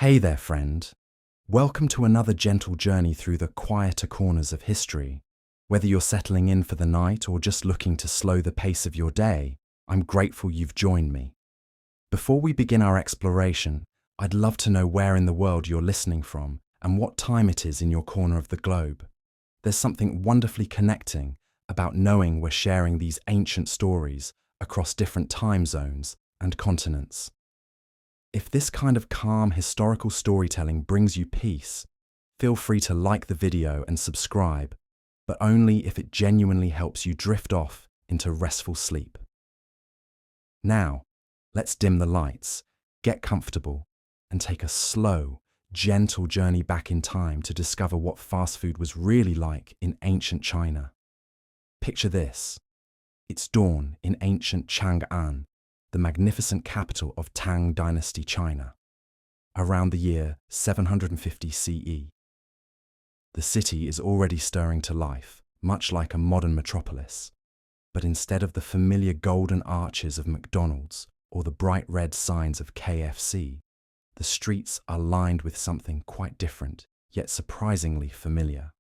Hey there, friend. Welcome to another gentle journey through the quieter corners of history. Whether you're settling in for the night or just looking to slow the pace of your day, I'm grateful you've joined me. Before we begin our exploration, I'd love to know where in the world you're listening from and what time it is in your corner of the globe. There's something wonderfully connecting about knowing we're sharing these ancient stories across different time zones and continents. If this kind of calm historical storytelling brings you peace, feel free to like the video and subscribe, but only if it genuinely helps you drift off into restful sleep. Now, let's dim the lights, get comfortable, and take a slow, gentle journey back in time to discover what fast food was really like in ancient China. Picture this. It's dawn in ancient Chang'an, the magnificent capital of Tang Dynasty China, around the year 750 CE. The city is already stirring to life, much like a modern metropolis. But instead of the familiar golden arches of McDonald's or the bright red signs of KFC, the streets are lined with something quite different, yet surprisingly familiar.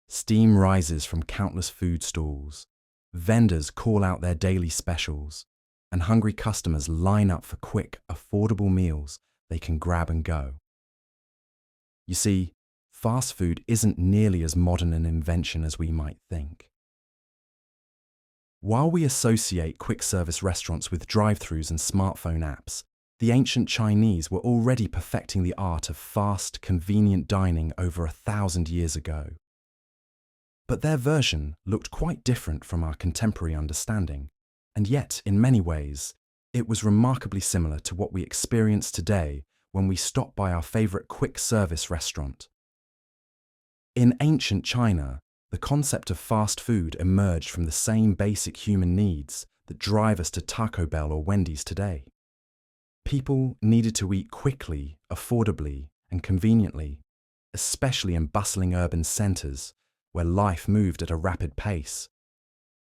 Steam rises from countless food stalls, vendors call out their daily specials, and hungry customers line up for quick, affordable meals they can grab and go. You see, fast food isn't nearly as modern an invention as we might think. While we associate quick-service restaurants with drive-thrus and smartphone apps, the ancient Chinese were already perfecting the art of fast, convenient dining over 1,000 years ago. But their version looked quite different from our contemporary understanding, and yet, in many ways, it was remarkably similar to what we experience today when we stop by our favorite quick-service restaurant. In ancient China, the concept of fast food emerged from the same basic human needs that drive us to Taco Bell or Wendy's today. People needed to eat quickly, affordably, and conveniently, especially in bustling urban centers where life moved at a rapid pace.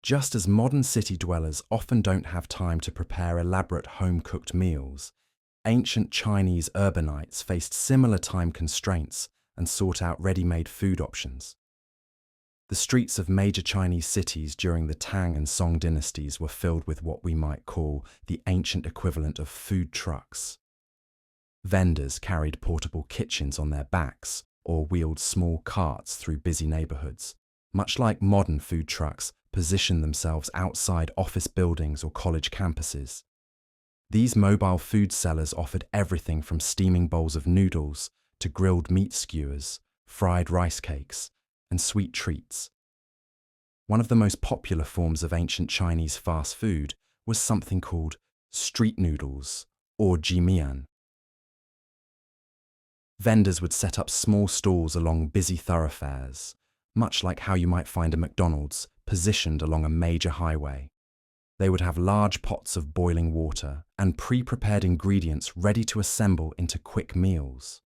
Just as modern city dwellers often don't have time to prepare elaborate home-cooked meals, ancient Chinese urbanites faced similar time constraints and sought out ready-made food options. The streets of major Chinese cities during the Tang and Song dynasties were filled with what we might call the ancient equivalent of food trucks. Vendors carried portable kitchens on their backs or wheeled small carts through busy neighborhoods, much like modern food trucks position themselves outside office buildings or college campuses. These mobile food sellers offered everything from steaming bowls of noodles to grilled meat skewers, fried rice cakes, and sweet treats. One of the most popular forms of ancient Chinese fast food was something called street noodles, or jimian. Vendors would set up small stalls along busy thoroughfares, much like how you might find a McDonald's positioned along a major highway. They would have large pots of boiling water and pre-prepared ingredients ready to assemble into quick meals.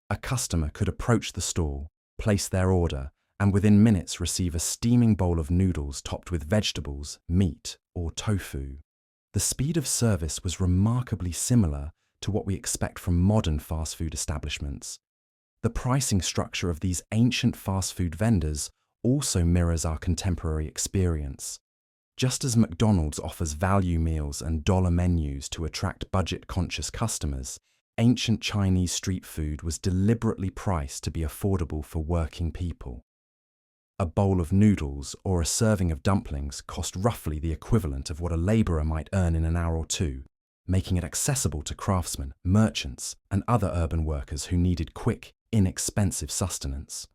A customer could approach the stall, place their order, and within minutes receive a steaming bowl of noodles topped with vegetables, meat, or tofu. The speed of service was remarkably similar to what we expect from modern fast food establishments. The pricing structure of these ancient fast food vendors also mirrors our contemporary experience. Just as McDonald's offers value meals and dollar menus to attract budget-conscious customers, ancient Chinese street food was deliberately priced to be affordable for working people. A bowl of noodles or a serving of dumplings cost roughly the equivalent of what a laborer might earn in an hour or two, making it accessible to craftsmen, merchants, and other urban workers who needed quick, inexpensive sustenance.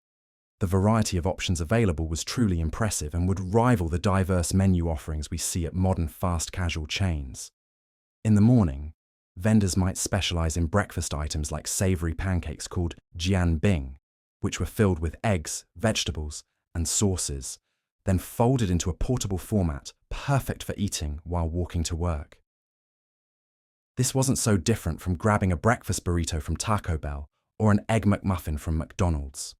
The variety of options available was truly impressive and would rival the diverse menu offerings we see at modern fast casual chains. In the morning, vendors might specialize in breakfast items like savory pancakes called jianbing, which were filled with eggs, vegetables, and sauces, then folded into a portable format perfect for eating while walking to work. This wasn't so different from grabbing a breakfast burrito from Taco Bell or an Egg McMuffin from McDonald's.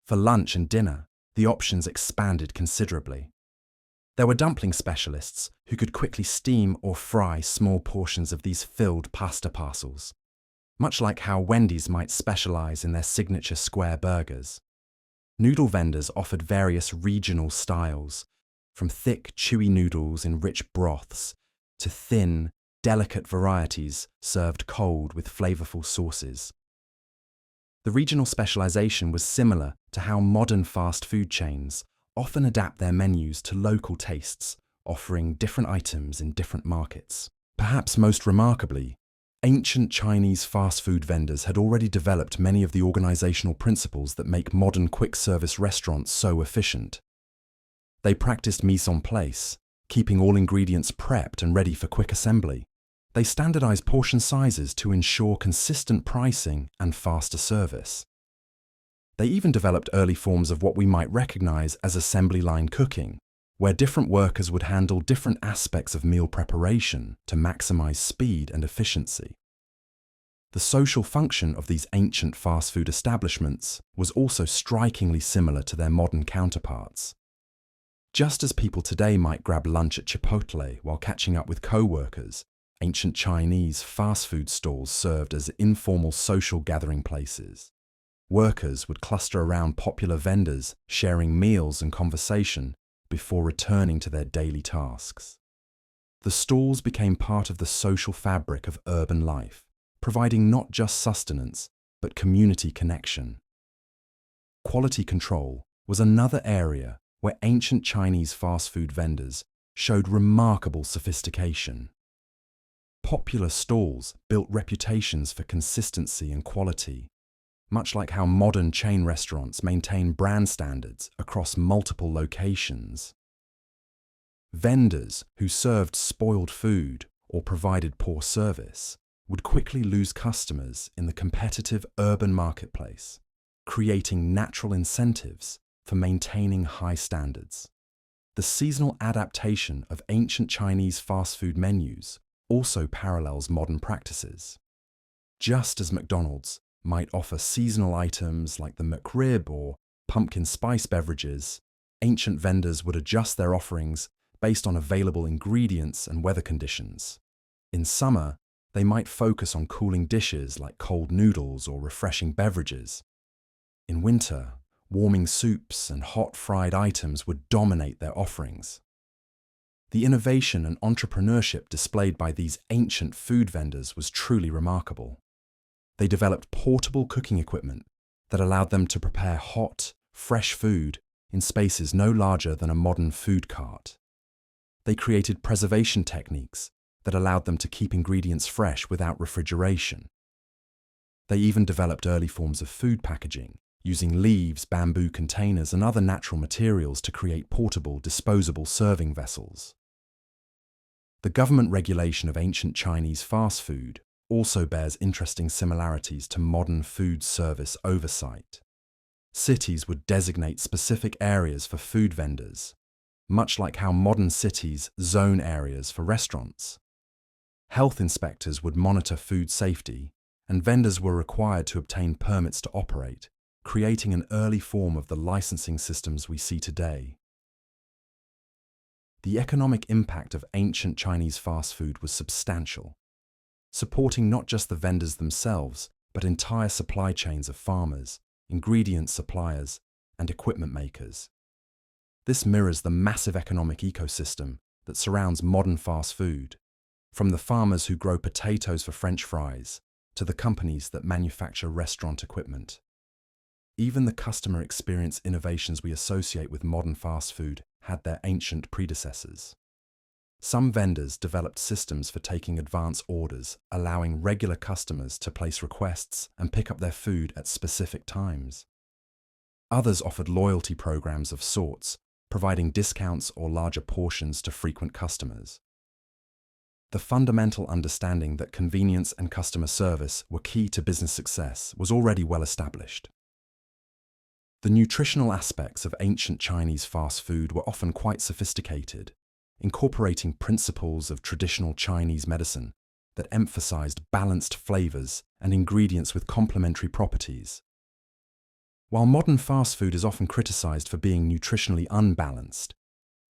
For lunch and dinner, the options expanded considerably. There were dumpling specialists who could quickly steam or fry small portions of these filled pasta parcels, much like how Wendy's might specialize in their signature square burgers. Noodle vendors offered various regional styles, from thick, chewy noodles in rich broths to thin, delicate varieties served cold with flavorful sauces. The regional specialization was similar to how modern fast food chains often adapt their menus to local tastes, offering different items in different markets. Perhaps most remarkably, ancient Chinese fast food vendors had already developed many of the organizational principles that make modern quick-service restaurants so efficient. They practiced mise en place, keeping all ingredients prepped and ready for quick assembly. They standardized portion sizes to ensure consistent pricing and faster service. They even developed early forms of what we might recognize as assembly line cooking, where different workers would handle different aspects of meal preparation to maximize speed and efficiency. The social function of these ancient fast food establishments was also strikingly similar to their modern counterparts. Just as people today might grab lunch at Chipotle while catching up with co-workers, ancient Chinese fast food stalls served as informal social gathering places. Workers would cluster around popular vendors, sharing meals and conversation before returning to their daily tasks. The stalls became part of the social fabric of urban life, providing not just sustenance, but community connection. Quality control was another area where ancient Chinese fast food vendors showed remarkable sophistication. Popular stalls built reputations for consistency and quality, much like how modern chain restaurants maintain brand standards across multiple locations. Vendors who served spoiled food or provided poor service would quickly lose customers in the competitive urban marketplace, creating natural incentives for maintaining high standards. The seasonal adaptation of ancient Chinese fast food menus also parallels modern practices. Just as McDonald's might offer seasonal items like the McRib or pumpkin spice beverages, ancient vendors would adjust their offerings based on available ingredients and weather conditions. In summer, they might focus on cooling dishes like cold noodles or refreshing beverages. In winter, warming soups and hot fried items would dominate their offerings. The innovation and entrepreneurship displayed by these ancient food vendors was truly remarkable. They developed portable cooking equipment that allowed them to prepare hot, fresh food in spaces no larger than a modern food cart. They created preservation techniques that allowed them to keep ingredients fresh without refrigeration. They even developed early forms of food packaging, using leaves, bamboo containers, and other natural materials to create portable, disposable serving vessels. The government regulation of ancient Chinese fast food also bears interesting similarities to modern food service oversight. Cities would designate specific areas for food vendors, much like how modern cities zone areas for restaurants. Health inspectors would monitor food safety, and vendors were required to obtain permits to operate, creating an early form of the licensing systems we see today. The economic impact of ancient Chinese fast food was substantial, supporting not just the vendors themselves, but entire supply chains of farmers, ingredient suppliers, and equipment makers. This mirrors the massive economic ecosystem that surrounds modern fast food, from the farmers who grow potatoes for French fries to the companies that manufacture restaurant equipment. Even the customer experience innovations we associate with modern fast food had their ancient predecessors. Some vendors developed systems for taking advance orders, allowing regular customers to place requests and pick up their food at specific times. Others offered loyalty programs of sorts, providing discounts or larger portions to frequent customers. The fundamental understanding that convenience and customer service were key to business success was already well established. The nutritional aspects of ancient Chinese fast food were often quite sophisticated, incorporating principles of traditional Chinese medicine that emphasized balanced flavors and ingredients with complementary properties. While modern fast food is often criticized for being nutritionally unbalanced,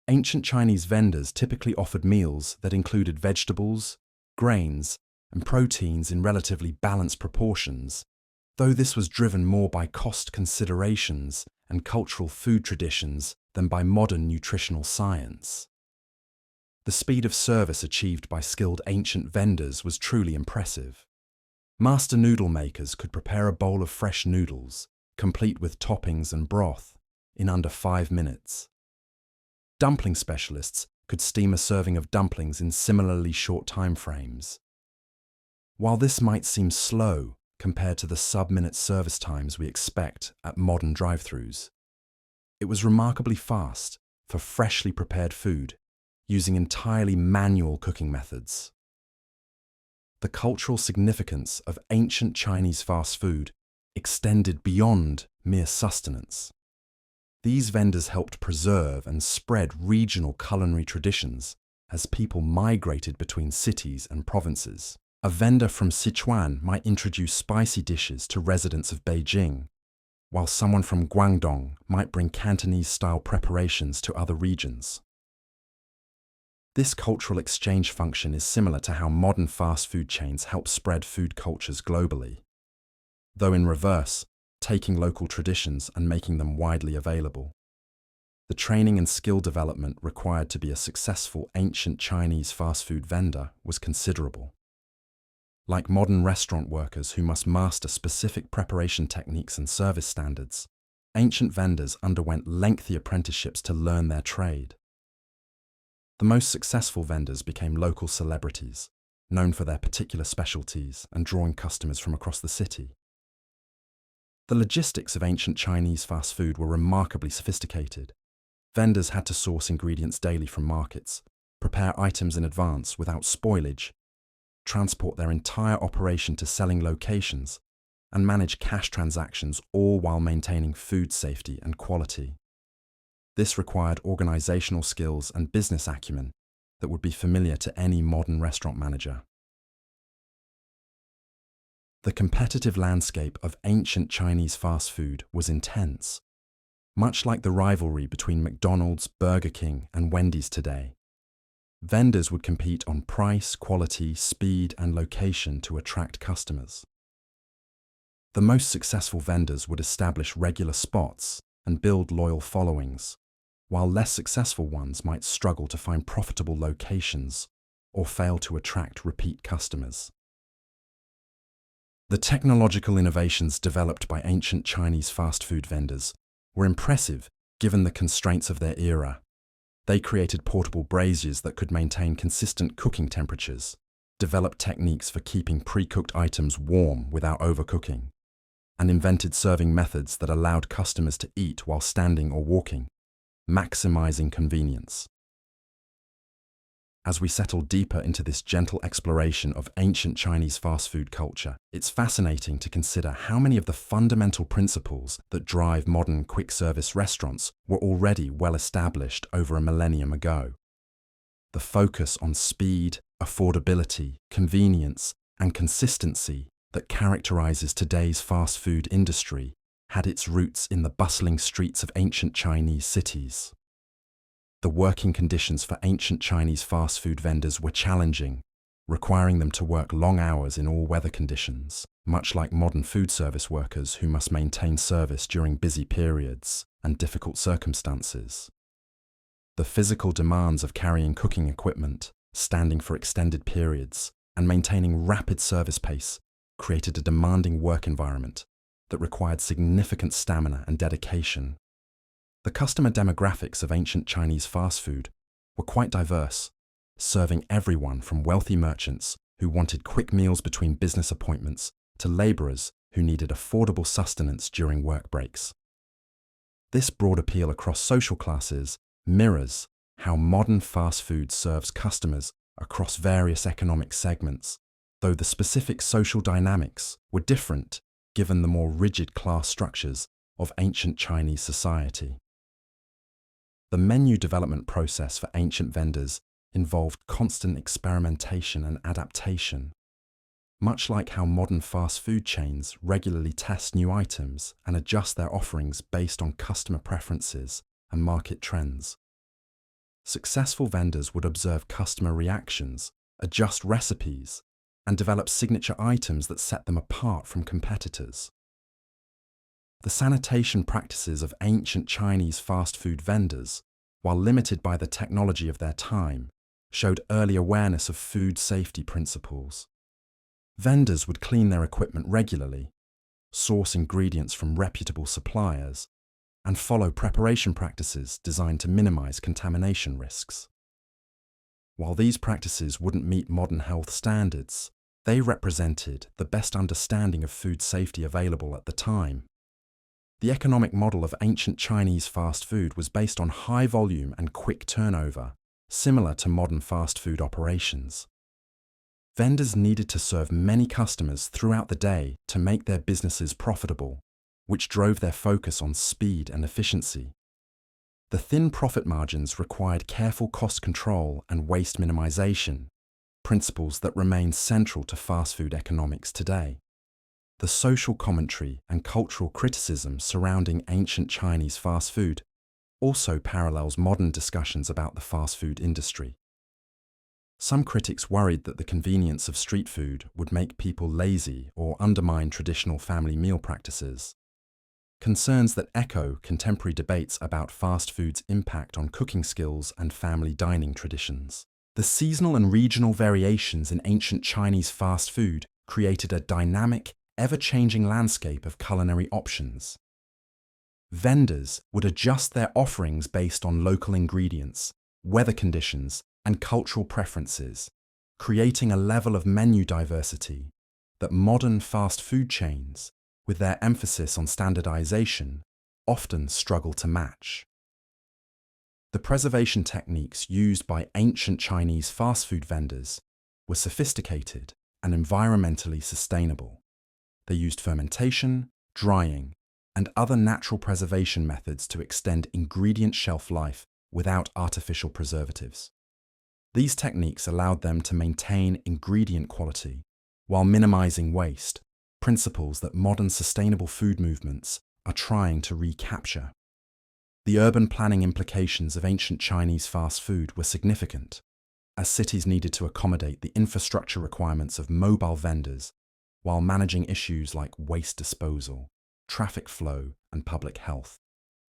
ancient Chinese vendors typically offered meals that included vegetables, grains, and proteins in relatively balanced proportions, though this was driven more by cost considerations and cultural food traditions than by modern nutritional science. The speed of service achieved by skilled ancient vendors was truly impressive. Master noodle makers could prepare a bowl of fresh noodles, complete with toppings and broth, in under 5 minutes. Dumpling specialists could steam a serving of dumplings in similarly short time frames. While this might seem slow compared to the sub-minute service times we expect at modern drive-thrus, it was remarkably fast for freshly prepared food, using entirely manual cooking methods. The cultural significance of ancient Chinese fast food extended beyond mere sustenance. These vendors helped preserve and spread regional culinary traditions as people migrated between cities and provinces. A vendor from Sichuan might introduce spicy dishes to residents of Beijing, while someone from Guangdong might bring Cantonese-style preparations to other regions. This cultural exchange function is similar to how modern fast food chains help spread food cultures globally, though in reverse, taking local traditions and making them widely available. The training and skill development required to be a successful ancient Chinese fast food vendor was considerable. Like modern restaurant workers who must master specific preparation techniques and service standards, ancient vendors underwent lengthy apprenticeships to learn their trade. The most successful vendors became local celebrities, known for their particular specialties and drawing customers from across the city. The logistics of ancient Chinese fast food were remarkably sophisticated. Vendors had to source ingredients daily from markets, prepare items in advance without spoilage, transport their entire operation to selling locations, and manage cash transactions, all while maintaining food safety and quality. This required organizational skills and business acumen that would be familiar to any modern restaurant manager. The competitive landscape of ancient Chinese fast food was intense, much like the rivalry between McDonald's, Burger King, and Wendy's today. Vendors would compete on price, quality, speed, and location to attract customers. The most successful vendors would establish regular spots and build loyal followings, while less successful ones might struggle to find profitable locations or fail to attract repeat customers. The technological innovations developed by ancient Chinese fast food vendors were impressive given the constraints of their era. They created portable braziers that could maintain consistent cooking temperatures, developed techniques for keeping pre-cooked items warm without overcooking, and invented serving methods that allowed customers to eat while standing or walking, maximizing convenience. As we settle deeper into this gentle exploration of ancient Chinese fast food culture, it's fascinating to consider how many of the fundamental principles that drive modern quick-service restaurants were already well established over a millennium ago. The focus on speed, affordability, convenience, and consistency that characterizes today's fast food industry had its roots in the bustling streets of ancient Chinese cities. The working conditions for ancient Chinese fast food vendors were challenging, requiring them to work long hours in all weather conditions, much like modern food service workers who must maintain service during busy periods and difficult circumstances. The physical demands of carrying cooking equipment, standing for extended periods, and maintaining rapid service pace created a demanding work environment that required significant stamina and dedication. The customer demographics of ancient Chinese fast food were quite diverse, serving everyone from wealthy merchants who wanted quick meals between business appointments to laborers who needed affordable sustenance during work breaks. This broad appeal across social classes mirrors how modern fast food serves customers across various economic segments, though the specific social dynamics were different given the more rigid class structures of ancient Chinese society. The menu development process for ancient vendors involved constant experimentation and adaptation, much like how modern fast food chains regularly test new items and adjust their offerings based on customer preferences and market trends. Successful vendors would observe customer reactions, adjust recipes, and develop signature items that set them apart from competitors. The sanitation practices of ancient Chinese fast food vendors, while limited by the technology of their time, showed early awareness of food safety principles. Vendors would clean their equipment regularly, source ingredients from reputable suppliers, and follow preparation practices designed to minimize contamination risks. While these practices wouldn't meet modern health standards, they represented the best understanding of food safety available at the time. The economic model of ancient Chinese fast food was based on high volume and quick turnover, similar to modern fast food operations. Vendors needed to serve many customers throughout the day to make their businesses profitable, which drove their focus on speed and efficiency. The thin profit margins required careful cost control and waste minimization, principles that remain central to fast food economics today. The social commentary and cultural criticism surrounding ancient Chinese fast food also parallels modern discussions about the fast food industry. Some critics worried that the convenience of street food would make people lazy or undermine traditional family meal practices. Concerns that echo contemporary debates about fast food's impact on cooking skills and family dining traditions. The seasonal and regional variations in ancient Chinese fast food created a dynamic, ever-changing landscape of culinary options. Vendors would adjust their offerings based on local ingredients, weather conditions, and cultural preferences, creating a level of menu diversity that modern fast food chains, with their emphasis on standardization, often struggle to match. The preservation techniques used by ancient Chinese fast food vendors were sophisticated and environmentally sustainable. They used fermentation, drying, and other natural preservation methods to extend ingredient shelf life without artificial preservatives. These techniques allowed them to maintain ingredient quality while minimizing waste, principles that modern sustainable food movements are trying to recapture. The urban planning implications of ancient Chinese fast food were significant, as cities needed to accommodate the infrastructure requirements of mobile vendors while managing issues like waste disposal, traffic flow, and public health.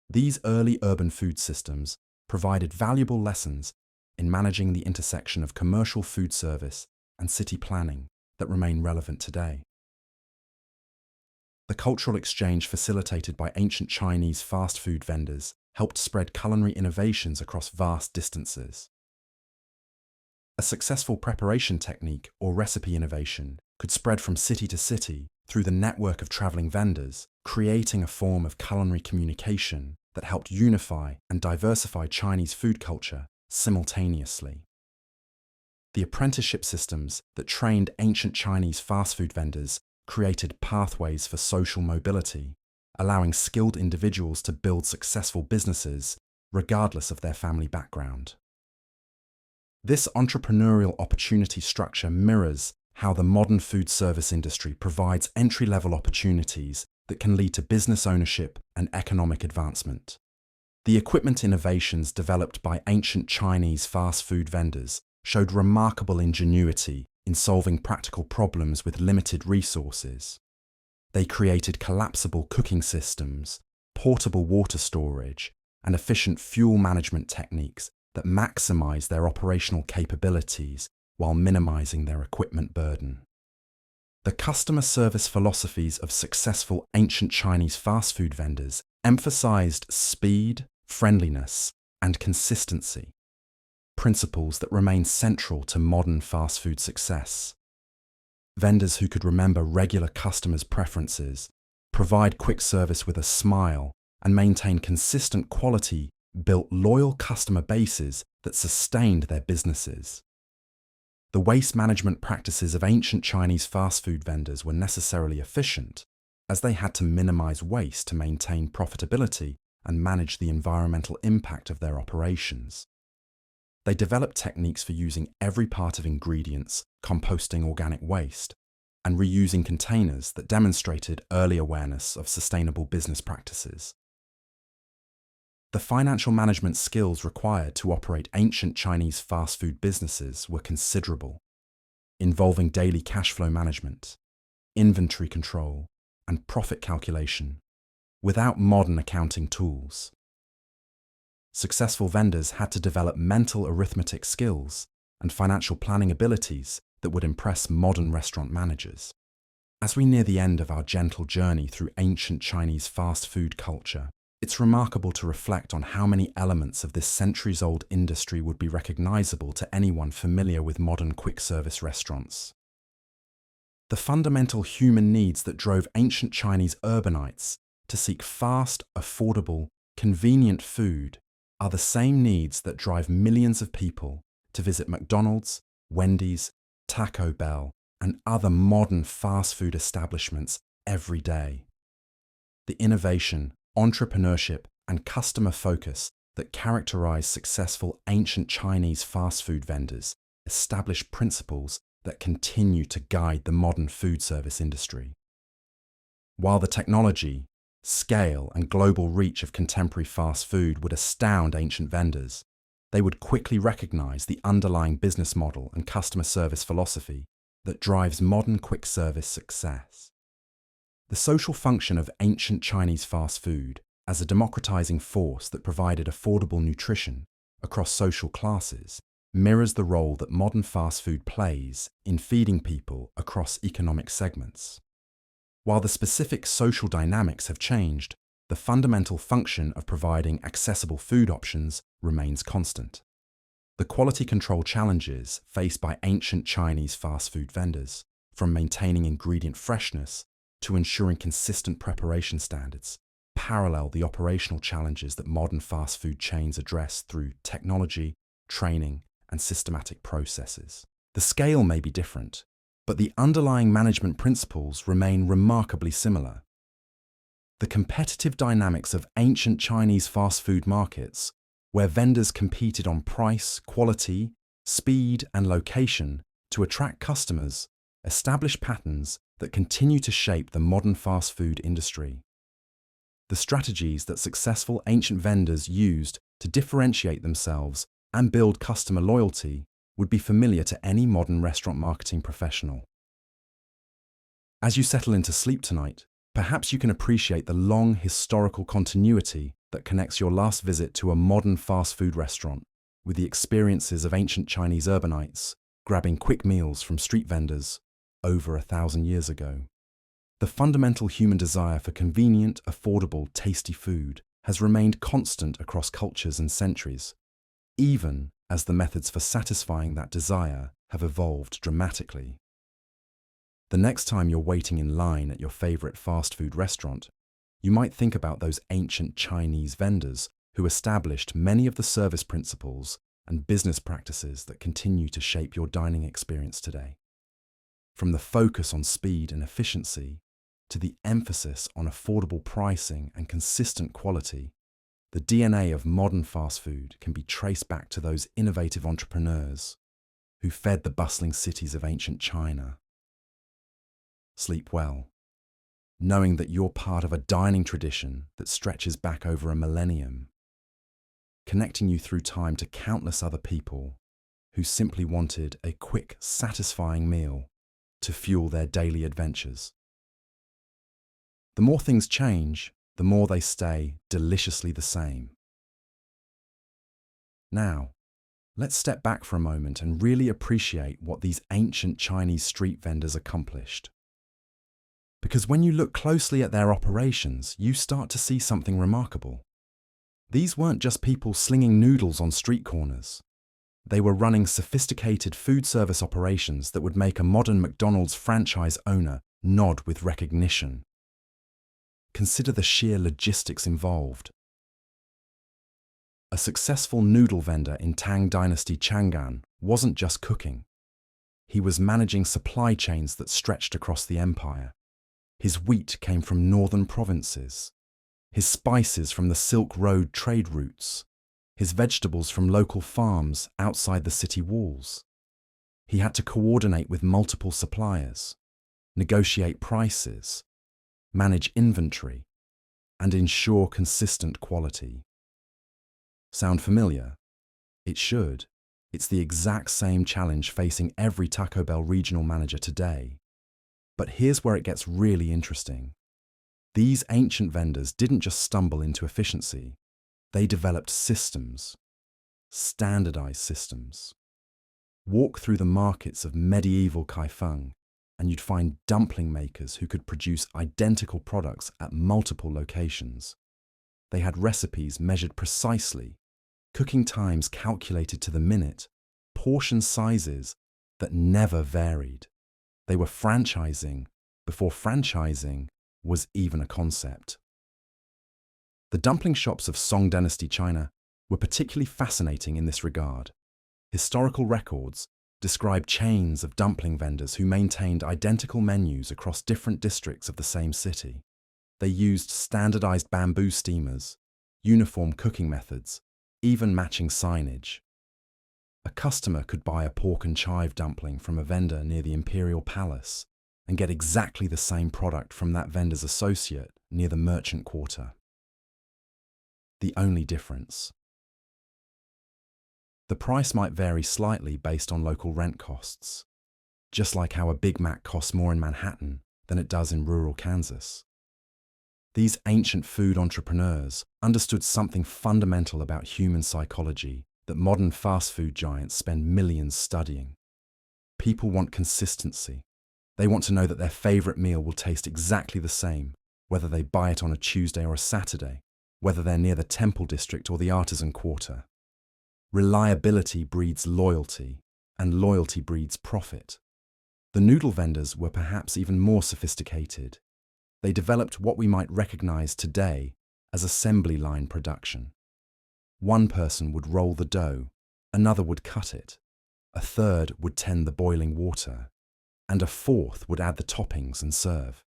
These early urban food systems provided valuable lessons in managing the intersection of commercial food service and city planning that remain relevant today. The cultural exchange facilitated by ancient Chinese fast food vendors helped spread culinary innovations across vast distances. A successful preparation technique or recipe innovation could spread from city to city through the network of traveling vendors, creating a form of culinary communication that helped unify and diversify Chinese food culture simultaneously. The apprenticeship systems that trained ancient Chinese fast food vendors created pathways for social mobility, allowing skilled individuals to build successful businesses regardless of their family background. This entrepreneurial opportunity structure mirrors how the modern food service industry provides entry-level opportunities that can lead to business ownership and economic advancement. The equipment innovations developed by ancient Chinese fast food vendors showed remarkable ingenuity in solving practical problems with limited resources. They created collapsible cooking systems, portable water storage, and efficient fuel management techniques that maximize their operational capabilities while minimizing their equipment burden. The customer service philosophies of successful ancient Chinese fast food vendors emphasized speed, friendliness, and consistency, principles that remain central to modern fast food success. Vendors who could remember regular customers' preferences, provide quick service with a smile, and maintain consistent quality built loyal customer bases that sustained their businesses. The waste management practices of ancient Chinese fast food vendors were necessarily efficient, as they had to minimize waste to maintain profitability and manage the environmental impact of their operations. They developed techniques for using every part of ingredients, composting organic waste, and reusing containers that demonstrated early awareness of sustainable business practices. The financial management skills required to operate ancient Chinese fast food businesses were considerable. involving daily cash flow management, inventory control, and profit calculation, without modern accounting tools. Successful vendors had to develop mental arithmetic skills and financial planning abilities that would impress modern restaurant managers. As we near the end of our gentle journey through ancient Chinese fast food culture, it's remarkable to reflect on how many elements of this centuries-old industry would be recognizable to anyone familiar with modern quick-service restaurants. The fundamental human needs that drove ancient Chinese urbanites to seek fast, affordable, convenient food are the same needs that drive millions of people to visit McDonald's, Wendy's, Taco Bell, and other modern fast food establishments every day. The innovation, entrepreneurship, and customer focus that characterize successful ancient Chinese fast food vendors establish principles that continue to guide the modern food service industry. While the technology, scale, and global reach of contemporary fast food would astound ancient vendors, they would quickly recognize the underlying business model and customer service philosophy that drives modern quick service success. The social function of ancient Chinese fast food as a democratizing force that provided affordable nutrition across social classes mirrors the role that modern fast food plays in feeding people across economic segments. While the specific social dynamics have changed, the fundamental function of providing accessible food options remains constant. The quality control challenges faced by ancient Chinese fast food vendors, from maintaining ingredient freshness to ensuring consistent preparation standards, parallel the operational challenges that modern fast food chains address through technology, training, and systematic processes. The scale may be different, but the underlying management principles remain remarkably similar. The competitive dynamics of ancient Chinese fast food markets, where vendors competed on price, quality, speed, and location to attract customers, establish patterns that continue to shape the modern fast food industry. The strategies that successful ancient vendors used to differentiate themselves and build customer loyalty would be familiar to any modern restaurant marketing professional. As you settle into sleep tonight, perhaps you can appreciate the long historical continuity that connects your last visit to a modern fast food restaurant with the experiences of ancient Chinese urbanites grabbing quick meals from street vendors over 1,000 years ago. The fundamental human desire for convenient, affordable, tasty food has remained constant across cultures and centuries, even as the methods for satisfying that desire have evolved dramatically. The next time you're waiting in line at your favorite fast food restaurant, you might think about those ancient Chinese vendors who established many of the service principles and business practices that continue to shape your dining experience today. From the focus on speed and efficiency to the emphasis on affordable pricing and consistent quality, the DNA of modern fast food can be traced back to those innovative entrepreneurs who fed the bustling cities of ancient China. Sleep well, knowing that you're part of a dining tradition that stretches back over a millennium, connecting you through time to countless other people who simply wanted a quick, satisfying meal to fuel their daily adventures. The more things change, the more they stay deliciously the same. Now, let's step back for a moment and really appreciate what these ancient Chinese street vendors accomplished. Because when you look closely at their operations, you start to see something remarkable. These weren't just people slinging noodles on street corners. They were running sophisticated food service operations that would make a modern McDonald's franchise owner nod with recognition. Consider the sheer logistics involved. A successful noodle vendor in Tang Dynasty Chang'an wasn't just cooking. He was managing supply chains that stretched across the empire. His wheat came from northern provinces, his spices from the Silk Road trade routes, his vegetables from local farms outside the city walls. He had to coordinate with multiple suppliers, negotiate prices, manage inventory, and ensure consistent quality. Sound familiar? It should, It's the exact same challenge facing every Taco Bell regional manager today. But here's where it gets really interesting. These ancient vendors didn't just stumble into efficiency. They developed systems, standardized systems. Walk through the markets of medieval Kaifeng, and you'd find dumpling makers who could produce identical products at multiple locations. They had recipes measured precisely, cooking times calculated to the minute, portion sizes that never varied. They were franchising before franchising was even a concept. The dumpling shops of Song Dynasty China were particularly fascinating in this regard. Historical records describe chains of dumpling vendors who maintained identical menus across different districts of the same city. They used standardized bamboo steamers, uniform cooking methods, even matching signage. A customer could buy a pork and chive dumpling from a vendor near the Imperial Palace and get exactly the same product from that vendor's associate near the merchant quarter. The only difference: the price might vary slightly based on local rent costs, just like how a Big Mac costs more in Manhattan than it does in rural Kansas. These ancient food entrepreneurs understood something fundamental about human psychology that modern fast food giants spend millions studying. People want consistency. They want to know that their favorite meal will taste exactly the same, whether they buy it on a Tuesday or a Saturday, whether they're near the Temple District or the Artisan Quarter. Reliability breeds loyalty, and loyalty breeds profit. The noodle vendors were perhaps even more sophisticated. They developed what we might recognize today as assembly line production. One person would roll the dough, another would cut it, a third would tend the boiling water, and a fourth would add the toppings and serve.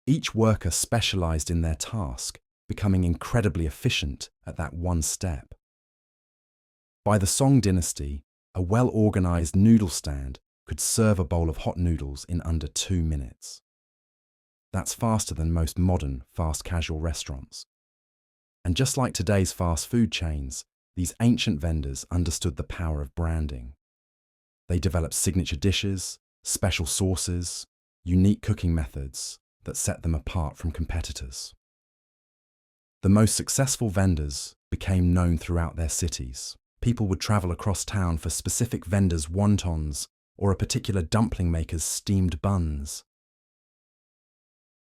Each worker specialized in their task, becoming incredibly efficient at that one step. By the Song Dynasty, a well-organized noodle stand could serve a bowl of hot noodles in under 2 minutes. That's faster than most modern fast casual restaurants. And just like today's fast food chains, these ancient vendors understood the power of branding. They developed signature dishes, special sauces, unique cooking methods that set them apart from competitors. The most successful vendors became known throughout their cities. People would travel across town for specific vendors' wontons or a particular dumpling maker's steamed buns.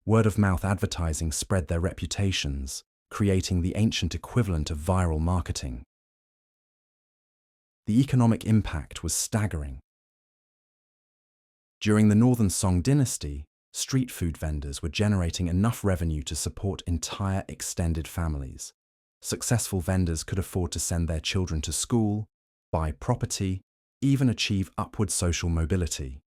Word-of-mouth advertising spread their reputations, creating the ancient equivalent of viral marketing. The economic impact was staggering. During the Northern Song Dynasty, street food vendors were generating enough revenue to support entire extended families. Successful vendors could afford to send their children to school, buy property, even achieve upward social mobility.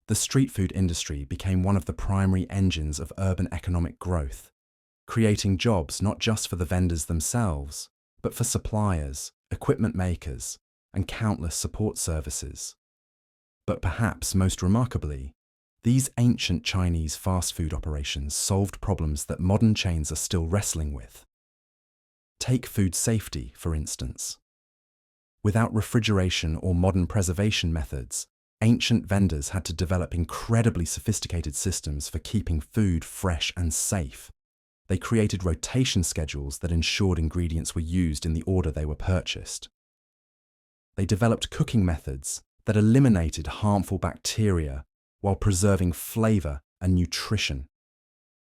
The street food industry became one of the primary engines of urban economic growth, creating jobs not just for the vendors themselves, but for suppliers, equipment makers, and countless support services. But perhaps most remarkably, these ancient Chinese fast food operations solved problems that modern chains are still wrestling with. Take food safety, for instance. Without refrigeration or modern preservation methods, ancient vendors had to develop incredibly sophisticated systems for keeping food fresh and safe. They created rotation schedules that ensured ingredients were used in the order they were purchased. They developed cooking methods that eliminated harmful bacteria while preserving flavor and nutrition.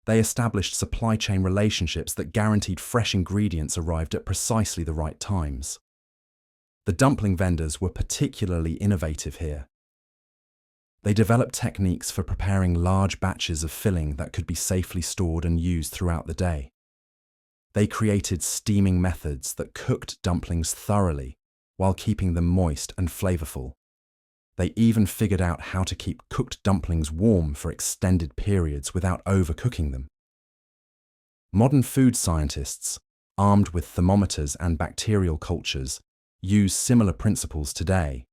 They established supply chain relationships that guaranteed fresh ingredients arrived at precisely the right times. The dumpling vendors were particularly innovative here. They developed techniques for preparing large batches of filling that could be safely stored and used throughout the day. They created steaming methods that cooked dumplings thoroughly while keeping them moist and flavorful. They even figured out how to keep cooked dumplings warm for extended periods without overcooking them. Modern food scientists, armed with thermometers and bacterial cultures, use similar principles today.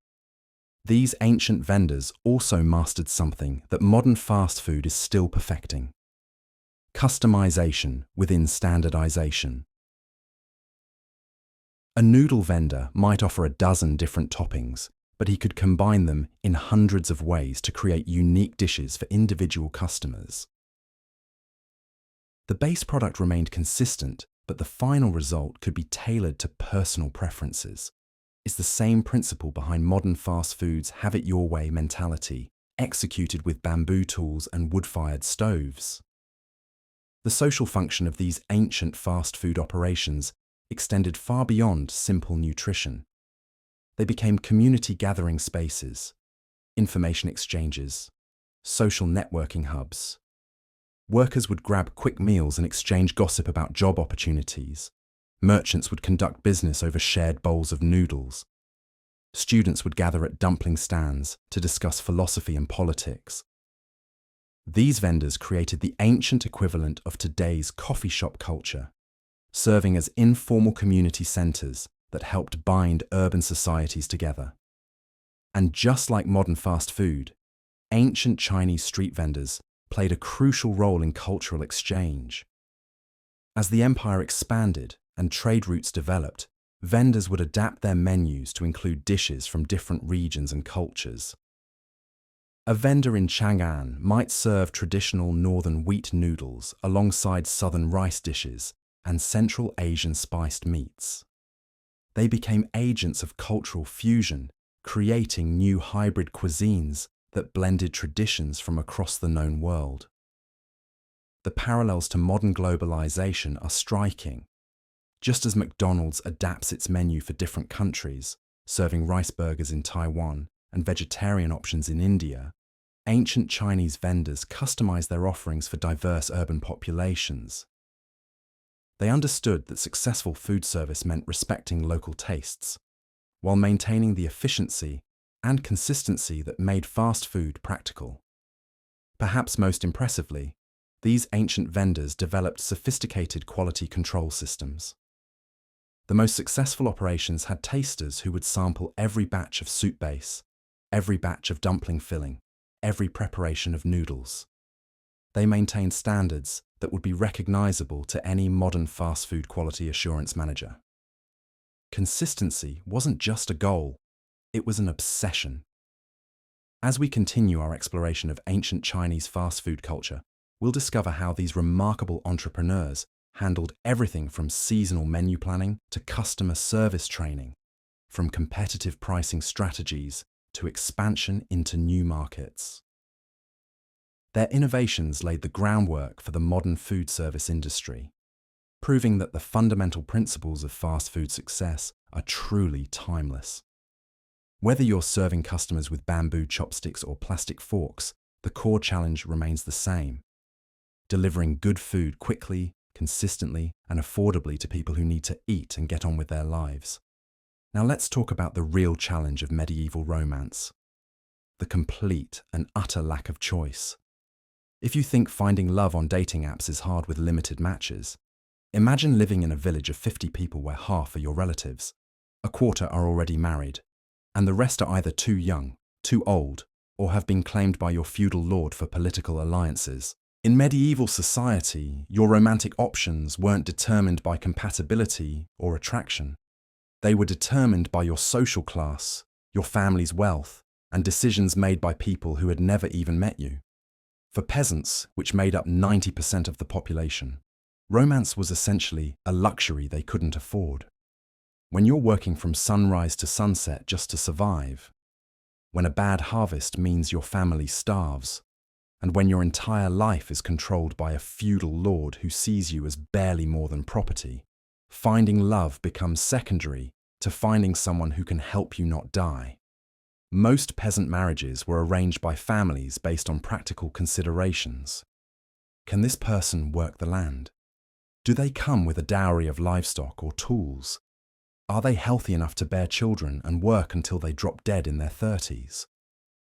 These ancient vendors also mastered something that modern fast food is still perfecting: customization within standardization. A noodle vendor might offer a dozen different toppings, but he could combine them in hundreds of ways to create unique dishes for individual customers. The base product remained consistent, but the final result could be tailored to personal preferences. It's the same principle behind modern fast food's have-it-your-way mentality, executed with bamboo tools and wood-fired stoves. The social function of these ancient fast food operations extended far beyond simple nutrition. They became community gathering spaces, information exchanges, social networking hubs. Workers would grab quick meals and exchange gossip about job opportunities. Merchants would conduct business over shared bowls of noodles. Students would gather at dumpling stands to discuss philosophy and politics. These vendors created the ancient equivalent of today's coffee shop culture, serving as informal community centers that helped bind urban societies together. And just like modern fast food, ancient Chinese street vendors played a crucial role in cultural exchange. As the empire expanded and trade routes developed, vendors would adapt their menus to include dishes from different regions and cultures. A vendor in Chang'an might serve traditional northern wheat noodles alongside southern rice dishes and Central Asian spiced meats. They became agents of cultural fusion, creating new hybrid cuisines that blended traditions from across the known world. The parallels to modern globalization are striking. Just as McDonald's adapts its menu for different countries, serving rice burgers in Taiwan and vegetarian options in India, ancient Chinese vendors customized their offerings for diverse urban populations. They understood that successful food service meant respecting local tastes, while maintaining the efficiency and consistency that made fast food practical. Perhaps most impressively, these ancient vendors developed sophisticated quality control systems. The most successful operations had tasters who would sample every batch of soup base, every batch of dumpling filling, every preparation of noodles. They maintained standards that would be recognizable to any modern fast food quality assurance manager. Consistency wasn't just a goal, it was an obsession. As we continue our exploration of ancient Chinese fast food culture, we'll discover how these remarkable entrepreneurs handled everything from seasonal menu planning to customer service training, from competitive pricing strategies to expansion into new markets. Their innovations laid the groundwork for the modern food service industry, proving that the fundamental principles of fast food success are truly timeless. Whether you're serving customers with bamboo chopsticks or plastic forks, the core challenge remains the same: delivering good food quickly, consistently, and affordably to people who need to eat and get on with their lives. Now let's talk about the real challenge of medieval romance: the complete and utter lack of choice. If you think finding love on dating apps is hard with limited matches, imagine living in a village of 50 people where half are your relatives, a quarter are already married, and the rest are either too young, too old, or have been claimed by your feudal lord for political alliances. In medieval society, your romantic options weren't determined by compatibility or attraction. They were determined by your social class, your family's wealth, and decisions made by people who had never even met you. For peasants, which made up 90% of the population, romance was essentially a luxury they couldn't afford. When you're working from sunrise to sunset just to survive, when a bad harvest means your family starves, and when your entire life is controlled by a feudal lord who sees you as barely more than property, finding love becomes secondary to finding someone who can help you not die. Most peasant marriages were arranged by families based on practical considerations. Can this person work the land? Do they come with a dowry of livestock or tools? Are they healthy enough to bear children and work until they drop dead in their 30s?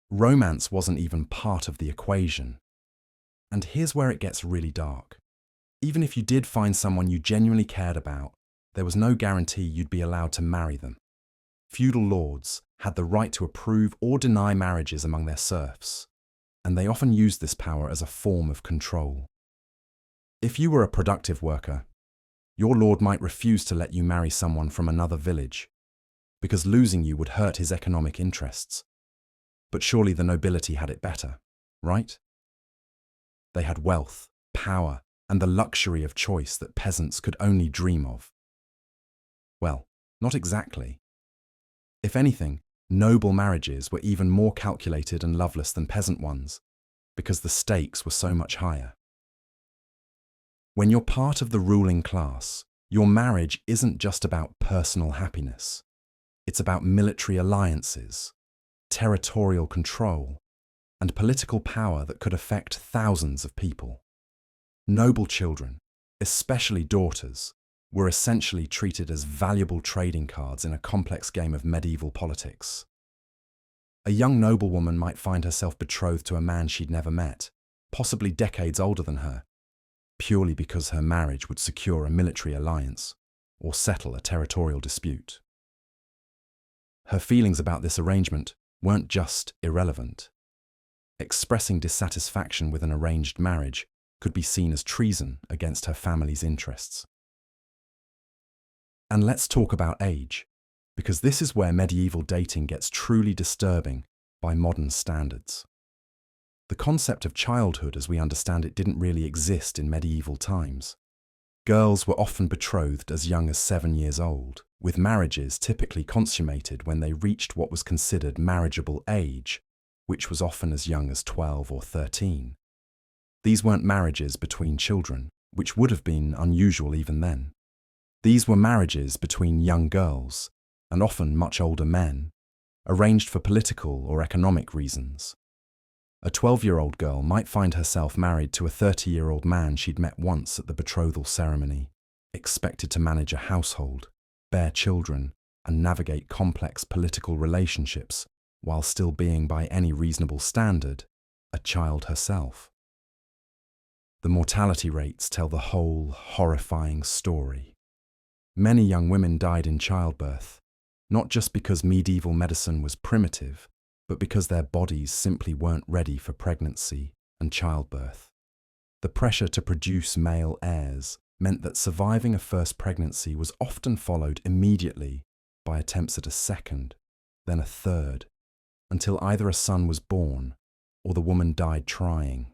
Romance wasn't even part of the equation. And here's where it gets really dark. Even if you did find someone you genuinely cared about, there was no guarantee you'd be allowed to marry them. Feudal lords had the right to approve or deny marriages among their serfs, and they often used this power as a form of control. If you were a productive worker, Your lord might refuse to let you marry someone from another village, because losing you would hurt his economic interests. But surely the nobility had it better, right? They had wealth, power, and the luxury of choice that peasants could only dream of. Well, not exactly. If anything, noble marriages were even more calculated and loveless than peasant ones, because the stakes were so much higher. When you're part of the ruling class, your marriage isn't just about personal happiness. It's about military alliances, territorial control, and political power that could affect thousands of people. Noble children, especially daughters, were essentially treated as valuable trading cards in a complex game of medieval politics. A young noblewoman might find herself betrothed to a man she'd never met, possibly decades older than her, purely because her marriage would secure a military alliance or settle a territorial dispute. Her feelings about this arrangement weren't just irrelevant. Expressing dissatisfaction with an arranged marriage could be seen as treason against her family's interests. And let's talk about age, because this is where medieval dating gets truly disturbing by modern standards. The concept of childhood as we understand it didn't really exist in medieval times. Girls were often betrothed as young as 7 years old, with marriages typically consummated when they reached what was considered marriageable age, which was often as young as 12 or 13. These weren't marriages between children, which would have been unusual even then. These were marriages between young girls, and often much older men, arranged for political or economic reasons. A 12-year-old girl might find herself married to a 30-year-old man she'd met once at the betrothal ceremony, expected to manage a household, bear children, and navigate complex political relationships while still being, by any reasonable standard, a child herself. The mortality rates tell the whole horrifying story. Many young women died in childbirth, not just because medieval medicine was primitive, but because their bodies simply weren't ready for pregnancy and childbirth. The pressure to produce male heirs meant that surviving a first pregnancy was often followed immediately by attempts at a second, then a third, until either a son was born or the woman died trying.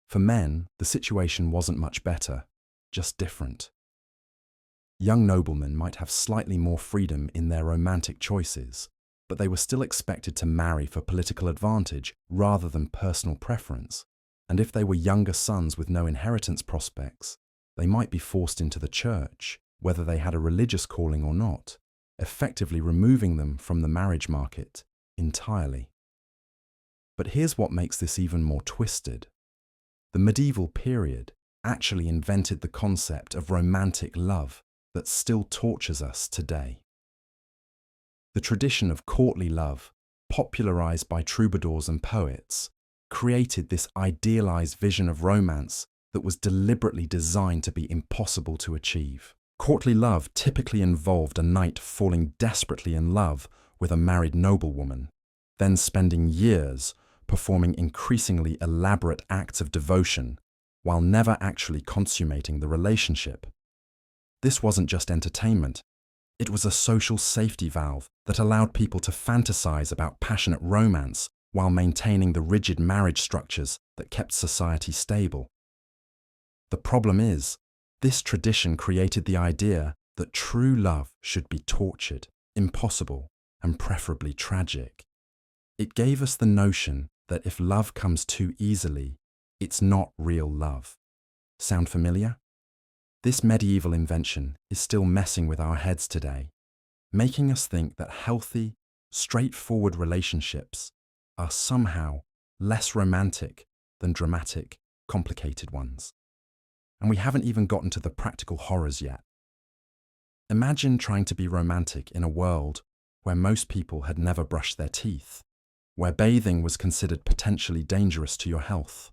For men, the situation wasn't much better, just different. Young noblemen might have slightly more freedom in their romantic choices, but they were still expected to marry for political advantage rather than personal preference, and if they were younger sons with no inheritance prospects, they might be forced into the church, whether they had a religious calling or not, effectively removing them from the marriage market entirely. But here's what makes this even more twisted. The medieval period actually invented the concept of romantic love that still tortures us today. The tradition of courtly love, popularized by troubadours and poets, created this idealized vision of romance that was deliberately designed to be impossible to achieve. Courtly love typically involved a knight falling desperately in love with a married noblewoman, then spending years performing increasingly elaborate acts of devotion while never actually consummating the relationship. This wasn't just entertainment. It was a social safety valve that allowed people to fantasize about passionate romance while maintaining the rigid marriage structures that kept society stable. The problem is, this tradition created the idea that true love should be tortured, impossible, and preferably tragic. It gave us the notion that if love comes too easily, it's not real love. Sound familiar? This medieval invention is still messing with our heads today, making us think that healthy, straightforward relationships are somehow less romantic than dramatic, complicated ones. And we haven't even gotten to the practical horrors yet. Imagine trying to be romantic in a world where most people had never brushed their teeth, where bathing was considered potentially dangerous to your health,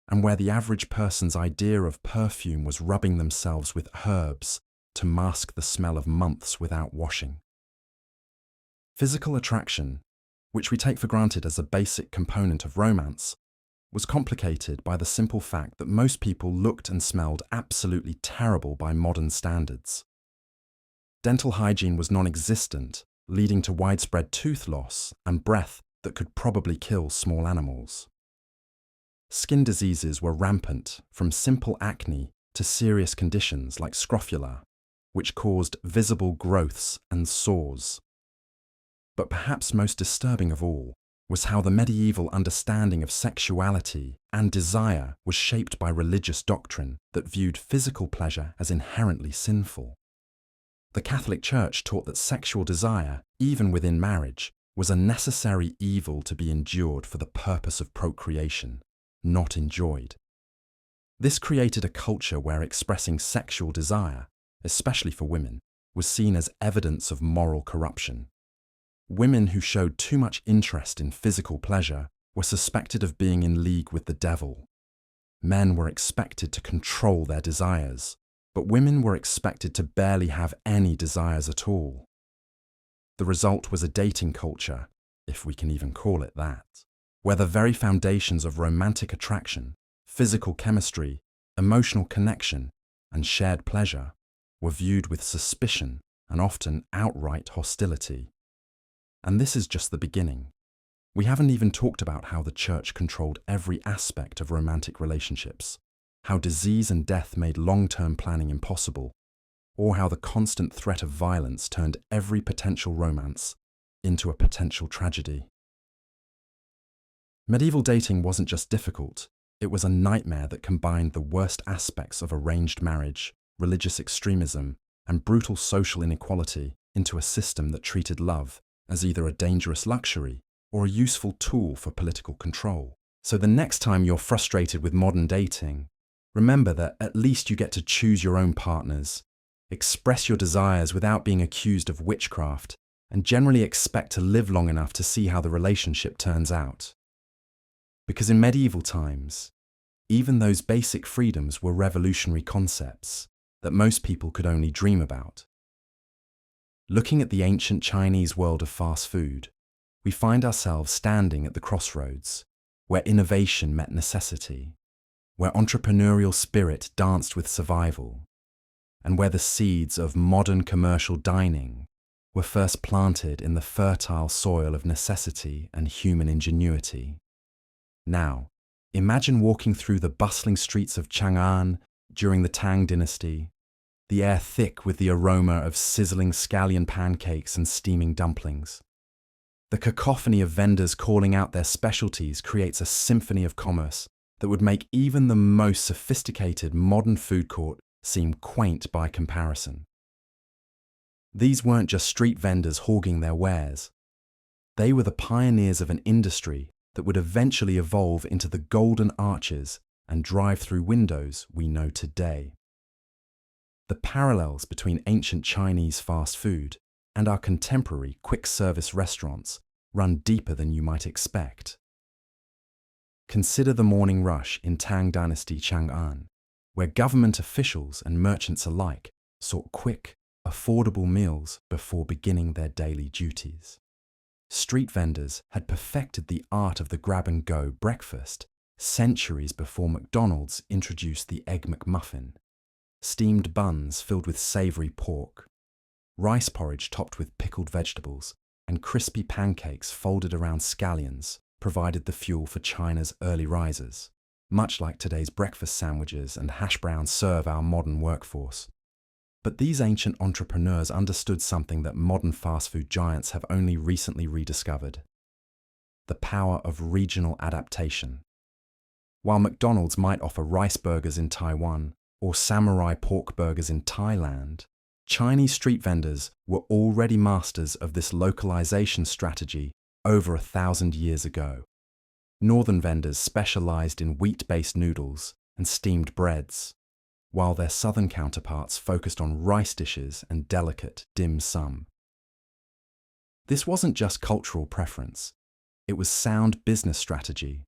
and where the average person's idea of perfume was rubbing themselves with herbs to mask the smell of months without washing. Physical attraction, which we take for granted as a basic component of romance, was complicated by the simple fact that most people looked and smelled absolutely terrible by modern standards. Dental hygiene was non-existent, leading to widespread tooth loss and breath that could probably kill small animals. Skin diseases were rampant, from simple acne to serious conditions like scrofula, which caused visible growths and sores. But perhaps most disturbing of all was how the medieval understanding of sexuality and desire was shaped by religious doctrine that viewed physical pleasure as inherently sinful. The Catholic Church taught that sexual desire, even within marriage, was a necessary evil to be endured for the purpose of procreation, not enjoyed. This created a culture where expressing sexual desire, especially for women, was seen as evidence of moral corruption. Women who showed too much interest in physical pleasure were suspected of being in league with the devil. Men were expected to control their desires, but women were expected to barely have any desires at all. The result was a dating culture, if we can even call it that, where the very foundations of romantic attraction, physical chemistry, emotional connection, and shared pleasure were viewed with suspicion and often outright hostility. And this is just the beginning. We haven't even talked about how the church controlled every aspect of romantic relationships, how disease and death made long-term planning impossible, or how the constant threat of violence turned every potential romance into a potential tragedy. Medieval dating wasn't just difficult, it was a nightmare that combined the worst aspects of arranged marriage, religious extremism, and brutal social inequality into a system that treated love as either a dangerous luxury or a useful tool for political control. So the next time you're frustrated with modern dating, remember that at least you get to choose your own partners, express your desires without being accused of witchcraft, and generally expect to live long enough to see how the relationship turns out. Because in medieval times, even those basic freedoms were revolutionary concepts that most people could only dream about. Looking at the ancient Chinese world of fast food, we find ourselves standing at the crossroads, where innovation met necessity, where entrepreneurial spirit danced with survival, and where the seeds of modern commercial dining were first planted in the fertile soil of necessity and human ingenuity. Now, imagine walking through the bustling streets of Chang'an during the Tang dynasty, the air thick with the aroma of sizzling scallion pancakes and steaming dumplings. The cacophony of vendors calling out their specialties creates a symphony of commerce that would make even the most sophisticated modern food court seem quaint by comparison. These weren't just street vendors hogging their wares. They were the pioneers of an industry that would eventually evolve into the golden arches and drive-through windows we know today. The parallels between ancient Chinese fast food and our contemporary quick-service restaurants run deeper than you might expect. Consider the morning rush in Tang Dynasty Chang'an, where government officials and merchants alike sought quick, affordable meals before beginning their daily duties. Street vendors had perfected the art of the grab-and-go breakfast centuries before McDonald's introduced the Egg McMuffin. Steamed buns filled with savory pork, rice porridge topped with pickled vegetables, and crispy pancakes folded around scallions provided the fuel for China's early risers, much like today's breakfast sandwiches and hash browns serve our modern workforce. But these ancient entrepreneurs understood something that modern fast food giants have only recently rediscovered: the power of regional adaptation. While McDonald's might offer rice burgers in Taiwan or samurai pork burgers in Thailand, Chinese street vendors were already masters of this localization strategy over 1,000 years ago. Northern vendors specialized in wheat-based noodles and steamed breads, while their southern counterparts focused on rice dishes and delicate dim sum. This wasn't just cultural preference, it was sound business strategy,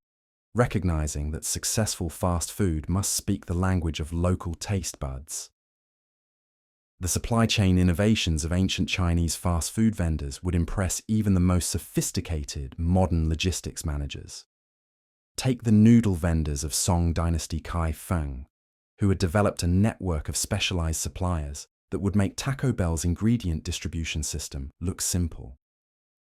recognizing that successful fast food must speak the language of local taste buds. The supply chain innovations of ancient Chinese fast food vendors would impress even the most sophisticated modern logistics managers. Take the noodle vendors of Song Dynasty Kai Feng, who had developed a network of specialized suppliers that would make Taco Bell's ingredient distribution system look simple.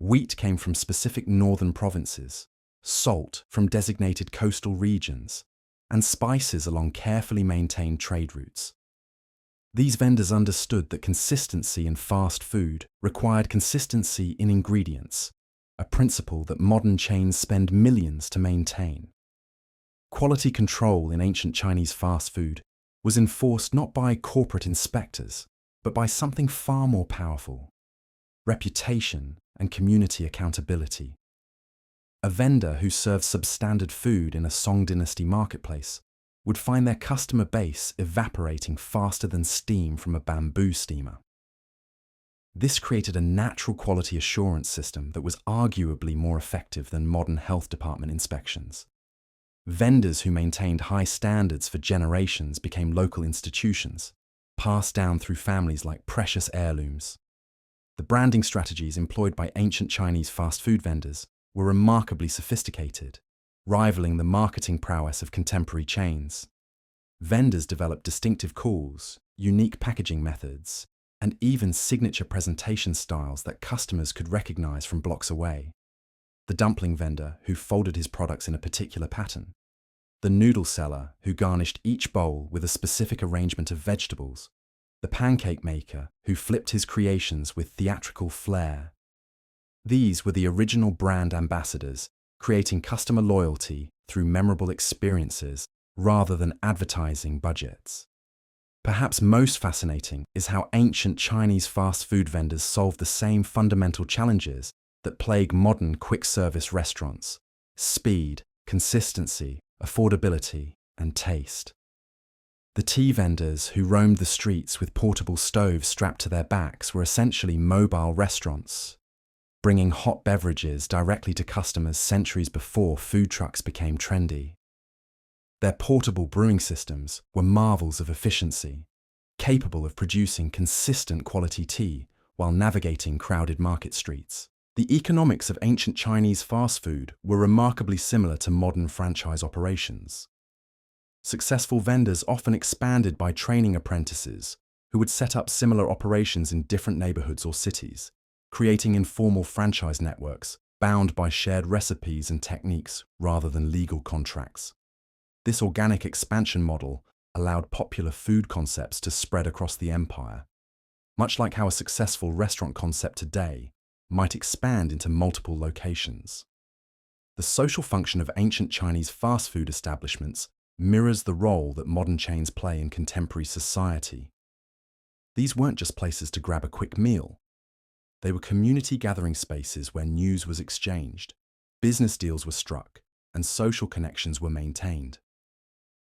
Wheat came from specific northern provinces, salt from designated coastal regions, and spices along carefully maintained trade routes. These vendors understood that consistency in fast food required consistency in ingredients, a principle that modern chains spend millions to maintain. Quality control in ancient Chinese fast food was enforced not by corporate inspectors, but by something far more powerful: reputation and community accountability. A vendor who served substandard food in a Song Dynasty marketplace would find their customer base evaporating faster than steam from a bamboo steamer. This created a natural quality assurance system that was arguably more effective than modern health department inspections. Vendors who maintained high standards for generations became local institutions, passed down through families like precious heirlooms. The branding strategies employed by ancient Chinese fast food vendors were remarkably sophisticated, rivaling the marketing prowess of contemporary chains. Vendors developed distinctive calls, unique packaging methods, and even signature presentation styles that customers could recognize from blocks away. The dumpling vendor who folded his products in a particular pattern, the noodle seller who garnished each bowl with a specific arrangement of vegetables, the pancake maker who flipped his creations with theatrical flair. These were the original brand ambassadors, creating customer loyalty through memorable experiences rather than advertising budgets. Perhaps most fascinating is how ancient Chinese fast food vendors solved the same fundamental challenges that plague modern quick-service restaurants: speed, consistency, affordability, and taste. The tea vendors who roamed the streets with portable stoves strapped to their backs were essentially mobile restaurants, bringing hot beverages directly to customers centuries before food trucks became trendy. Their portable brewing systems were marvels of efficiency, capable of producing consistent quality tea while navigating crowded market streets. The economics of ancient Chinese fast food were remarkably similar to modern franchise operations. Successful vendors often expanded by training apprentices who would set up similar operations in different neighborhoods or cities, creating informal franchise networks bound by shared recipes and techniques rather than legal contracts. This organic expansion model allowed popular food concepts to spread across the empire, much like how a successful restaurant concept today might expand into multiple locations. The social function of ancient Chinese fast food establishments mirrors the role that modern chains play in contemporary society. These weren't just places to grab a quick meal. They were community gathering spaces where news was exchanged, business deals were struck, and social connections were maintained.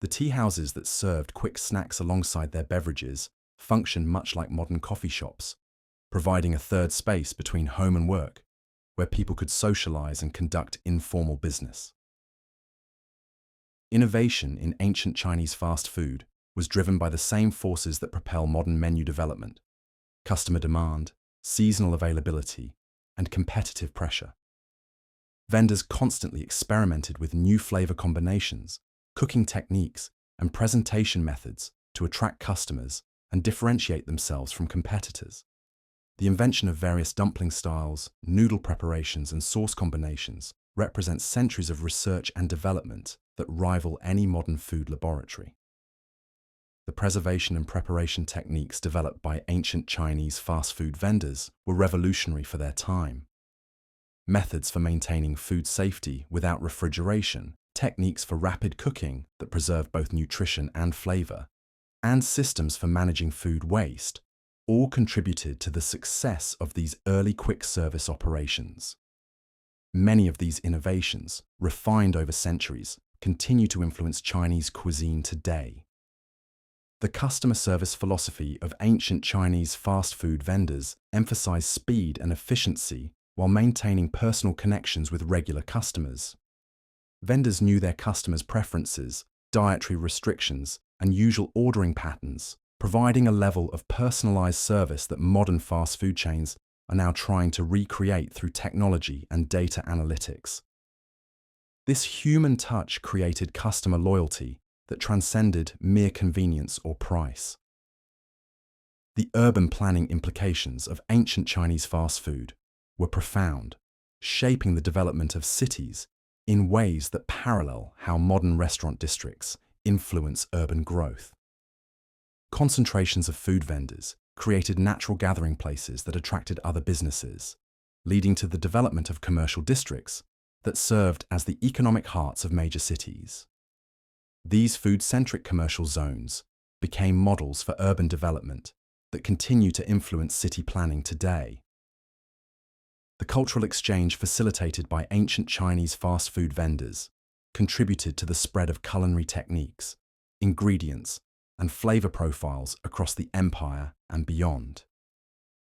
The tea houses that served quick snacks alongside their beverages functioned much like modern coffee shops, providing a third space between home and work, where people could socialize and conduct informal business. Innovation in ancient Chinese fast food was driven by the same forces that propel modern menu development: customer demand, seasonal availability, and competitive pressure. Vendors constantly experimented with new flavor combinations, cooking techniques, and presentation methods to attract customers and differentiate themselves from competitors. The invention of various dumpling styles, noodle preparations, and sauce combinations represents centuries of research and development that rival any modern food laboratory. The preservation and preparation techniques developed by ancient Chinese fast food vendors were revolutionary for their time. Methods for maintaining food safety without refrigeration, techniques for rapid cooking that preserve both nutrition and flavor, and systems for managing food waste all contributed to the success of these early quick-service operations. Many of these innovations, refined over centuries, continue to influence Chinese cuisine today. The customer service philosophy of ancient Chinese fast food vendors emphasized speed and efficiency while maintaining personal connections with regular customers. Vendors knew their customers' preferences, dietary restrictions, and usual ordering patterns, providing a level of personalized service that modern fast food chains are now trying to recreate through technology and data analytics. This human touch created customer loyalty that transcended mere convenience or price. The urban planning implications of ancient Chinese fast food were profound, shaping the development of cities in ways that parallel how modern restaurant districts influence urban growth. Concentrations of food vendors created natural gathering places that attracted other businesses, leading to the development of commercial districts that served as the economic hearts of major cities. These food-centric commercial zones became models for urban development that continue to influence city planning today. The cultural exchange facilitated by ancient Chinese fast food vendors contributed to the spread of culinary techniques, ingredients, and flavor profiles across the empire and beyond.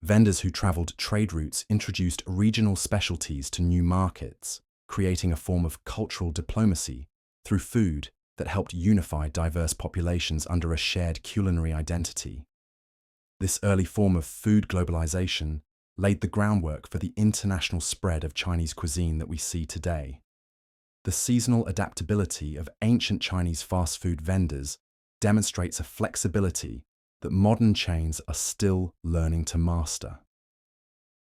Vendors who traveled trade routes introduced regional specialties to new markets, creating a form of cultural diplomacy through food that helped unify diverse populations under a shared culinary identity. This early form of food globalization laid the groundwork for the international spread of Chinese cuisine that we see today. The seasonal adaptability of ancient Chinese fast food vendors demonstrates a flexibility that modern chains are still learning to master.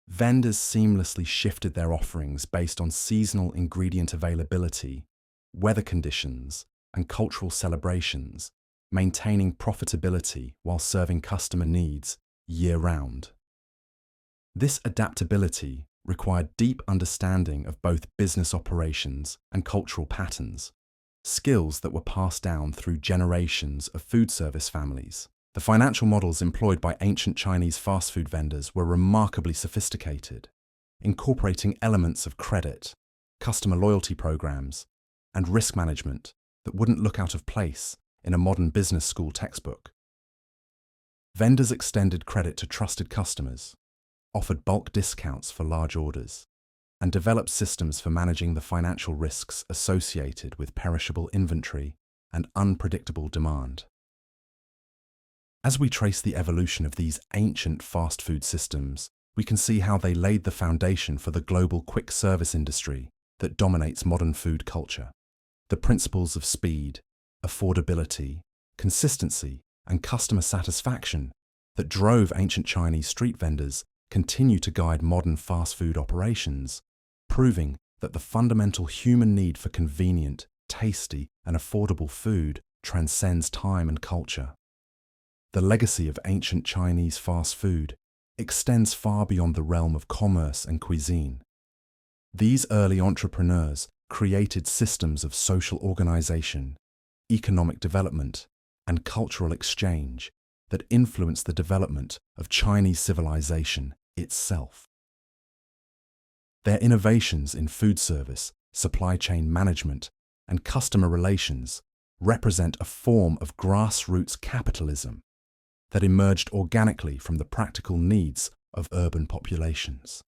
Vendors seamlessly shifted their offerings based on seasonal ingredient availability, weather conditions, and cultural celebrations, maintaining profitability while serving customer needs year-round. This adaptability required deep understanding of both business operations and cultural patterns, skills that were passed down through generations of food service families. The financial models employed by ancient Chinese fast food vendors were remarkably sophisticated, incorporating elements of credit, customer loyalty programs, and risk management that wouldn't look out of place in a modern business school textbook. Vendors extended credit to trusted customers, offered bulk discounts for large orders, and developed systems for managing the financial risks associated with perishable inventory and unpredictable demand. As we trace the evolution of these ancient fast food systems, we can see how they laid the foundation for the global quick service industry that dominates modern food culture. The principles of speed, affordability, consistency, and customer satisfaction that drove ancient Chinese street vendors continue to guide modern fast food operations, proving that the fundamental human need for convenient, tasty, and affordable food transcends time and culture. The legacy of ancient Chinese fast food extends far beyond the realm of commerce and cuisine. These early entrepreneurs created systems of social organization, economic development, and cultural exchange that influenced the development of Chinese civilization itself. Their innovations in food service, supply chain management, and customer relations represent a form of grassroots capitalism that emerged organically from the practical needs of urban populations.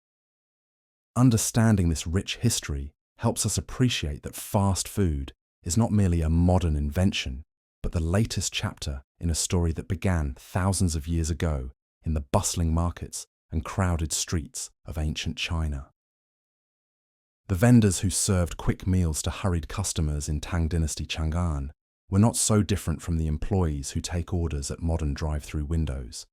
Understanding this rich history helps us appreciate that fast food is not merely a modern invention, but the latest chapter in a story that began thousands of years ago in the bustling markets and crowded streets of ancient China. The vendors who served quick meals to hurried customers in Tang Dynasty Chang'an were not so different from the employees who take orders at modern drive-thru windows,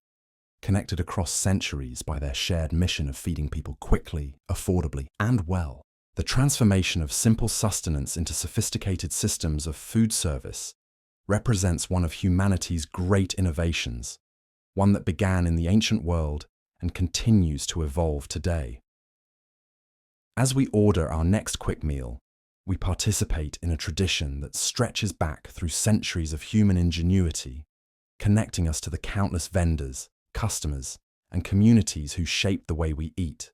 connected across centuries by their shared mission of feeding people quickly, affordably, and well. The transformation of simple sustenance into sophisticated systems of food service represents one of humanity's great innovations, one that began in the ancient world and continues to evolve today. As we order our next quick meal, we participate in a tradition that stretches back through centuries of human ingenuity, connecting us to the countless vendors, customers, and communities who shape the way we eat.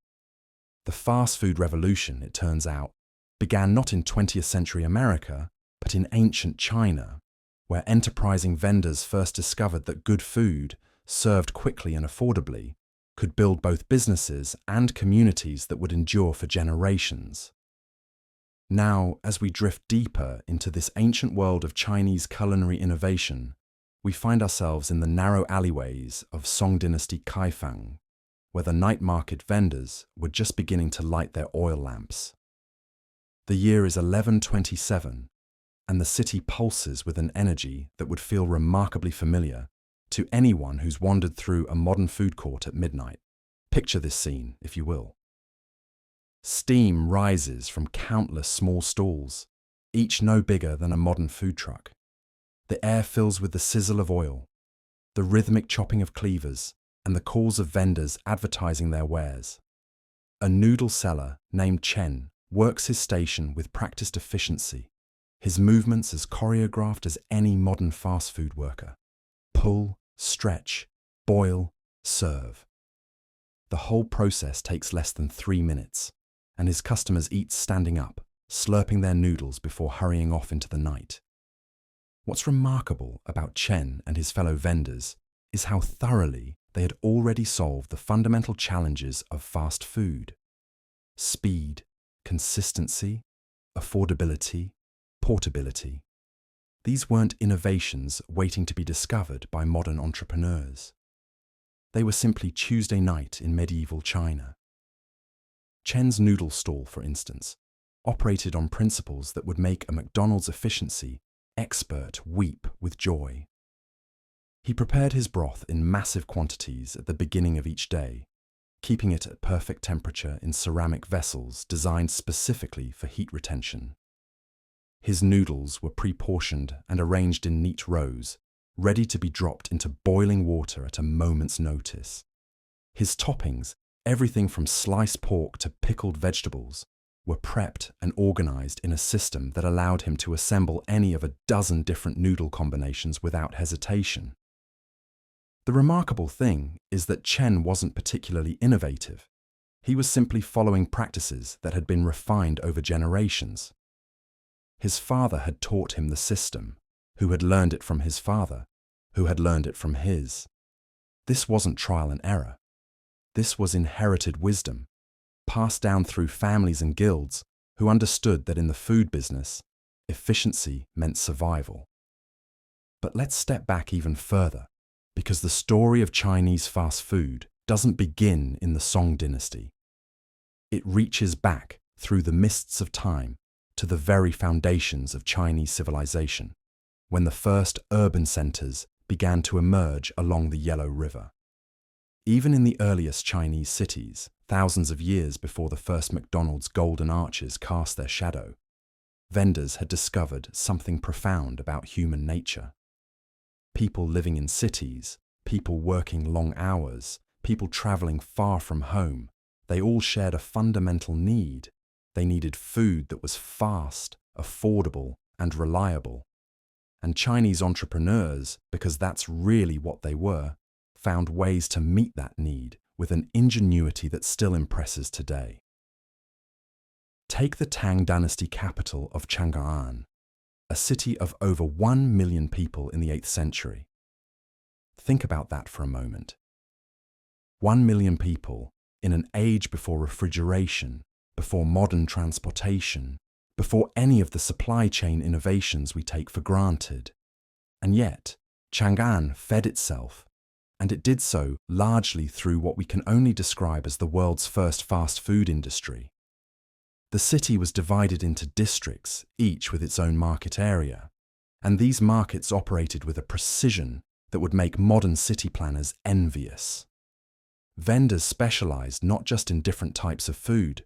The fast food revolution, it turns out, began not in 20th century America, but in ancient China, where enterprising vendors first discovered that good food, served quickly and affordably, could build both businesses and communities that would endure for generations. Now, as we drift deeper into this ancient world of Chinese culinary innovation, we find ourselves in the narrow alleyways of Song Dynasty Kaifang, where the night market vendors were just beginning to light their oil lamps. The year is 1127, and the city pulses with an energy that would feel remarkably familiar to anyone who's wandered through a modern food court at midnight. Picture this scene, if you will. Steam rises from countless small stalls, each no bigger than a modern food truck. The air fills with the sizzle of oil, the rhythmic chopping of cleavers, and the calls of vendors advertising their wares. A noodle seller named Chen works his station with practiced efficiency, his movements as choreographed as any modern fast food worker. Pull, stretch, boil, serve. The whole process takes less than 3 minutes, and his customers eat standing up, slurping their noodles before hurrying off into the night. What's remarkable about Chen and his fellow vendors is how thoroughly they had already solved the fundamental challenges of fast food. Speed, consistency, affordability, portability. These weren't innovations waiting to be discovered by modern entrepreneurs. They were simply Tuesday night in medieval China. Chen's noodle stall, for instance, operated on principles that would make a McDonald's efficiency expert weep with joy. He prepared his broth in massive quantities at the beginning of each day, keeping it at perfect temperature in ceramic vessels designed specifically for heat retention. His noodles were pre-portioned and arranged in neat rows, ready to be dropped into boiling water at a moment's notice. His toppings, everything from sliced pork to pickled vegetables, were prepped and organized in a system that allowed him to assemble any of a dozen different noodle combinations without hesitation. The remarkable thing is that Chen wasn't particularly innovative. He was simply following practices that had been refined over generations. His father had taught him the system, who had learned it from his father, who had learned it from his. This wasn't trial and error. This was inherited wisdom, passed down through families and guilds who understood that in the food business, efficiency meant survival. But let's step back even further, because the story of Chinese fast food doesn't begin in the Song dynasty. It reaches back through the mists of time to the very foundations of Chinese civilization, when the first urban centers began to emerge along the Yellow River. Even in the earliest Chinese cities, thousands of years before the first McDonald's golden arches cast their shadow, vendors had discovered something profound about human nature. People living in cities, people working long hours, people traveling far from home, they all shared a fundamental need. They needed food that was fast, affordable, and reliable. And Chinese entrepreneurs, because that's really what they were, found ways to meet that need with an ingenuity that still impresses today. Take the Tang Dynasty capital of Chang'an, a city of over 1 million people in the 8th century. Think about that for a moment. 1 million people in an age before refrigeration, before modern transportation, before any of the supply chain innovations we take for granted. And yet, Chang'an fed itself, and it did so largely through what we can only describe as the world's first fast food industry. The city was divided into districts, each with its own market area, and these markets operated with a precision that would make modern city planners envious. Vendors specialized not just in different types of food,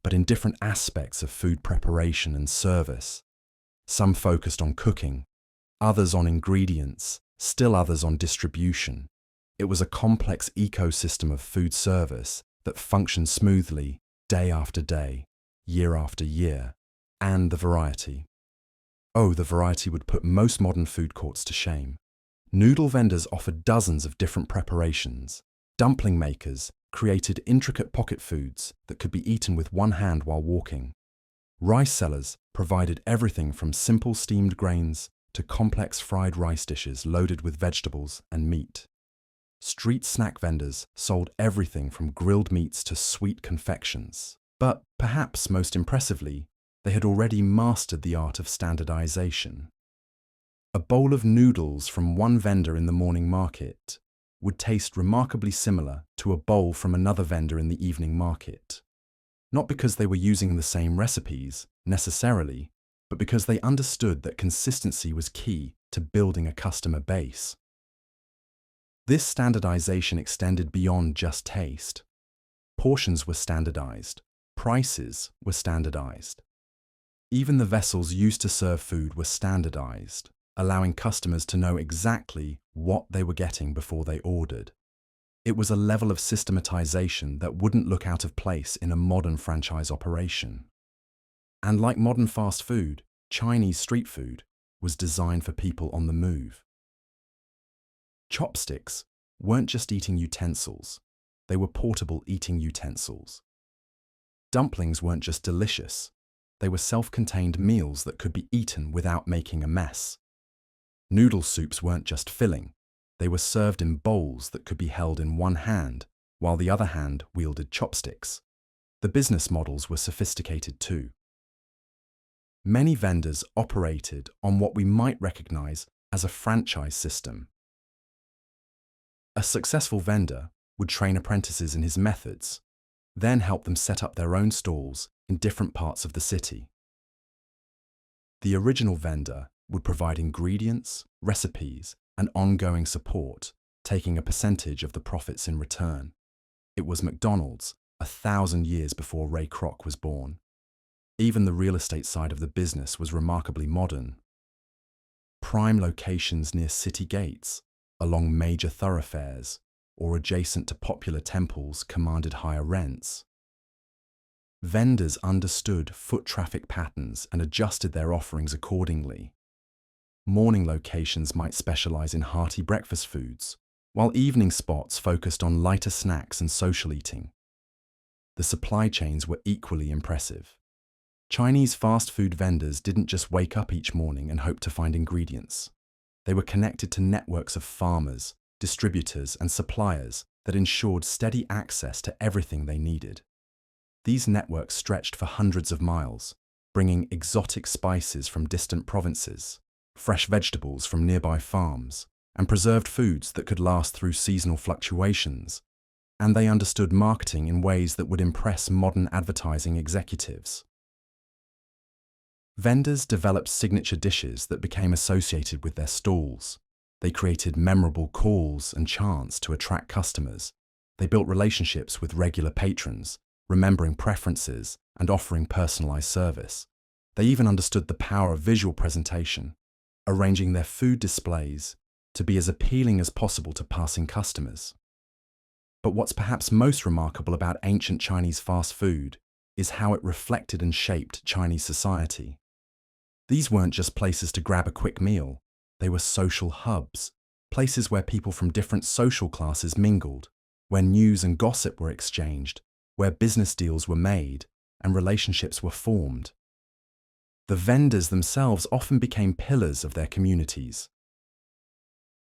but in different aspects of food preparation and service. Some focused on cooking, others on ingredients, still others on distribution. It was a complex ecosystem of food service that functioned smoothly day after day, year after year, and the variety. Oh, the variety would put most modern food courts to shame. Noodle vendors offered dozens of different preparations. Dumpling makers created intricate pocket foods that could be eaten with one hand while walking. Rice sellers provided everything from simple steamed grains to complex fried rice dishes loaded with vegetables and meat. Street snack vendors sold everything from grilled meats to sweet confections. But perhaps most impressively, they had already mastered the art of standardization. A bowl of noodles from one vendor in the morning market would taste remarkably similar to a bowl from another vendor in the evening market. Not because they were using the same recipes, necessarily, but because they understood that consistency was key to building a customer base. This standardization extended beyond just taste. Portions were standardized, prices were standardized. Even the vessels used to serve food were standardized, allowing customers to know exactly what they were getting before they ordered. It was a level of systematization that wouldn't look out of place in a modern franchise operation. And like modern fast food, Chinese street food was designed for people on the move. Chopsticks weren't just eating utensils, they were portable eating utensils. Dumplings weren't just delicious, they were self-contained meals that could be eaten without making a mess. Noodle soups weren't just filling, they were served in bowls that could be held in one hand, while the other hand wielded chopsticks. The business models were sophisticated too. Many vendors operated on what we might recognize as a franchise system. A successful vendor would train apprentices in his methods, then help them set up their own stalls in different parts of the city. The original vendor would provide ingredients, recipes, and ongoing support, taking a percentage of the profits in return. It was McDonald's 1,000 years before Ray Kroc was born. Even the real estate side of the business was remarkably modern. Prime locations near city gates, along major thoroughfares, or adjacent to popular temples commanded higher rents. Vendors understood foot traffic patterns and adjusted their offerings accordingly. Morning locations might specialize in hearty breakfast foods, while evening spots focused on lighter snacks and social eating. The supply chains were equally impressive. Chinese fast food vendors didn't just wake up each morning and hope to find ingredients. They were connected to networks of farmers, distributors, and suppliers that ensured steady access to everything they needed. These networks stretched for hundreds of miles, bringing exotic spices from distant provinces, fresh vegetables from nearby farms, and preserved foods that could last through seasonal fluctuations. And they understood marketing in ways that would impress modern advertising executives. Vendors developed signature dishes that became associated with their stalls. They created memorable calls and chants to attract customers. They built relationships with regular patrons, remembering preferences and offering personalized service. They even understood the power of visual presentation, arranging their food displays to be as appealing as possible to passing customers. But what's perhaps most remarkable about ancient Chinese fast food is how it reflected and shaped Chinese society. These weren't just places to grab a quick meal, they were social hubs, places where people from different social classes mingled, where news and gossip were exchanged, where business deals were made, and relationships were formed. The vendors themselves often became pillars of their communities.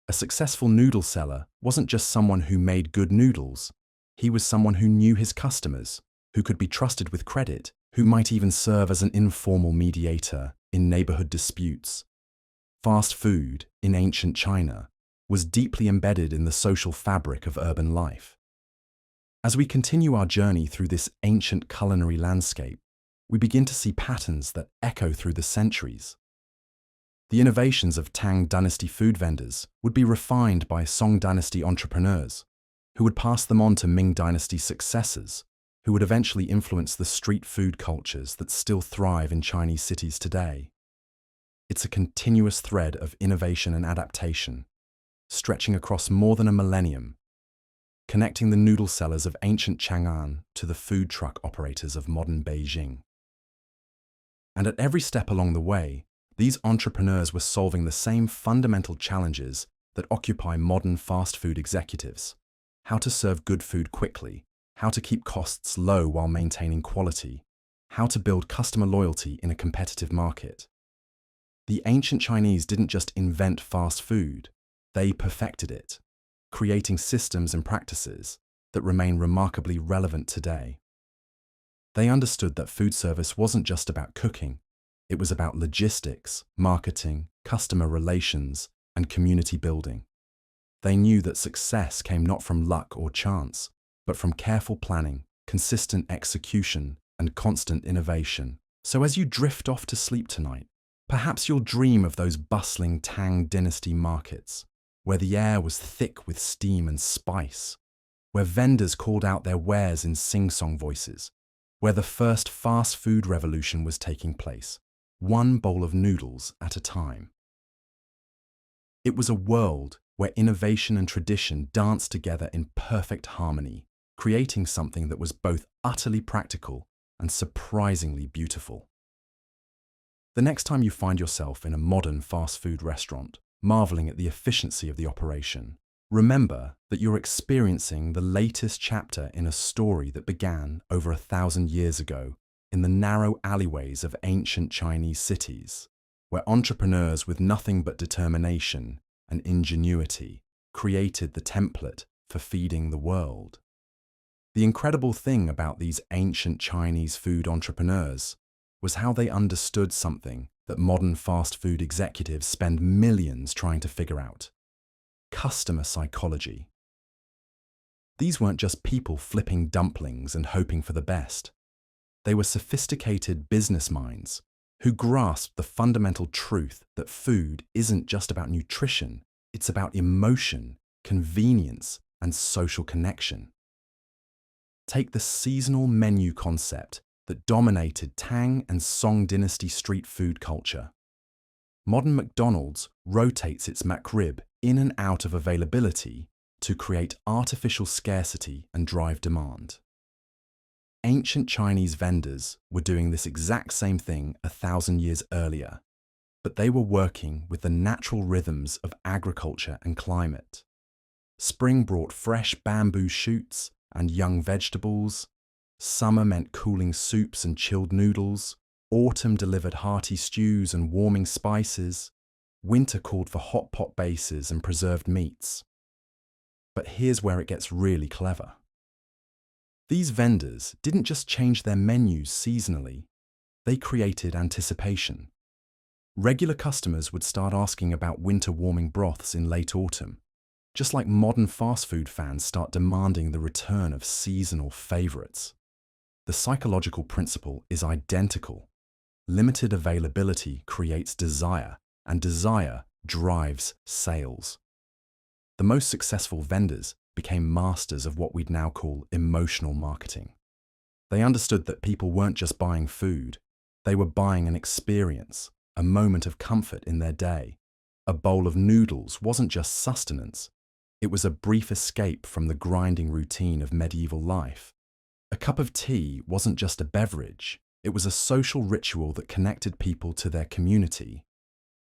A successful noodle seller wasn't just someone who made good noodles, he was someone who knew his customers, who could be trusted with credit, who might even serve as an informal mediator in neighborhood disputes. Fast food, in ancient China, was deeply embedded in the social fabric of urban life. As we continue our journey through this ancient culinary landscape, we begin to see patterns that echo through the centuries. The innovations of Tang Dynasty food vendors would be refined by Song Dynasty entrepreneurs, who would pass them on to Ming Dynasty successors, who would eventually influence the street food cultures that still thrive in Chinese cities today. It's a continuous thread of innovation and adaptation, stretching across more than a millennium, connecting the noodle sellers of ancient Chang'an to the food truck operators of modern Beijing. And at every step along the way, these entrepreneurs were solving the same fundamental challenges that occupy modern fast food executives: how to serve good food quickly, how to keep costs low while maintaining quality, how to build customer loyalty in a competitive market. The ancient Chinese didn't just invent fast food, they perfected it, creating systems and practices that remain remarkably relevant today. They understood that food service wasn't just about cooking, it was about logistics, marketing, customer relations, and community building. They knew that success came not from luck or chance, but from careful planning, consistent execution, and constant innovation. So as you drift off to sleep tonight, perhaps you'll dream of those bustling Tang Dynasty markets, where the air was thick with steam and spice, where vendors called out their wares in sing-song voices, where the first fast food revolution was taking place, one bowl of noodles at a time. It was a world where innovation and tradition danced together in perfect harmony, creating something that was both utterly practical and surprisingly beautiful. The next time you find yourself in a modern fast food restaurant, marveling at the efficiency of the operation, remember that you're experiencing the latest chapter in a story that began over 1,000 years ago in the narrow alleyways of ancient Chinese cities, where entrepreneurs with nothing but determination and ingenuity created the template for feeding the world. The incredible thing about these ancient Chinese food entrepreneurs was how they understood something that modern fast food executives spend millions trying to figure out: customer psychology. These weren't just people flipping dumplings and hoping for the best. They were sophisticated business minds who grasped the fundamental truth that food isn't just about nutrition, it's about emotion, convenience, and social connection. Take the seasonal menu concept that dominated Tang and Song Dynasty street food culture. Modern McDonald's rotates its McRib in and out of availability to create artificial scarcity and drive demand. Ancient Chinese vendors were doing this exact same thing 1,000 years earlier, but they were working with the natural rhythms of agriculture and climate. Spring brought fresh bamboo shoots and young vegetables. Summer meant cooling soups and chilled noodles. Autumn delivered hearty stews and warming spices. Winter called for hot pot bases and preserved meats. But here's where it gets really clever. These vendors didn't just change their menus seasonally, they created anticipation. Regular customers would start asking about winter warming broths in late autumn, just like modern fast food fans start demanding the return of seasonal favorites. The psychological principle is identical. Limited availability creates desire, and desire drives sales. The most successful vendors became masters of what we'd now call emotional marketing. They understood that people weren't just buying food, they were buying an experience, a moment of comfort in their day. A bowl of noodles wasn't just sustenance, it was a brief escape from the grinding routine of medieval life. A cup of tea wasn't just a beverage, it was a social ritual that connected people to their community.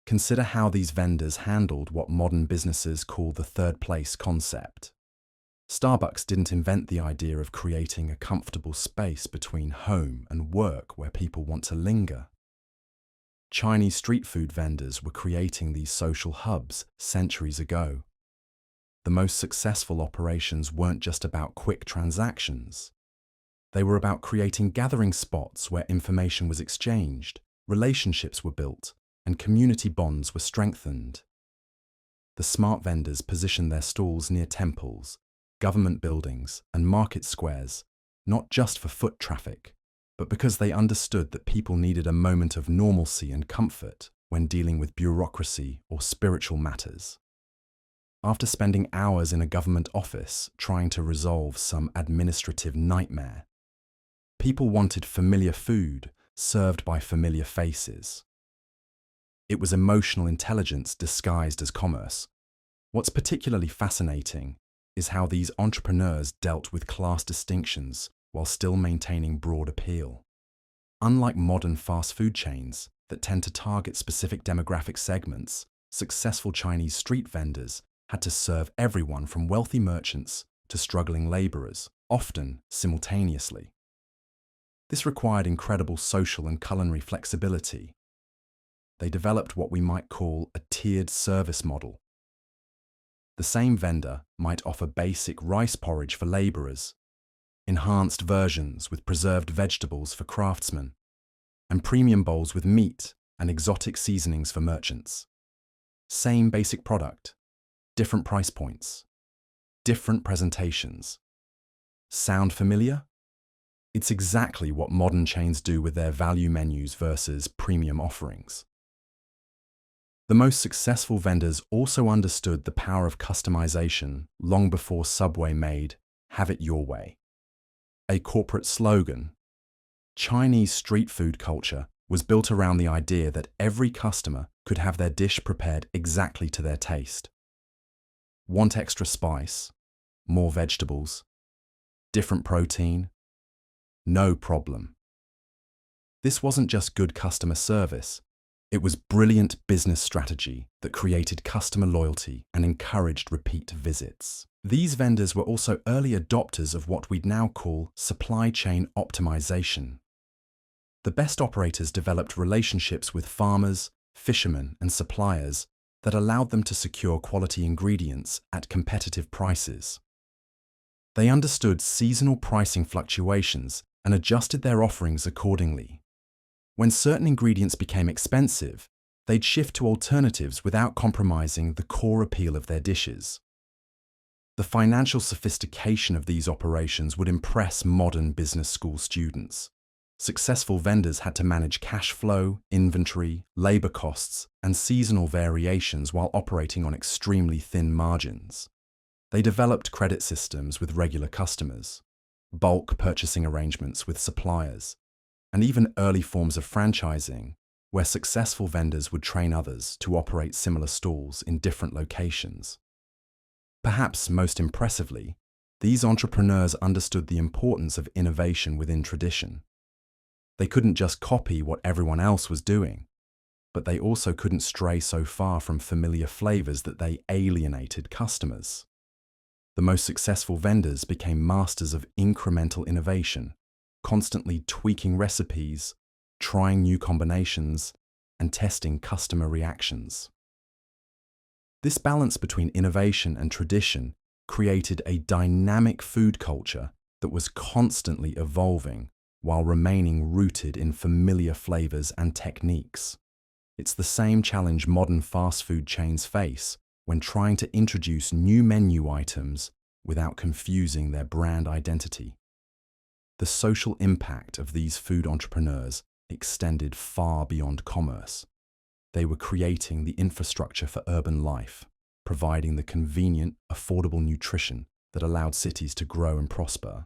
Consider how these vendors handled what modern businesses call the third place concept. Starbucks didn't invent the idea of creating a comfortable space between home and work where people want to linger. Chinese street food vendors were creating these social hubs centuries ago. The most successful operations weren't just about quick transactions. They were about creating gathering spots where information was exchanged, relationships were built, and community bonds were strengthened. The smart vendors positioned their stalls near temples, government buildings, and market squares, not just for foot traffic, but because they understood that people needed a moment of normalcy and comfort when dealing with bureaucracy or spiritual matters. After spending hours in a government office trying to resolve some administrative nightmare, people wanted familiar food served by familiar faces. It was emotional intelligence disguised as commerce. What's particularly fascinating is how these entrepreneurs dealt with class distinctions while still maintaining broad appeal. Unlike modern fast food chains that tend to target specific demographic segments, successful Chinese street vendors had to serve everyone from wealthy merchants to struggling laborers, often simultaneously. This required incredible social and culinary flexibility. They developed what we might call a tiered service model. The same vendor might offer basic rice porridge for laborers, enhanced versions with preserved vegetables for craftsmen, and premium bowls with meat and exotic seasonings for merchants. Same basic product, different price points, different presentations. Sound familiar? It's exactly what modern chains do with their value menus versus premium offerings. The most successful vendors also understood the power of customization long before Subway made "Have it your way" a corporate slogan. Chinese street food culture was built around the idea that every customer could have their dish prepared exactly to their taste. Want extra spice? More vegetables? Different protein? No problem. This wasn't just good customer service. It was brilliant business strategy that created customer loyalty and encouraged repeat visits. These vendors were also early adopters of what we'd now call supply chain optimization. The best operators developed relationships with farmers, fishermen, and suppliers that allowed them to secure quality ingredients at competitive prices. They understood seasonal pricing fluctuations and adjusted their offerings accordingly. When certain ingredients became expensive, they'd shift to alternatives without compromising the core appeal of their dishes. The financial sophistication of these operations would impress modern business school students. Successful vendors had to manage cash flow, inventory, labor costs, and seasonal variations while operating on extremely thin margins. They developed credit systems with regular customers, bulk purchasing arrangements with suppliers, and even early forms of franchising, where successful vendors would train others to operate similar stalls in different locations. Perhaps most impressively, these entrepreneurs understood the importance of innovation within tradition. They couldn't just copy what everyone else was doing, but they also couldn't stray so far from familiar flavors that they alienated customers. The most successful vendors became masters of incremental innovation, constantly tweaking recipes, trying new combinations, and testing customer reactions. This balance between innovation and tradition created a dynamic food culture that was constantly evolving while remaining rooted in familiar flavors and techniques. It's the same challenge modern fast food chains face when trying to introduce new menu items without confusing their brand identity. The social impact of these food entrepreneurs extended far beyond commerce. They were creating the infrastructure for urban life, providing the convenient, affordable nutrition that allowed cities to grow and prosper.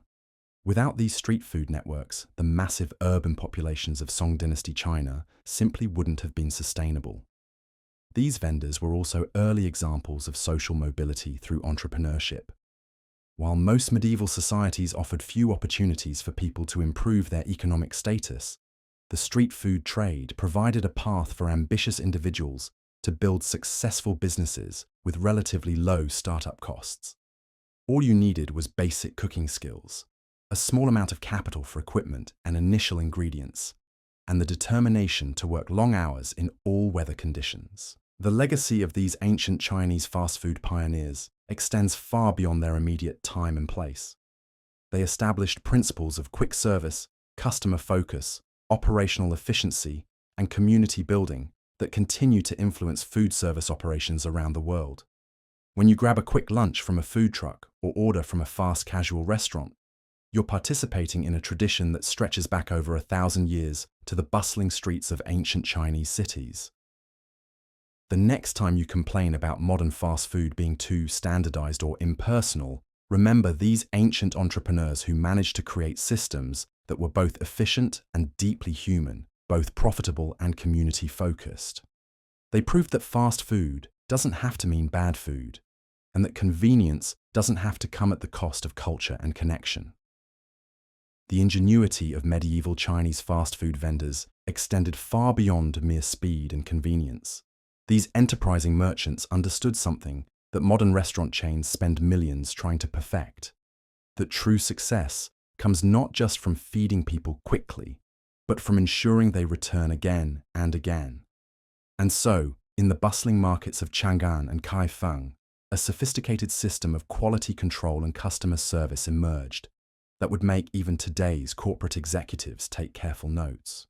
Without these street food networks, the massive urban populations of Song Dynasty China simply wouldn't have been sustainable. These vendors were also early examples of social mobility through entrepreneurship. While most medieval societies offered few opportunities for people to improve their economic status, the street food trade provided a path for ambitious individuals to build successful businesses with relatively low startup costs. All you needed was basic cooking skills, a small amount of capital for equipment and initial ingredients, and the determination to work long hours in all weather conditions. The legacy of these ancient Chinese fast food pioneers extends far beyond their immediate time and place. They established principles of quick service, customer focus, operational efficiency, and community building that continue to influence food service operations around the world. When you grab a quick lunch from a food truck or order from a fast casual restaurant, you're participating in a tradition that stretches back over 1,000 years to the bustling streets of ancient Chinese cities. The next time you complain about modern fast food being too standardized or impersonal, remember these ancient entrepreneurs who managed to create systems that were both efficient and deeply human, both profitable and community-focused. They proved that fast food doesn't have to mean bad food, and that convenience doesn't have to come at the cost of culture and connection. The ingenuity of medieval Chinese fast food vendors extended far beyond mere speed and convenience. These enterprising merchants understood something that modern restaurant chains spend millions trying to perfect: that true success comes not just from feeding people quickly, but from ensuring they return again and again. And so, in the bustling markets of Chang'an and Kaifeng, a sophisticated system of quality control and customer service emerged that would make even today's corporate executives take careful notes.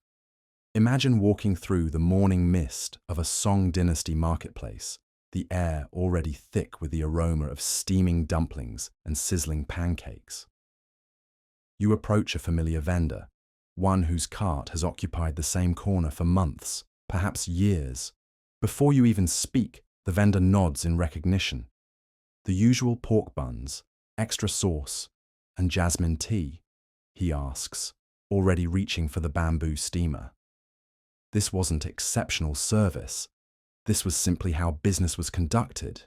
Imagine walking through the morning mist of a Song Dynasty marketplace, the air already thick with the aroma of steaming dumplings and sizzling pancakes. You approach a familiar vendor, one whose cart has occupied the same corner for months, perhaps years. Before you even speak, the vendor nods in recognition. The usual pork buns, extra sauce, and jasmine tea, he asks, already reaching for the bamboo steamer. This wasn't exceptional service. This was simply how business was conducted.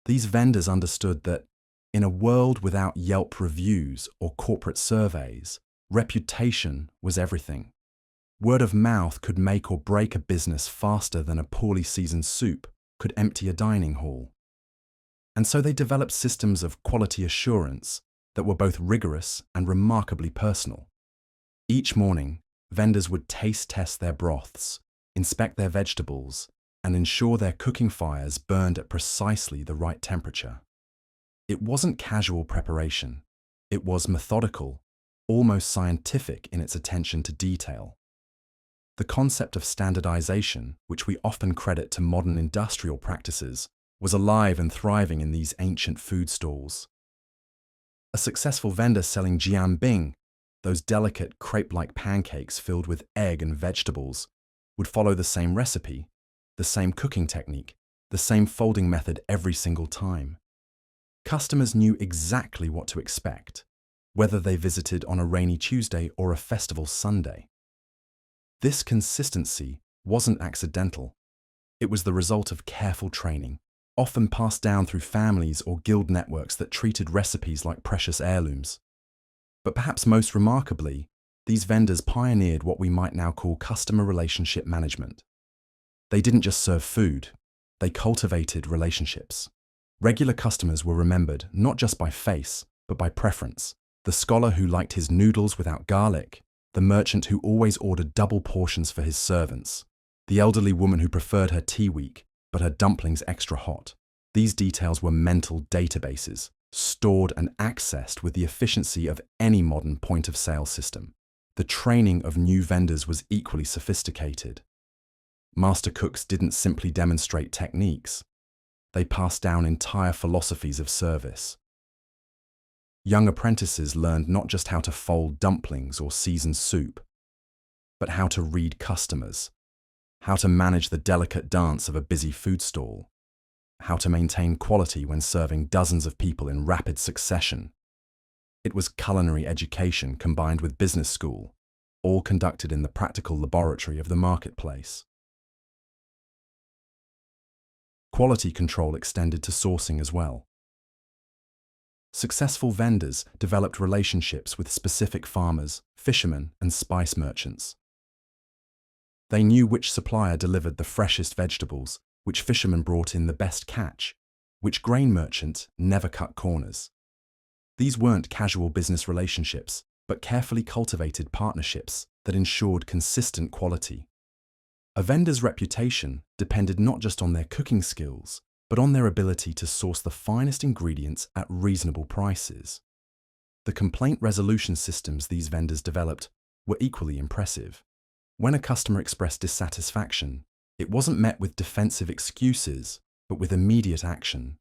These vendors understood that, in a world without Yelp reviews or corporate surveys, reputation was everything. Word of mouth could make or break a business faster than a poorly seasoned soup could empty a dining hall. And so they developed systems of quality assurance that were both rigorous and remarkably personal. Each morning, vendors would taste test their broths, inspect their vegetables, and ensure their cooking fires burned at precisely the right temperature. It wasn't casual preparation. It was methodical, almost scientific in its attention to detail. The concept of standardization, which we often credit to modern industrial practices, was alive and thriving in these ancient food stalls. A successful vendor selling jianbing, those delicate crepe-like pancakes filled with egg and vegetables, would follow the same recipe, the same cooking technique, the same folding method every single time. Customers knew exactly what to expect, whether they visited on a rainy Tuesday or a festival Sunday. This consistency wasn't accidental. It was the result of careful training, often passed down through families or guild networks that treated recipes like precious heirlooms. But perhaps most remarkably, these vendors pioneered what we might now call customer relationship management. They didn't just serve food, they cultivated relationships. Regular customers were remembered not just by face, but by preference. The scholar who liked his noodles without garlic, the merchant who always ordered double portions for his servants, the elderly woman who preferred her tea weak, but her dumplings extra hot. These details were mental databases, stored and accessed with the efficiency of any modern point-of-sale system. The training of new vendors was equally sophisticated. Master cooks didn't simply demonstrate techniques. They passed down entire philosophies of service. Young apprentices learned not just how to fold dumplings or season soup, but how to read customers, how to manage the delicate dance of a busy food stall, how to maintain quality when serving dozens of people in rapid succession. It was culinary education combined with business school, all conducted in the practical laboratory of the marketplace. Quality control extended to sourcing as well. Successful vendors developed relationships with specific farmers, fishermen, and spice merchants. They knew which supplier delivered the freshest vegetables, which fisherman brought in the best catch, which grain merchant never cut corners. These weren't casual business relationships, but carefully cultivated partnerships that ensured consistent quality. A vendor's reputation depended not just on their cooking skills, but on their ability to source the finest ingredients at reasonable prices. The complaint resolution systems these vendors developed were equally impressive. When a customer expressed dissatisfaction, it wasn't met with defensive excuses, but with immediate action.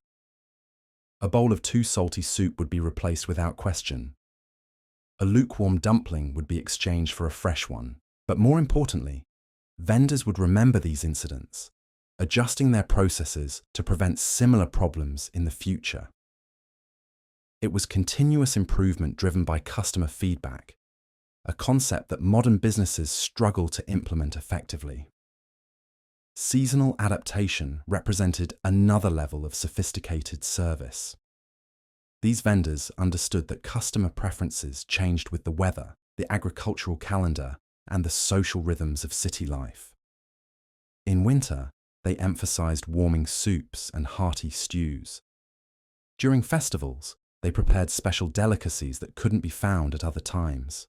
A bowl of too salty soup would be replaced without question. A lukewarm dumpling would be exchanged for a fresh one. But more importantly, vendors would remember these incidents, adjusting their processes to prevent similar problems in the future. It was continuous improvement driven by customer feedback, a concept that modern businesses struggle to implement effectively. Seasonal adaptation represented another level of sophisticated service. These vendors understood that customer preferences changed with the weather, the agricultural calendar, and the social rhythms of city life. In winter, they emphasized warming soups and hearty stews. During festivals, they prepared special delicacies that couldn't be found at other times.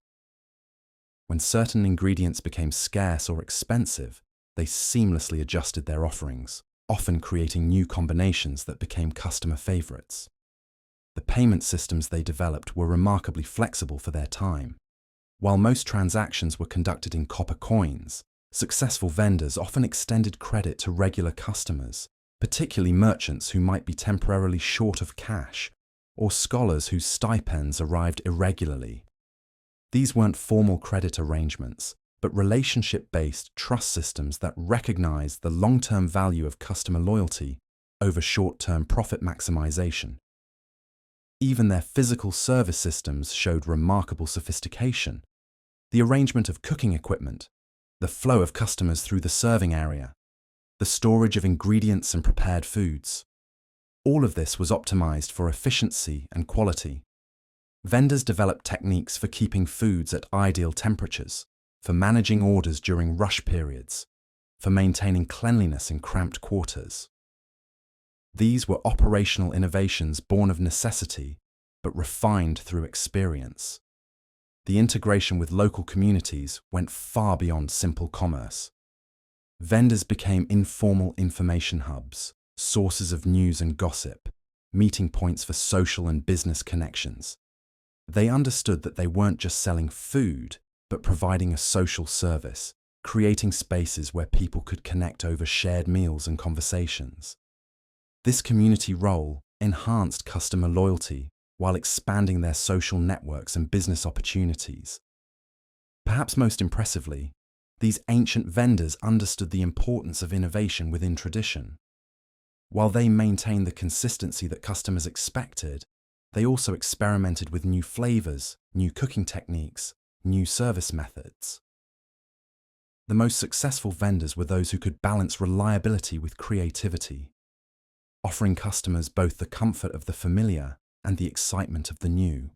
When certain ingredients became scarce or expensive, they seamlessly adjusted their offerings, often creating new combinations that became customer favorites. The payment systems they developed were remarkably flexible for their time. While most transactions were conducted in copper coins, successful vendors often extended credit to regular customers, particularly merchants who might be temporarily short of cash, or scholars whose stipends arrived irregularly. These weren't formal credit arrangements, but relationship-based trust systems that recognized the long-term value of customer loyalty over short-term profit maximization. Even their physical service systems showed remarkable sophistication. The arrangement of cooking equipment, the flow of customers through the serving area, the storage of ingredients and prepared foods. All of this was optimized for efficiency and quality. Vendors developed techniques for keeping foods at ideal temperatures, for managing orders during rush periods, for maintaining cleanliness in cramped quarters. These were operational innovations born of necessity, but refined through experience. The integration with local communities went far beyond simple commerce. Vendors became informal information hubs, sources of news and gossip, meeting points for social and business connections. They understood that they weren't just selling food, but providing a social service, creating spaces where people could connect over shared meals and conversations. This community role enhanced customer loyalty while expanding their social networks and business opportunities. Perhaps most impressively, these ancient vendors understood the importance of innovation within tradition. While they maintained the consistency that customers expected, they also experimented with new flavors, new cooking techniques, new service methods. The most successful vendors were those who could balance reliability with creativity, offering customers both the comfort of the familiar and the excitement of the new.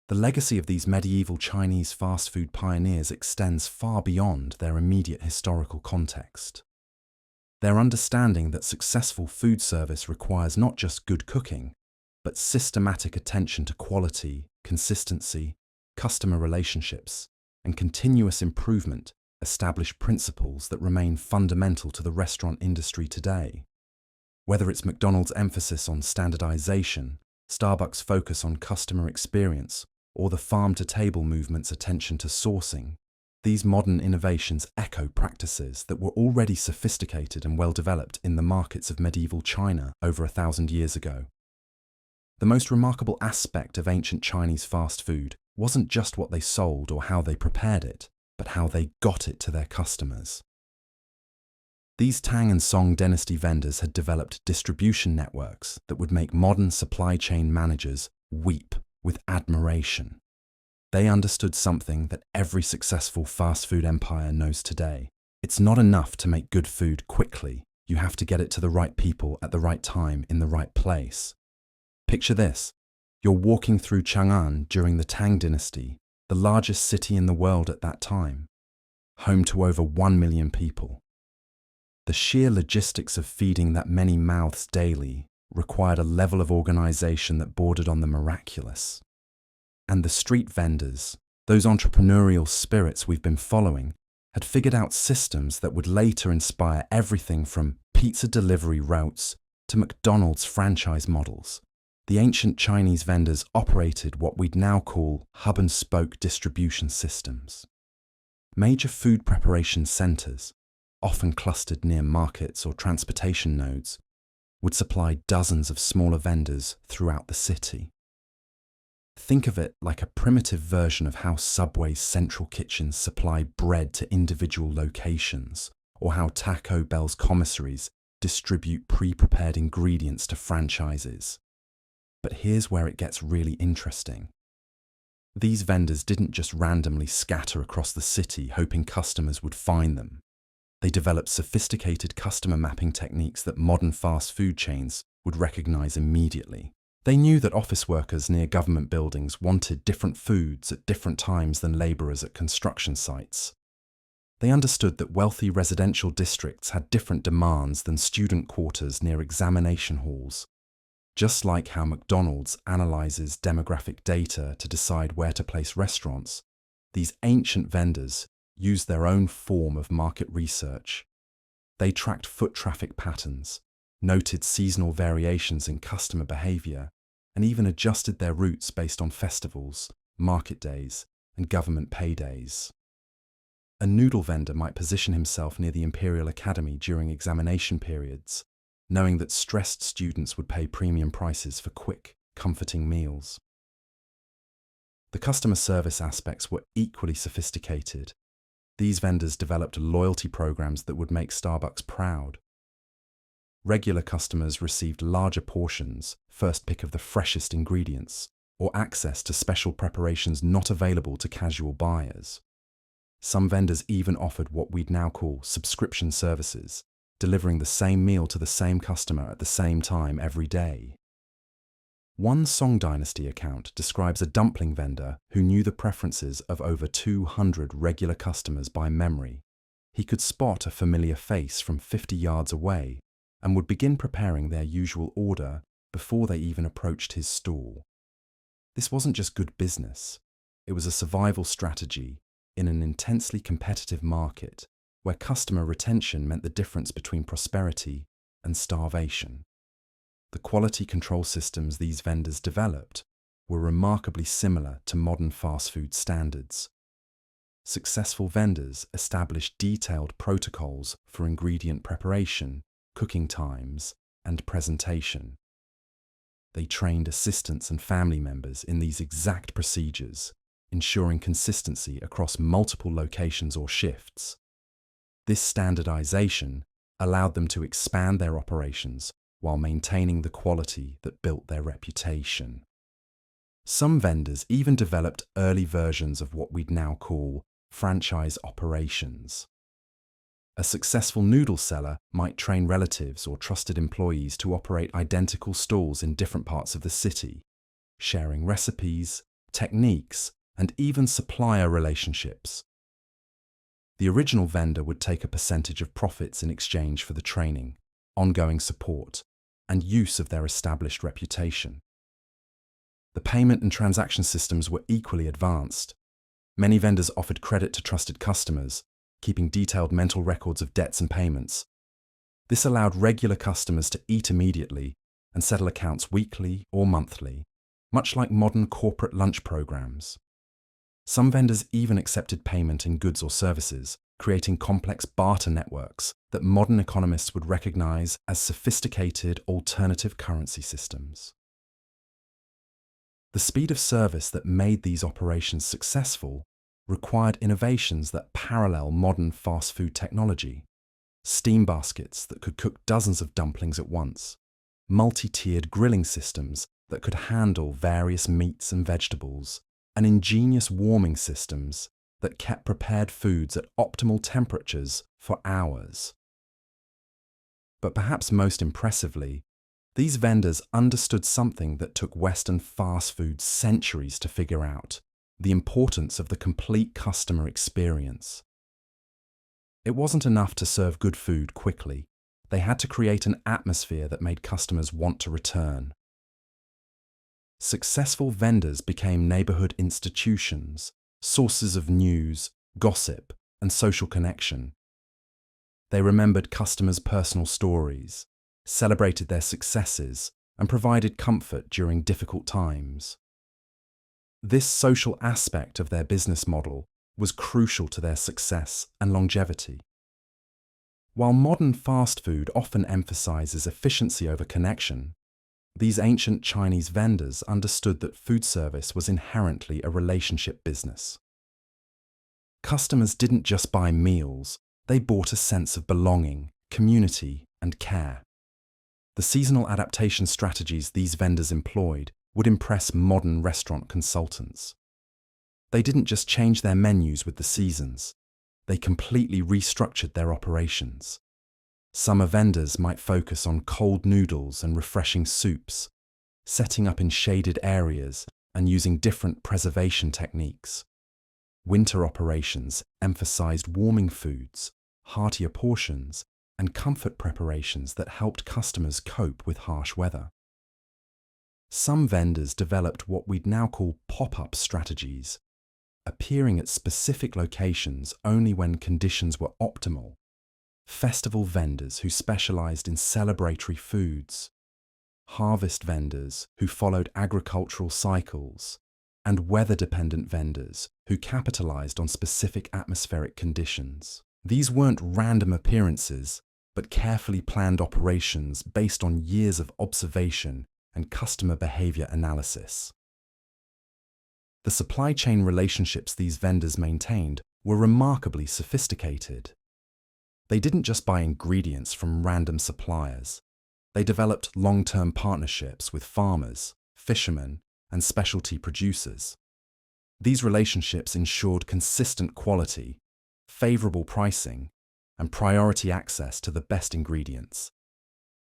The legacy of these medieval Chinese fast food pioneers extends far beyond their immediate historical context. Their understanding that successful food service requires not just good cooking, but systematic attention to quality, consistency, customer relationships, and continuous improvement established principles that remain fundamental to the restaurant industry today. Whether it's McDonald's emphasis on standardization, Starbucks' focus on customer experience, or the farm-to-table movement's attention to sourcing, these modern innovations echo practices that were already sophisticated and well-developed in the markets of medieval China over 1,000 years ago. The most remarkable aspect of ancient Chinese fast food wasn't just what they sold or how they prepared it, but how they got it to their customers. These Tang and Song dynasty vendors had developed distribution networks that would make modern supply chain managers weep with admiration. They understood something that every successful fast food empire knows today. It's not enough to make good food quickly. You have to get it to the right people at the right time in the right place. Picture this. You're walking through Chang'an during the Tang dynasty, the largest city in the world at that time, home to over 1 million people. The sheer logistics of feeding that many mouths daily required a level of organization that bordered on the miraculous. And the street vendors, those entrepreneurial spirits we've been following, had figured out systems that would later inspire everything from pizza delivery routes to McDonald's franchise models. The ancient Chinese vendors operated what we'd now call hub-and-spoke distribution systems. Major food preparation centers, often clustered near markets or transportation nodes, would supply dozens of smaller vendors throughout the city. Think of it like a primitive version of how Subway's central kitchens supply bread to individual locations, or how Taco Bell's commissaries distribute pre-prepared ingredients to franchises. But here's where it gets really interesting. These vendors didn't just randomly scatter across the city hoping customers would find them. They developed sophisticated customer mapping techniques that modern fast food chains would recognize immediately. They knew that office workers near government buildings wanted different foods at different times than laborers at construction sites. They understood that wealthy residential districts had different demands than student quarters near examination halls. Just like how McDonald's analyzes demographic data to decide where to place restaurants, these ancient vendors used their own form of market research. They tracked foot traffic patterns, noted seasonal variations in customer behavior, and even adjusted their routes based on festivals, market days, and government paydays. A noodle vendor might position himself near the Imperial Academy during examination periods, knowing that stressed students would pay premium prices for quick, comforting meals. The customer service aspects were equally sophisticated. These vendors developed loyalty programs that would make Starbucks proud. Regular customers received larger portions, first pick of the freshest ingredients, or access to special preparations not available to casual buyers. Some vendors even offered what we'd now call subscription services, delivering the same meal to the same customer at the same time every day. One Song Dynasty account describes a dumpling vendor who knew the preferences of over 200 regular customers by memory. He could spot a familiar face from 50 yards away and would begin preparing their usual order before they even approached his stall. This wasn't just good business, it was a survival strategy in an intensely competitive market where customer retention meant the difference between prosperity and starvation. The quality control systems these vendors developed were remarkably similar to modern fast food standards. Successful vendors established detailed protocols for ingredient preparation, cooking times, and presentation. They trained assistants and family members in these exact procedures, ensuring consistency across multiple locations or shifts. This standardization allowed them to expand their operations while maintaining the quality that built their reputation. Some vendors even developed early versions of what we'd now call franchise operations. A successful noodle seller might train relatives or trusted employees to operate identical stalls in different parts of the city, sharing recipes, techniques, and even supplier relationships. The original vendor would take a percentage of profits in exchange for the training, ongoing support, and use of their established reputation. The payment and transaction systems were equally advanced. Many vendors offered credit to trusted customers, keeping detailed mental records of debts and payments. This allowed regular customers to eat immediately and settle accounts weekly or monthly, much like modern corporate lunch programs. Some vendors even accepted payment in goods or services, creating complex barter networks that modern economists would recognize as sophisticated alternative currency systems. The speed of service that made these operations successful required innovations that parallel modern fast food technology. Steam baskets that could cook dozens of dumplings at once, multi-tiered grilling systems that could handle various meats and vegetables, and ingenious warming systems that kept prepared foods at optimal temperatures for hours. But perhaps most impressively, these vendors understood something that took Western fast food centuries to figure out: the importance of the complete customer experience. It wasn't enough to serve good food quickly. They had to create an atmosphere that made customers want to return. Successful vendors became neighborhood institutions, sources of news, gossip, and social connection. They remembered customers' personal stories, celebrated their successes, and provided comfort during difficult times. This social aspect of their business model was crucial to their success and longevity. While modern fast food often emphasizes efficiency over connection, these ancient Chinese vendors understood that food service was inherently a relationship business. Customers didn't just buy meals, they bought a sense of belonging, community, and care. The seasonal adaptation strategies these vendors employed would impress modern restaurant consultants. They didn't just change their menus with the seasons, they completely restructured their operations. Summer vendors might focus on cold noodles and refreshing soups, setting up in shaded areas and using different preservation techniques. Winter operations emphasized warming foods, heartier portions, and comfort preparations that helped customers cope with harsh weather. Some vendors developed what we'd now call pop-up strategies, appearing at specific locations only when conditions were optimal. Festival vendors who specialized in celebratory foods, harvest vendors who followed agricultural cycles, and weather-dependent vendors who capitalized on specific atmospheric conditions. These weren't random appearances, but carefully planned operations based on years of observation and customer behavior analysis. The The supply chain relationships these vendors maintained were remarkably sophisticated. They didn't just buy ingredients from random suppliers. They developed long-term partnerships with farmers, fishermen, and specialty producers. These relationships ensured consistent quality, favorable pricing, and priority access to the best ingredients.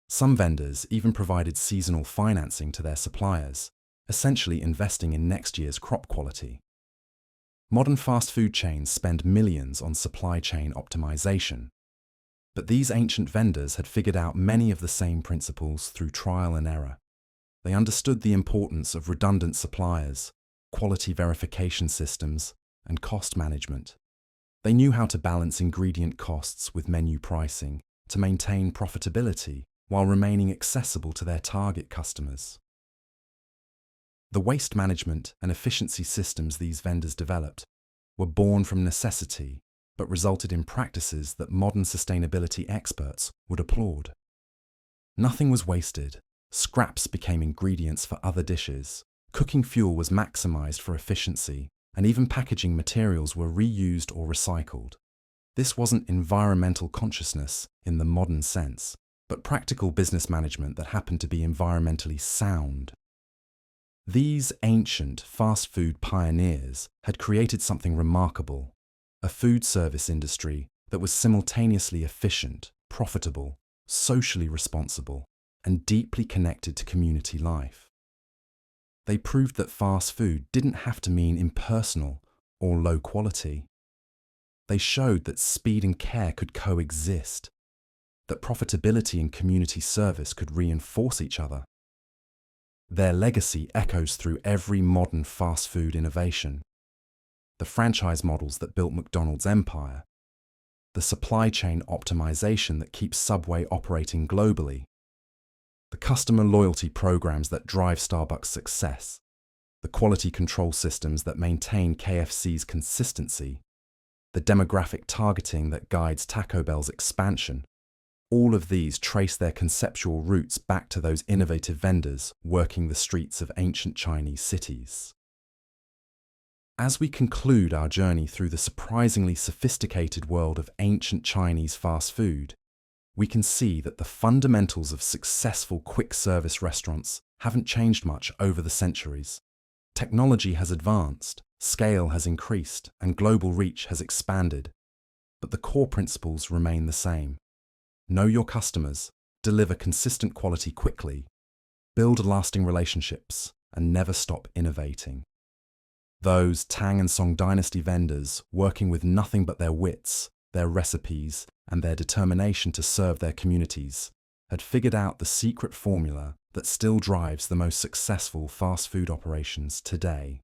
Some vendors even provided seasonal financing to their suppliers, essentially investing in next year's crop quality. Modern fast food chains spend millions on supply chain optimization. But these ancient vendors had figured out many of the same principles through trial and error. They understood the importance of redundant suppliers, quality verification systems, and cost management. They knew how to balance ingredient costs with menu pricing to maintain profitability while remaining accessible to their target customers. The waste management and efficiency systems these vendors developed were born from necessity, but resulted in practices that modern sustainability experts would applaud. Nothing was wasted. Scraps became ingredients for other dishes. Cooking fuel was maximized for efficiency, and even packaging materials were reused or recycled. This wasn't environmental consciousness in the modern sense, but practical business management that happened to be environmentally sound. These ancient fast food pioneers had created something remarkable. A food service industry that was simultaneously efficient, profitable, socially responsible, and deeply connected to community life. They proved that fast food didn't have to mean impersonal or low quality. They showed that speed and care could coexist, that profitability and community service could reinforce each other. Their legacy echoes through every modern fast food innovation. The franchise models that built McDonald's empire, the supply chain optimization that keeps Subway operating globally, the customer loyalty programs that drive Starbucks' success, the quality control systems that maintain KFC's consistency, the demographic targeting that guides Taco Bell's expansion. All of these trace their conceptual roots back to those innovative vendors working the streets of ancient Chinese cities. As we conclude our journey through the surprisingly sophisticated world of ancient Chinese fast food, we can see that the fundamentals of successful quick-service restaurants haven't changed much over the centuries. Technology has advanced, scale has increased, and global reach has expanded, but the core principles remain the same. Know your customers, deliver consistent quality quickly, build lasting relationships, and never stop innovating. Those Tang and Song dynasty vendors, working with nothing but their wits, their recipes, and their determination to serve their communities, had figured out the secret formula that still drives the most successful fast food operations today.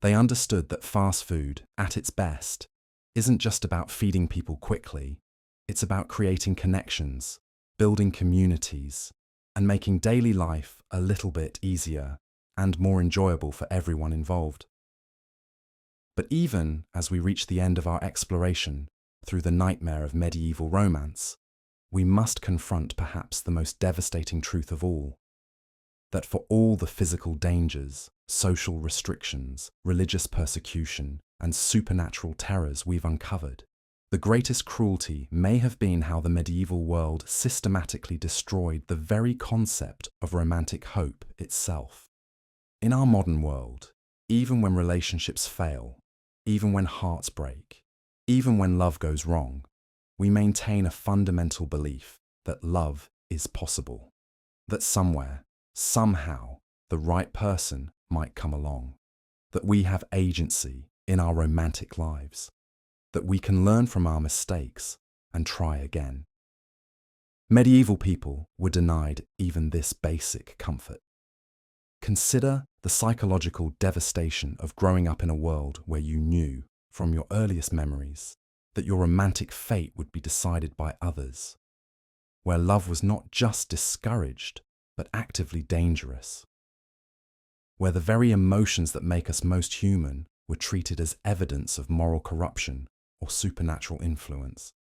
They understood that fast food, at its best, isn't just about feeding people quickly. It's about creating connections, building communities, and making daily life a little bit easier and more enjoyable for everyone involved. But even as we reach the end of our exploration through the nightmare of medieval romance, we must confront perhaps the most devastating truth of all, that for all the physical dangers, social restrictions, religious persecution, and supernatural terrors we've uncovered, the greatest cruelty may have been how the medieval world systematically destroyed the very concept of romantic hope itself. In our modern world, even when relationships fail, even when hearts break, even when love goes wrong, we maintain a fundamental belief that love is possible, that somewhere, somehow, the right person might come along, that we have agency in our romantic lives, that we can learn from our mistakes and try again. Medieval people were denied even this basic comfort. Consider the psychological devastation of growing up in a world where you knew, from your earliest memories, that your romantic fate would be decided by others, where love was not just discouraged, but actively dangerous, where the very emotions that make us most human were treated as evidence of moral corruption or supernatural influence.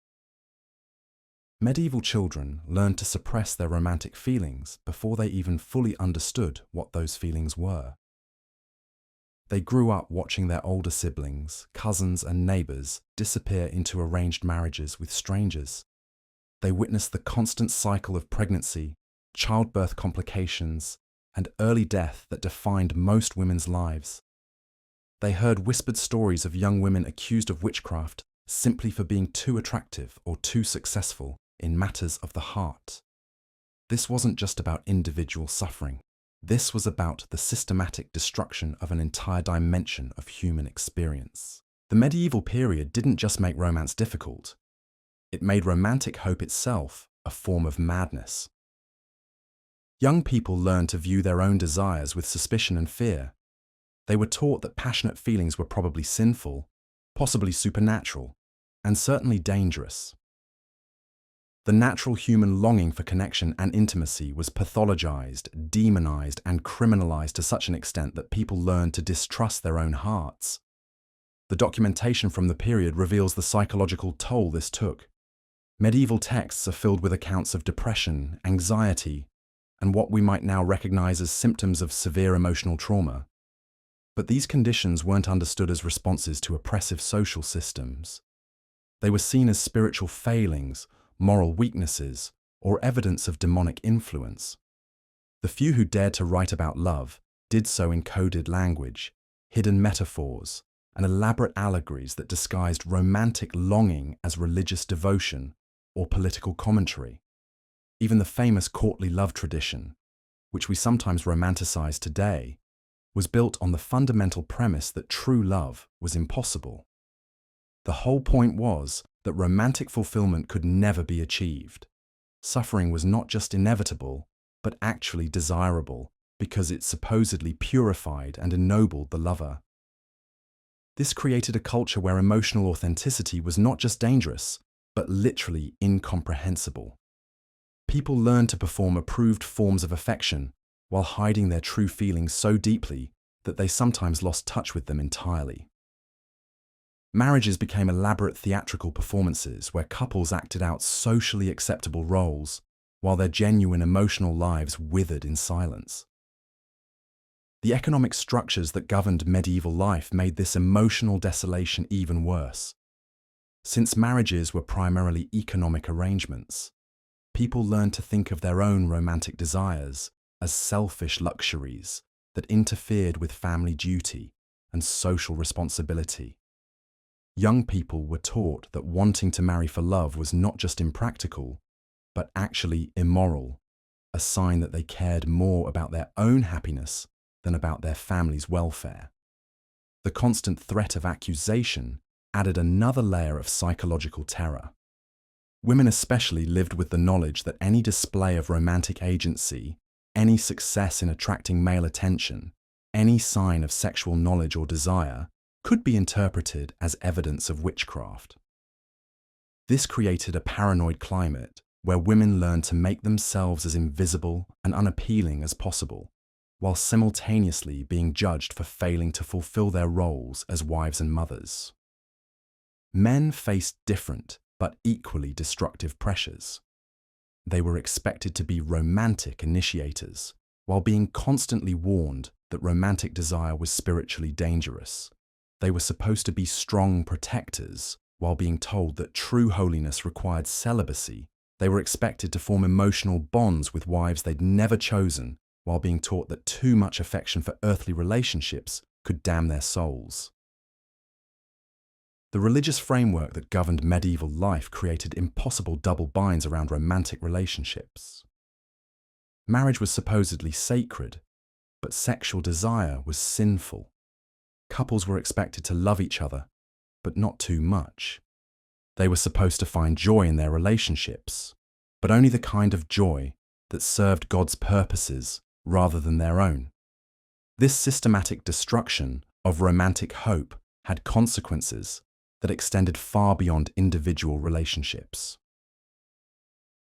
Medieval children learned to suppress their romantic feelings before they even fully understood what those feelings were. They grew up watching their older siblings, cousins, and neighbors disappear into arranged marriages with strangers. They witnessed the constant cycle of pregnancy, childbirth complications, and early death that defined most women's lives. They heard whispered stories of young women accused of witchcraft simply for being too attractive or too successful in matters of the heart. This wasn't just about individual suffering. This was about the systematic destruction of an entire dimension of human experience. The medieval period didn't just make romance difficult. It made romantic hope itself a form of madness. Young people learned to view their own desires with suspicion and fear. They were taught that passionate feelings were probably sinful, possibly supernatural, and certainly dangerous. The natural human longing for connection and intimacy was pathologized, demonized, and criminalized to such an extent that people learned to distrust their own hearts. The documentation from the period reveals the psychological toll this took. Medieval texts are filled with accounts of depression, anxiety, and what we might now recognize as symptoms of severe emotional trauma. But these conditions weren't understood as responses to oppressive social systems. They were seen as spiritual failings, moral weaknesses, or evidence of demonic influence. The few who dared to write about love did so in coded language, hidden metaphors, and elaborate allegories that disguised romantic longing as religious devotion or political commentary. Even the famous courtly love tradition, which we sometimes romanticize today, was built on the fundamental premise that true love was impossible. The whole point was that romantic fulfillment could never be achieved. Suffering was not just inevitable, but actually desirable, because it supposedly purified and ennobled the lover. This created a culture where emotional authenticity was not just dangerous, but literally incomprehensible. People learned to perform approved forms of affection while hiding their true feelings so deeply that they sometimes lost touch with them entirely. Marriages became elaborate theatrical performances where couples acted out socially acceptable roles while their genuine emotional lives withered in silence. The economic structures that governed medieval life made this emotional desolation even worse. Since marriages were primarily economic arrangements, people learned to think of their own romantic desires as selfish luxuries that interfered with family duty and social responsibility. Young people were taught that wanting to marry for love was not just impractical, but actually immoral, a sign that they cared more about their own happiness than about their family's welfare. The constant threat of accusation added another layer of psychological terror. Women especially lived with the knowledge that any display of romantic agency, any success in attracting male attention, any sign of sexual knowledge or desire could be interpreted as evidence of witchcraft. This created a paranoid climate where women learned to make themselves as invisible and unappealing as possible, while simultaneously being judged for failing to fulfill their roles as wives and mothers. Men faced different but equally destructive pressures. They were expected to be romantic initiators, while being constantly warned that romantic desire was spiritually dangerous. They were supposed to be strong protectors, while being told that true holiness required celibacy. They were expected to form emotional bonds with wives they'd never chosen, while being taught that too much affection for earthly relationships could damn their souls. The religious framework that governed medieval life created impossible double binds around romantic relationships. Marriage was supposedly sacred, but sexual desire was sinful. Couples were expected to love each other, but not too much. They were supposed to find joy in their relationships, but only the kind of joy that served God's purposes rather than their own. This systematic destruction of romantic hope had consequences that extended far beyond individual relationships.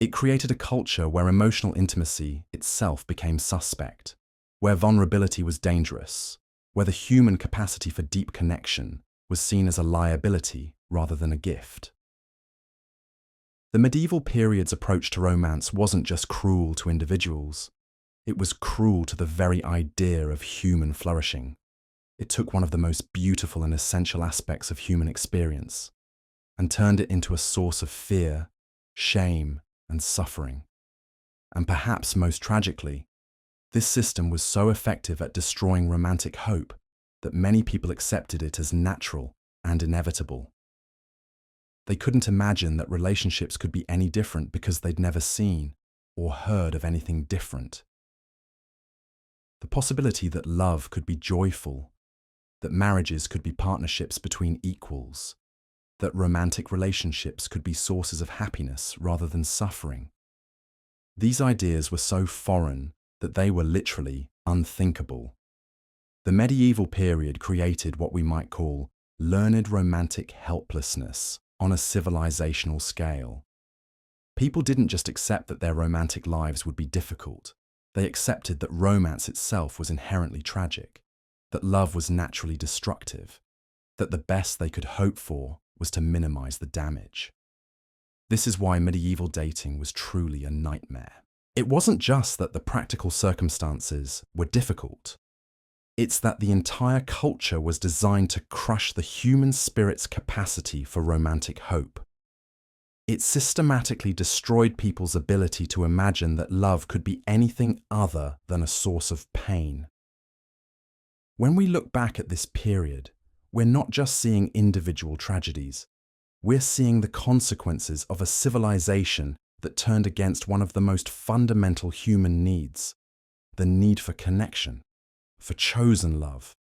It created a culture where emotional intimacy itself became suspect, where vulnerability was dangerous, where the human capacity for deep connection was seen as a liability rather than a gift. The medieval period's approach to romance wasn't just cruel to individuals, it was cruel to the very idea of human flourishing. It took one of the most beautiful and essential aspects of human experience and turned it into a source of fear, shame, and suffering. And perhaps most tragically, this system was so effective at destroying romantic hope that many people accepted it as natural and inevitable. They couldn't imagine that relationships could be any different because they'd never seen or heard of anything different. The possibility that love could be joyful, that marriages could be partnerships between equals, that romantic relationships could be sources of happiness rather than suffering. These ideas were so foreign that they were literally unthinkable. The medieval period created what we might call learned romantic helplessness on a civilizational scale. People didn't just accept that their romantic lives would be difficult. They accepted that romance itself was inherently tragic, that love was naturally destructive, that the best they could hope for was to minimize the damage. This is why medieval dating was truly a nightmare. It wasn't just that the practical circumstances were difficult. It's that the entire culture was designed to crush the human spirit's capacity for romantic hope. It systematically destroyed people's ability to imagine that love could be anything other than a source of pain. When we look back at this period, we're not just seeing individual tragedies. We're seeing the consequences of a civilization that turned against one of the most fundamental human needs, the need for connection, for chosen love,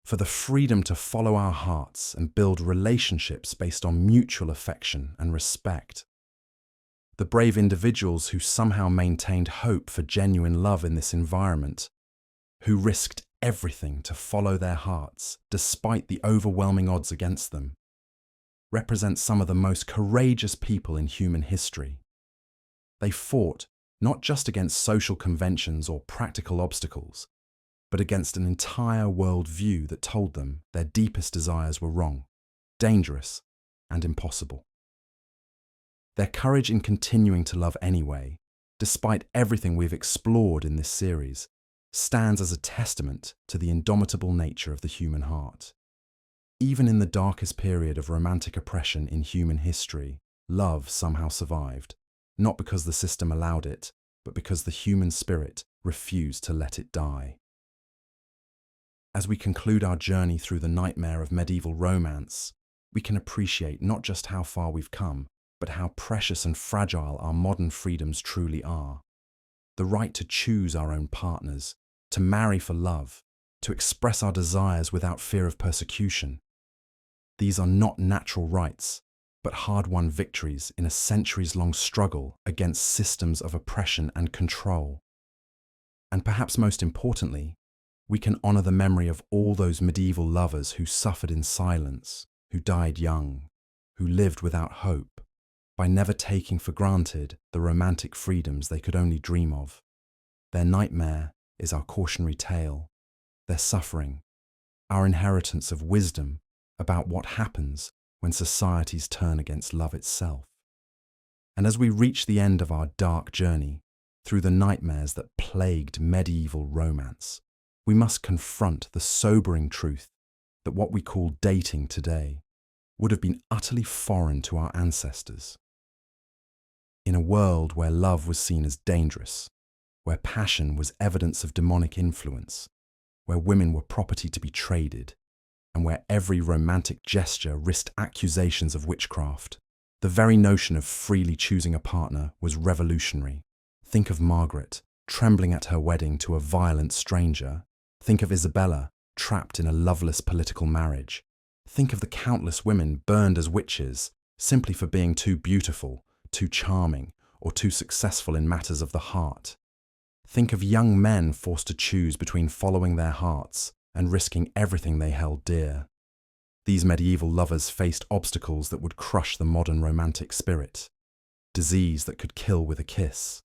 for the freedom to follow our hearts and build relationships based on mutual affection and respect. The brave individuals who somehow maintained hope for genuine love in this environment, who risked everything to follow their hearts despite the overwhelming odds against them, represent some of the most courageous people in human history. They fought not just against social conventions or practical obstacles, but against an entire worldview that told them their deepest desires were wrong, dangerous, and impossible. Their courage in continuing to love anyway, despite everything we've explored in this series, stands as a testament to the indomitable nature of the human heart. Even in the darkest period of romantic oppression in human history, love somehow survived, not because the system allowed it, but because the human spirit refused to let it die. As we conclude our journey through the nightmare of medieval romance, we can appreciate not just how far we've come, but how precious and fragile our modern freedoms truly are. The right to choose our own partners, to marry for love, to express our desires without fear of persecution. These are not natural rights, but hard-won victories in a centuries-long struggle against systems of oppression and control. And perhaps most importantly, we can honor the memory of all those medieval lovers who suffered in silence, who died young, who lived without hope, by never taking for granted the romantic freedoms they could only dream of. Their nightmare is our cautionary tale, their suffering, our inheritance of wisdom about what happens when societies turn against love itself. And as we reach the end of our dark journey through the nightmares that plagued medieval romance, we must confront the sobering truth that what we call dating today would have been utterly foreign to our ancestors. In a world where love was seen as dangerous, where passion was evidence of demonic influence, where women were property to be traded, and where every romantic gesture risked accusations of witchcraft, the very notion of freely choosing a partner was revolutionary. Think of Margaret, trembling at her wedding to a violent stranger. Think of Isabella, trapped in a loveless political marriage. Think of the countless women burned as witches simply for being too beautiful, too charming, or too successful in matters of the heart. Think of young men forced to choose between following their hearts and risking everything they held dear. These medieval lovers faced obstacles that would crush the modern romantic spirit. Disease that could kill with a kiss.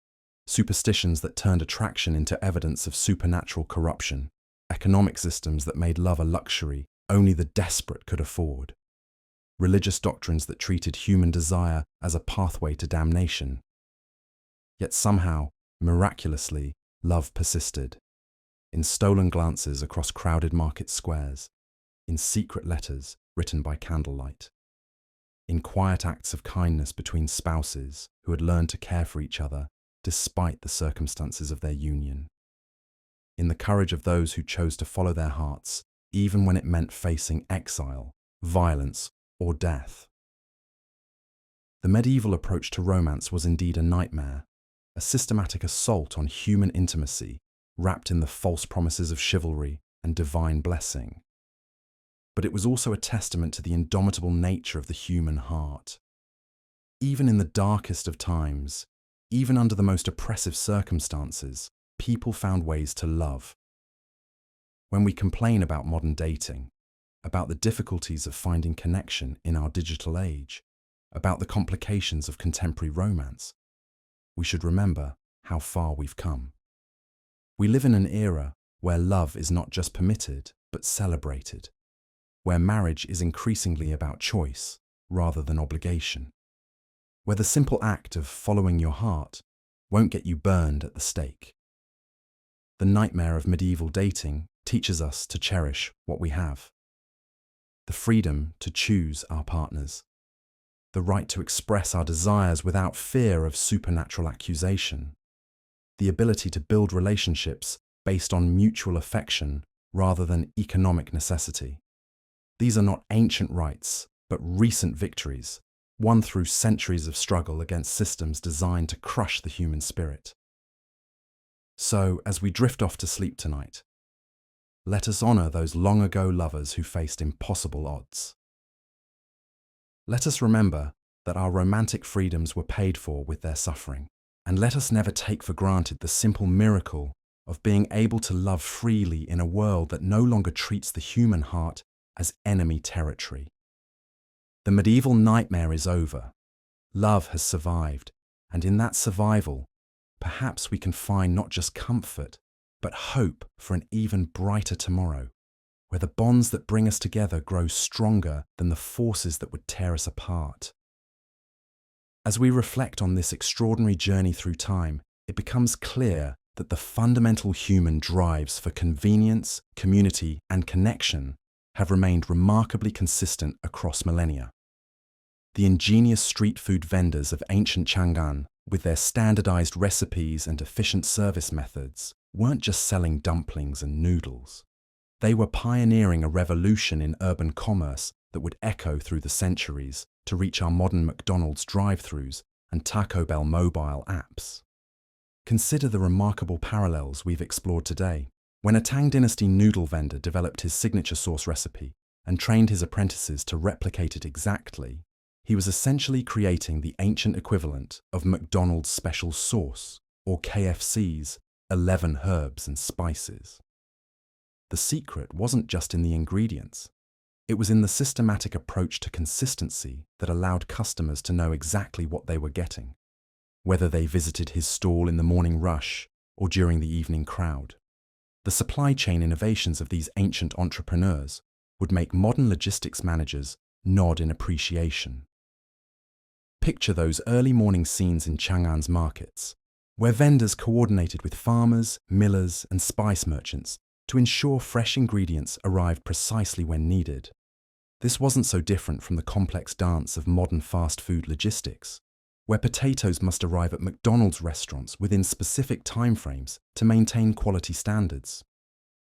Superstitions that turned attraction into evidence of supernatural corruption. Economic systems that made love a luxury only the desperate could afford. Religious doctrines that treated human desire as a pathway to damnation. Yet somehow, miraculously, love persisted. in stolen glances across crowded market squares, in secret letters written by candlelight, in quiet acts of kindness between spouses who had learned to care for each other despite the circumstances of their union, in the courage of those who chose to follow their hearts even when it meant facing exile, violence, or death. The medieval approach to romance was indeed a nightmare, a systematic assault on human intimacy wrapped in the false promises of chivalry and divine blessing. But it was also a testament to the indomitable nature of the human heart. Even in the darkest of times, even under the most oppressive circumstances, people found ways to love. When we complain about modern dating, about the difficulties of finding connection in our digital age, about the complications of contemporary romance, we should remember how far we've come. We live in an era where love is not just permitted, but celebrated, where marriage is increasingly about choice rather than obligation, where the simple act of following your heart won't get you burned at the stake. The nightmare of medieval dating teaches us to cherish what we have. The freedom to choose our partners, the right to express our desires without fear of supernatural accusation, the ability to build relationships based on mutual affection rather than economic necessity. These are not ancient rights, but recent victories, won through centuries of struggle against systems designed to crush the human spirit. So, as we drift off to sleep tonight, let us honor those long-ago lovers who faced impossible odds. Let us remember that our romantic freedoms were paid for with their suffering, and let us never take for granted the simple miracle of being able to love freely in a world that no longer treats the human heart as enemy territory. The medieval nightmare is over. Love has survived, and in that survival, perhaps we can find not just comfort, but hope for an even brighter tomorrow, where the bonds that bring us together grow stronger than the forces that would tear us apart. As we reflect on this extraordinary journey through time, it becomes clear that the fundamental human drives for convenience, community, and connection have remained remarkably consistent across millennia. The ingenious street food vendors of ancient Chang'an, with their standardized recipes and efficient service methods, weren't just selling dumplings and noodles. They were pioneering a revolution in urban commerce that would echo through the centuries to reach our modern McDonald's drive-thrus and Taco Bell mobile apps. Consider the remarkable parallels we've explored today. When a Tang Dynasty noodle vendor developed his signature sauce recipe and trained his apprentices to replicate it exactly, he was essentially creating the ancient equivalent of McDonald's special sauce or KFC's 11 herbs and spices. The secret wasn't just in the ingredients. It was in the systematic approach to consistency that allowed customers to know exactly what they were getting, whether they visited his stall in the morning rush or during the evening crowd. The supply chain innovations of these ancient entrepreneurs would make modern logistics managers nod in appreciation. Picture those early morning scenes in Chang'an's markets, where vendors coordinated with farmers, millers, and spice merchants to ensure fresh ingredients arrived precisely when needed. This wasn't so different from the complex dance of modern fast food logistics, where potatoes must arrive at McDonald's restaurants within specific timeframes to maintain quality standards,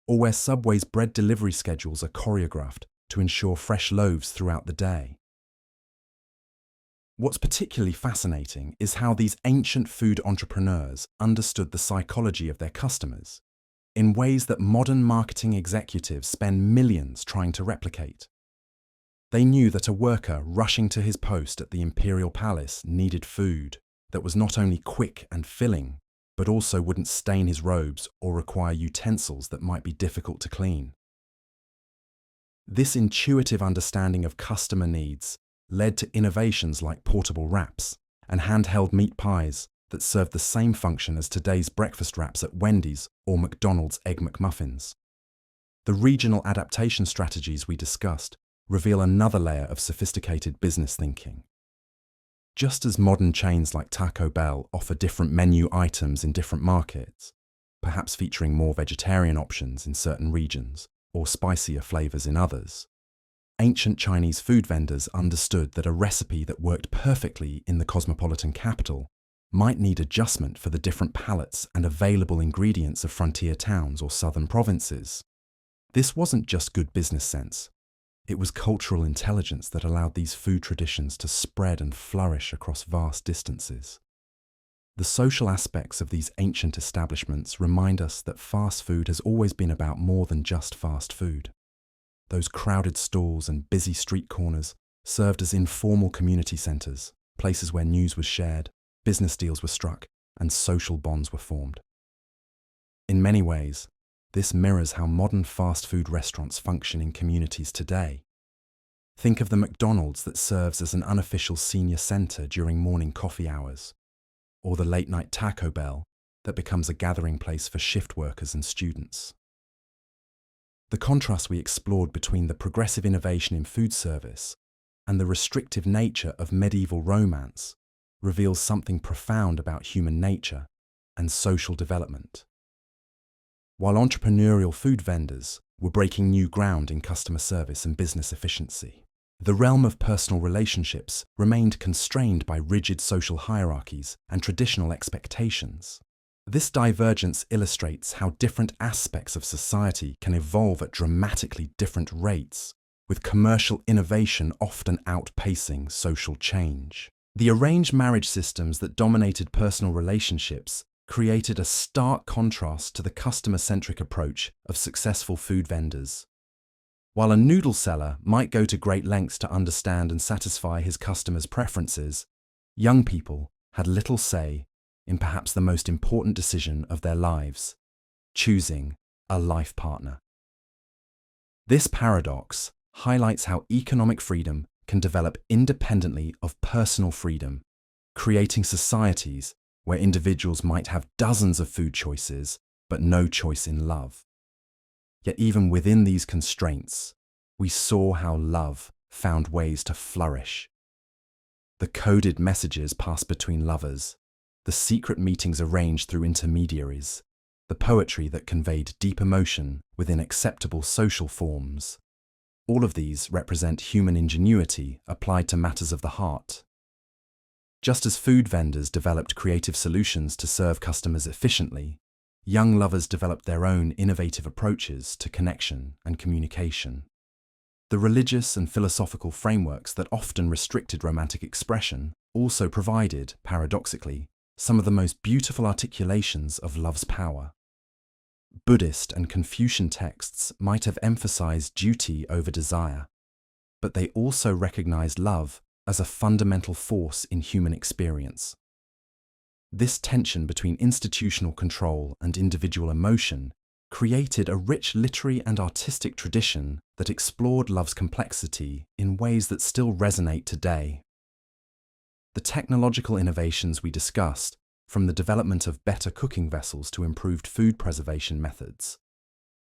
or where Subway's bread delivery schedules are choreographed to ensure fresh loaves throughout the day. What's particularly fascinating is how these ancient food entrepreneurs understood the psychology of their customers in ways that modern marketing executives spend millions trying to replicate. They knew that a worker rushing to his post at the imperial palace needed food that was not only quick and filling, but also wouldn't stain his robes or require utensils that might be difficult to clean. This intuitive understanding of customer needs led to innovations like portable wraps and handheld meat pies that served the same function as today's breakfast wraps at Wendy's or McDonald's Egg McMuffins. The regional adaptation strategies we discussed reveal another layer of sophisticated business thinking. Just as modern chains like Taco Bell offer different menu items in different markets, perhaps featuring more vegetarian options in certain regions or spicier flavors in others. Ancient Chinese food vendors understood that a recipe that worked perfectly in the cosmopolitan capital might need adjustment for the different palates and available ingredients of frontier towns or southern provinces. This wasn't just good business sense. It was cultural intelligence that allowed these food traditions to spread and flourish across vast distances. The social aspects of these ancient establishments remind us that fast food has always been about more than just fast food. Those crowded stalls and busy street corners served as informal community centers, places where news was shared, business deals were struck, and social bonds were formed. In many ways, this mirrors how modern fast food restaurants function in communities today. Think of the McDonald's that serves as an unofficial senior center during morning coffee hours, or the late-night Taco Bell that becomes a gathering place for shift workers and students. The contrast we explored between the progressive innovation in food service and the restrictive nature of medieval romance reveals something profound about human nature and social development. While entrepreneurial food vendors were breaking new ground in customer service and business efficiency, the realm of personal relationships remained constrained by rigid social hierarchies and traditional expectations. This divergence illustrates how different aspects of society can evolve at dramatically different rates, with commercial innovation often outpacing social change. The arranged marriage systems that dominated personal relationships created a stark contrast to the customer-centric approach of successful food vendors. While a noodle seller might go to great lengths to understand and satisfy his customers' preferences, young people had little say in perhaps the most important decision of their lives, choosing a life partner. This paradox highlights how economic freedom can develop independently of personal freedom, creating societies where individuals might have dozens of food choices but no choice in love. Yet even within these constraints, we saw how love found ways to flourish. The coded messages passed between lovers, the secret meetings arranged through intermediaries, the poetry that conveyed deep emotion within acceptable social forms. All of these represent human ingenuity applied to matters of the heart. Just as food vendors developed creative solutions to serve customers efficiently, young lovers developed their own innovative approaches to connection and communication. The religious and philosophical frameworks that often restricted romantic expression also provided, paradoxically, some of the most beautiful articulations of love's power. Buddhist and Confucian texts might have emphasized duty over desire, but they also recognized love as a fundamental force in human experience. This tension between institutional control and individual emotion created a rich literary and artistic tradition that explored love's complexity in ways that still resonate today. The technological innovations we discussed, from the development of better cooking vessels to improved food preservation methods,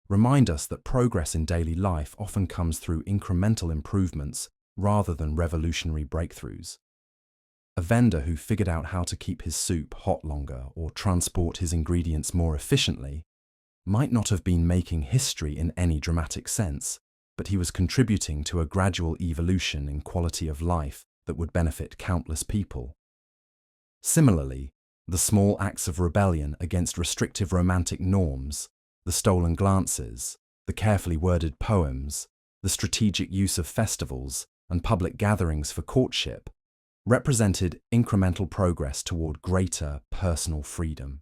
remind us that progress in daily life often comes through incremental improvements rather than revolutionary breakthroughs. A vendor who figured out how to keep his soup hot longer or transport his ingredients more efficiently might not have been making history in any dramatic sense, but he was contributing to a gradual evolution in quality of life that would benefit countless people. Similarly, the small acts of rebellion against restrictive romantic norms, the stolen glances, the carefully worded poems, the strategic use of festivals and public gatherings for courtship, represented incremental progress toward greater personal freedom.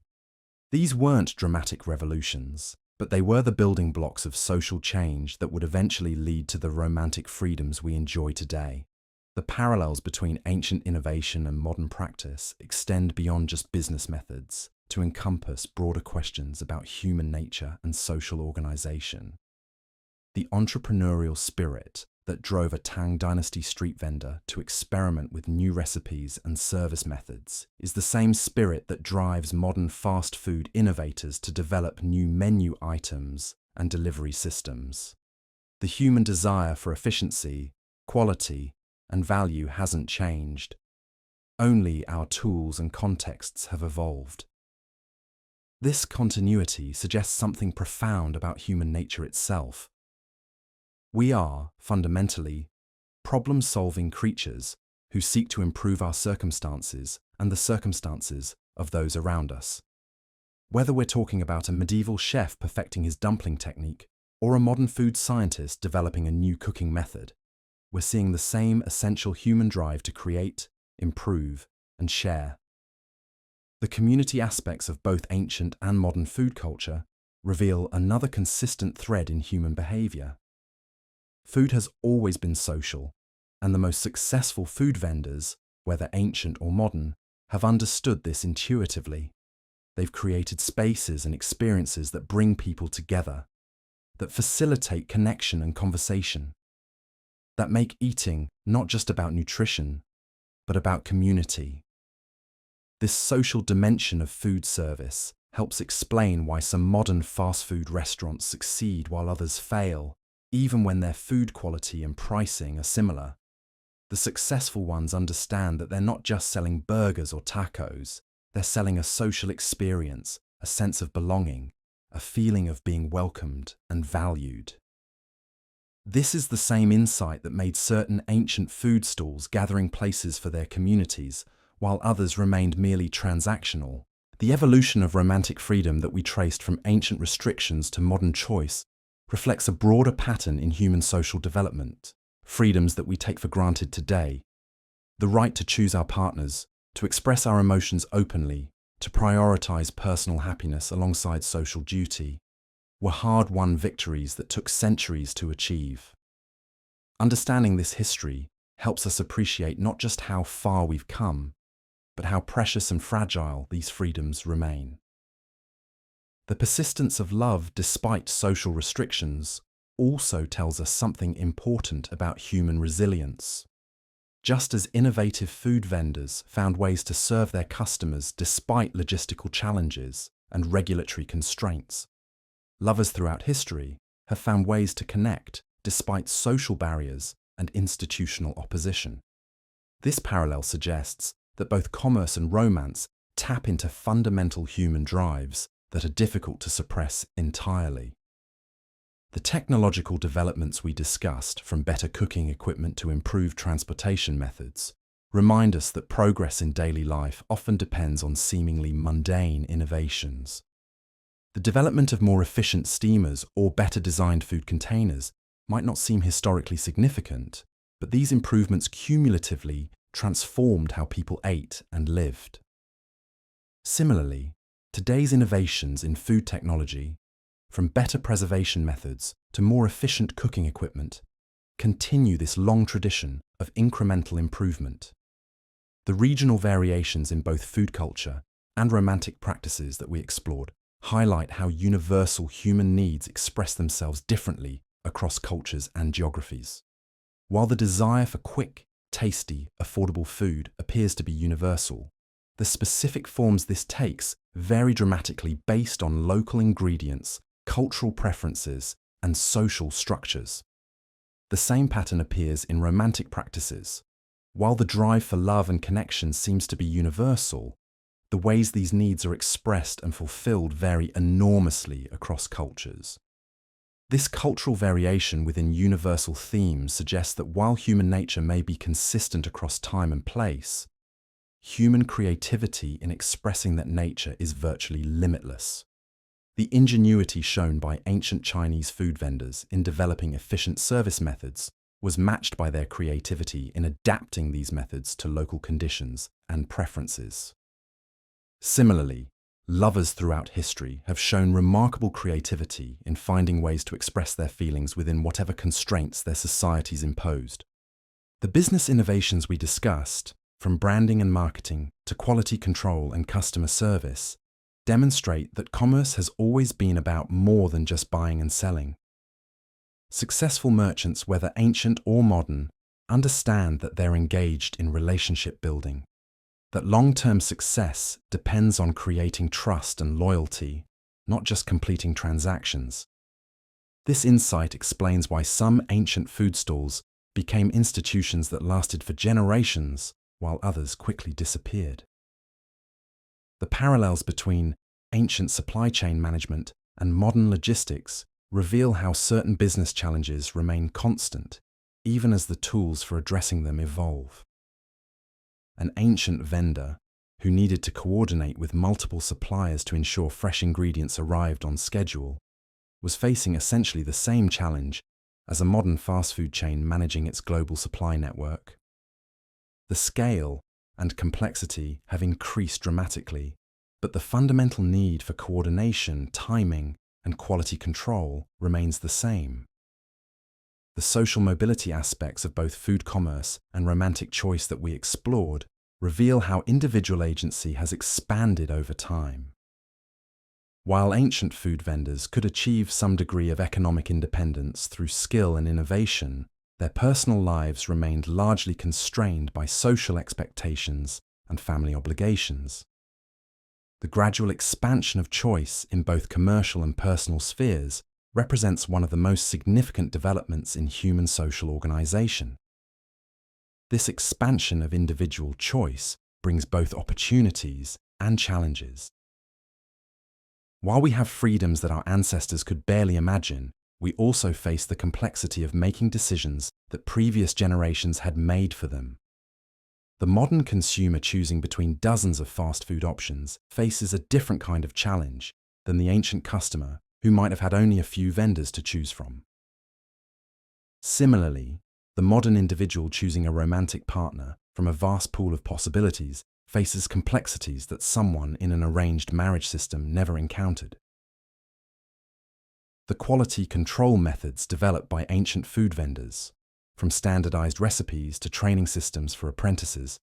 These weren't dramatic revolutions, but they were the building blocks of social change that would eventually lead to the romantic freedoms we enjoy today. The parallels between ancient innovation and modern practice extend beyond just business methods to encompass broader questions about human nature and social organization. The entrepreneurial spirit that drove a Tang Dynasty street vendor to experiment with new recipes and service methods is the same spirit that drives modern fast food innovators to develop new menu items and delivery systems. The human desire for efficiency, quality, and value hasn't changed. Only our tools and contexts have evolved. This continuity suggests something profound about human nature itself. We are, fundamentally, problem-solving creatures who seek to improve our circumstances and the circumstances of those around us. Whether we're talking about a medieval chef perfecting his dumpling technique or a modern food scientist developing a new cooking method, we're seeing the same essential human drive to create, improve, and share. The community aspects of both ancient and modern food culture reveal another consistent thread in human behavior. Food has always been social, and the most successful food vendors, whether ancient or modern, have understood this intuitively. They've created spaces and experiences that bring people together, that facilitate connection and conversation, that make eating not just about nutrition, but about community. This social dimension of food service helps explain why some modern fast food restaurants succeed while others fail, even when their food quality and pricing are similar. The successful ones understand that they're not just selling burgers or tacos, they're selling a social experience, a sense of belonging, a feeling of being welcomed and valued. This is the same insight that made certain ancient food stalls gathering places for their communities, while others remained merely transactional. The evolution of romantic freedom that we traced from ancient restrictions to modern choice reflects a broader pattern in human social development. Freedoms that we take for granted today, the right to choose our partners, to express our emotions openly, to prioritize personal happiness alongside social duty, were hard-won victories that took centuries to achieve. Understanding this history helps us appreciate not just how far we've come, but how precious and fragile these freedoms remain. The persistence of love despite social restrictions also tells us something important about human resilience. Just as innovative food vendors found ways to serve their customers despite logistical challenges and regulatory constraints, lovers throughout history have found ways to connect despite social barriers and institutional opposition. This parallel suggests that both commerce and romance tap into fundamental human drives that are difficult to suppress entirely. The technological developments we discussed, from better cooking equipment to improved transportation methods, remind us that progress in daily life often depends on seemingly mundane innovations. The development of more efficient steamers or better designed food containers might not seem historically significant, but these improvements cumulatively transformed how people ate and lived. Similarly, today's innovations in food technology, from better preservation methods to more efficient cooking equipment, continue this long tradition of incremental improvement. The regional variations in both food culture and romantic practices that we explored highlight how universal human needs express themselves differently across cultures and geographies. While the desire for quick, tasty, affordable food appears to be universal, the specific forms this takes vary dramatically based on local ingredients, cultural preferences, and social structures. The same pattern appears in romantic practices. While the drive for love and connection seems to be universal, the ways these needs are expressed and fulfilled vary enormously across cultures. This cultural variation within universal themes suggests that while human nature may be consistent across time and place, human creativity in expressing that nature is virtually limitless. The ingenuity shown by ancient Chinese food vendors in developing efficient service methods was matched by their creativity in adapting these methods to local conditions and preferences. Similarly, lovers throughout history have shown remarkable creativity in finding ways to express their feelings within whatever constraints their societies imposed. The business innovations we discussed, from branding and marketing to quality control and customer service, demonstrate that commerce has always been about more than just buying and selling. Successful merchants, whether ancient or modern, understand that they're engaged in relationship building, that long-term success depends on creating trust and loyalty, not just completing transactions. This insight explains why some ancient food stalls became institutions that lasted for generations, while others quickly disappeared. The parallels between ancient supply chain management, and modern logistics reveal how certain business challenges remain constant, even as the tools for addressing them evolve. An ancient vendor, who needed to coordinate with multiple suppliers to ensure fresh ingredients arrived on schedule, was facing essentially the same challenge as a modern fast food chain managing its global supply network. The scale and complexity have increased dramatically, but the fundamental need for coordination, timing, and quality control remains the same. The social mobility aspects of both food commerce and romantic choice that we explored reveal how individual agency has expanded over time. While ancient food vendors could achieve some degree of economic independence through skill and innovation, their personal lives remained largely constrained by social expectations and family obligations. The gradual expansion of choice in both commercial and personal spheres represents one of the most significant developments in human social organization. This expansion of individual choice brings both opportunities and challenges. While we have freedoms that our ancestors could barely imagine, we also face the complexity of making decisions that previous generations had made for them. The modern consumer choosing between dozens of fast food options faces a different kind of challenge than the ancient customer who might have had only a few vendors to choose from. Similarly, the modern individual choosing a romantic partner from a vast pool of possibilities faces complexities that someone in an arranged marriage system never encountered. The quality control methods developed by ancient food vendors, from standardized recipes to training systems for apprentices,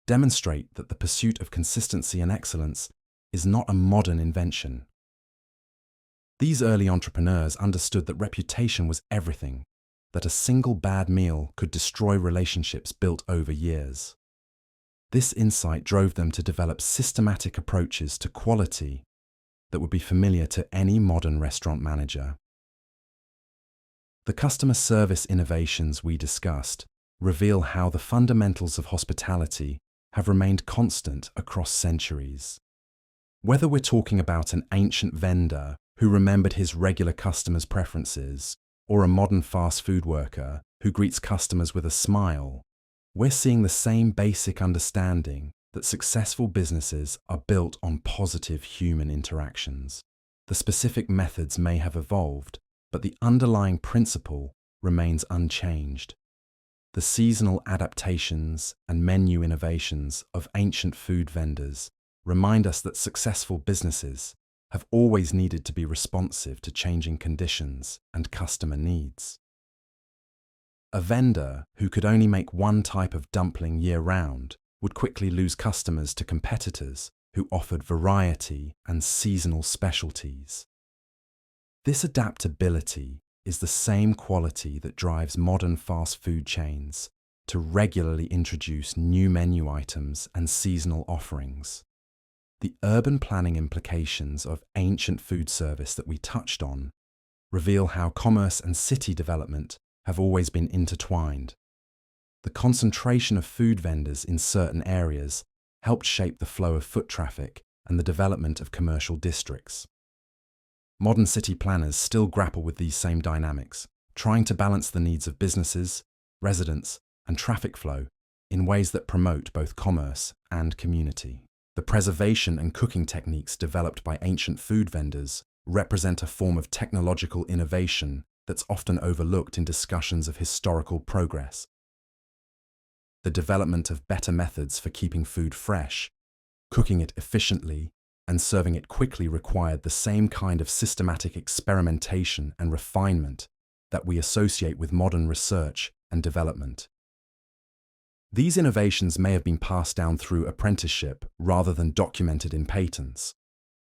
demonstrate that the pursuit of consistency and excellence is not a modern invention. These early entrepreneurs understood that reputation was everything, that a single bad meal could destroy relationships built over years. This insight drove them to develop systematic approaches to quality that would be familiar to any modern restaurant manager. The customer service innovations we discussed reveal how the fundamentals of hospitality have remained constant across centuries. Whether we're talking about an ancient vendor who remembered his regular customers' preferences, or a modern fast food worker who greets customers with a smile, we're seeing the same basic understanding that successful businesses are built on positive human interactions. The specific methods may have evolved, but the underlying principle remains unchanged. The seasonal adaptations and menu innovations of ancient food vendors remind us that successful businesses have always needed to be responsive to changing conditions and customer needs. A vendor who could only make one type of dumpling year-round would quickly lose customers to competitors who offered variety and seasonal specialties. This adaptability is the same quality that drives modern fast food chains to regularly introduce new menu items and seasonal offerings. The urban planning implications of ancient food service that we touched on reveal how commerce and city development have always been intertwined. The concentration of food vendors in certain areas helped shape the flow of foot traffic and the development of commercial districts. Modern city planners still grapple with these same dynamics, trying to balance the needs of businesses, residents, and traffic flow in ways that promote both commerce and community. The preservation and cooking techniques developed by ancient food vendors represent a form of technological innovation that's often overlooked in discussions of historical progress. The development of better methods for keeping food fresh, cooking it efficiently, and serving it quickly required the same kind of systematic experimentation and refinement that we associate with modern research and development. These innovations may have been passed down through apprenticeship rather than documented in patents,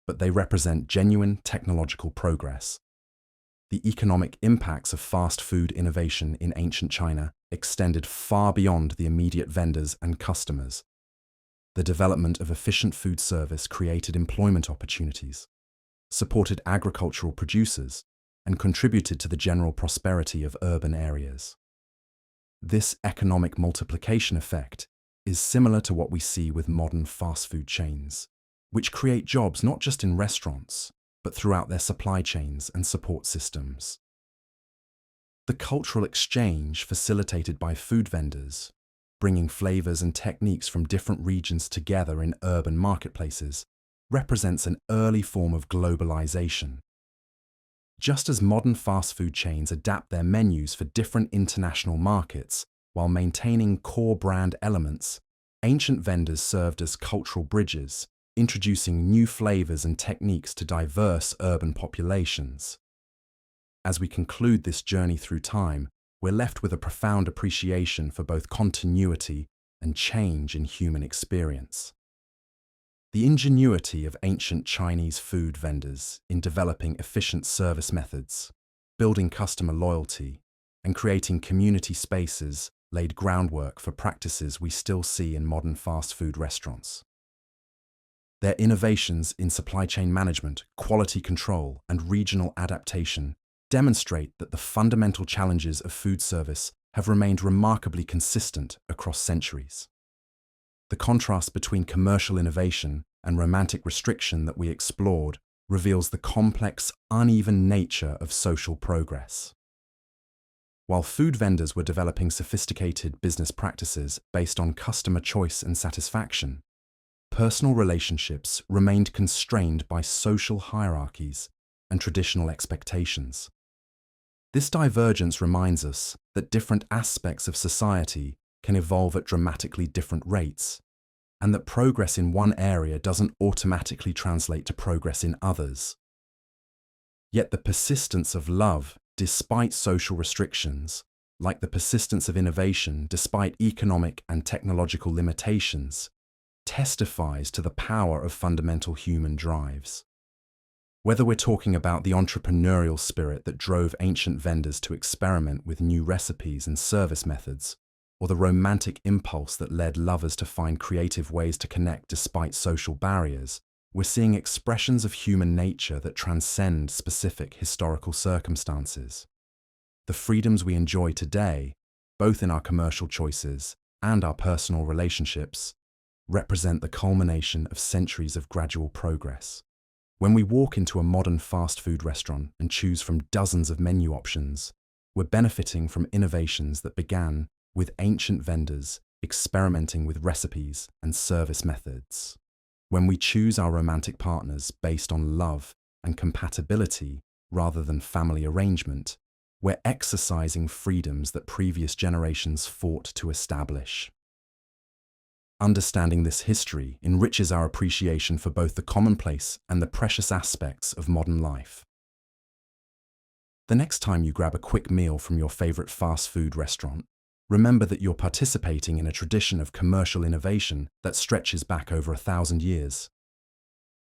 but they represent genuine technological progress. The economic impacts of fast food innovation in ancient China extended far beyond the immediate vendors and customers. The development of efficient food service created employment opportunities, supported agricultural producers, and contributed to the general prosperity of urban areas. This economic multiplication effect is similar to what we see with modern fast food chains, which create jobs not just in restaurants, but throughout their supply chains and support systems. The cultural exchange facilitated by food vendors, bringing flavors and techniques from different regions together in urban marketplaces, represents an early form of globalization. Just as modern fast food chains adapt their menus for different international markets while maintaining core brand elements, ancient vendors served as cultural bridges, introducing new flavors and techniques to diverse urban populations. As we conclude this journey through time, we're left with a profound appreciation for both continuity and change in human experience. The ingenuity of ancient Chinese food vendors in developing efficient service methods, building customer loyalty, and creating community spaces laid groundwork for practices we still see in modern fast food restaurants. Their innovations in supply chain management, quality control, and regional adaptation demonstrate that the fundamental challenges of food service have remained remarkably consistent across centuries. The contrast between commercial innovation and romantic restriction that we explored reveals the complex, uneven nature of social progress. While food vendors were developing sophisticated business practices based on customer choice and satisfaction, personal relationships remained constrained by social hierarchies and traditional expectations. This divergence reminds us that different aspects of society can evolve at dramatically different rates, and that progress in one area doesn't automatically translate to progress in others. Yet the persistence of love despite social restrictions, like the persistence of innovation despite economic and technological limitations, testifies to the power of fundamental human drives. Whether we're talking about the entrepreneurial spirit that drove ancient vendors to experiment with new recipes and service methods, or the romantic impulse that led lovers to find creative ways to connect despite social barriers, we're seeing expressions of human nature that transcend specific historical circumstances. The freedoms we enjoy today, both in our commercial choices and our personal relationships, represent the culmination of centuries of gradual progress. When we walk into a modern fast food restaurant and choose from dozens of menu options, we're benefiting from innovations that began with ancient vendors experimenting with recipes and service methods. When we choose our romantic partners based on love and compatibility rather than family arrangement, we're exercising freedoms that previous generations fought to establish. Understanding this history enriches our appreciation for both the commonplace and the precious aspects of modern life. The next time you grab a quick meal from your favorite fast food restaurant, remember that you're participating in a tradition of commercial innovation that stretches back over 1,000 years.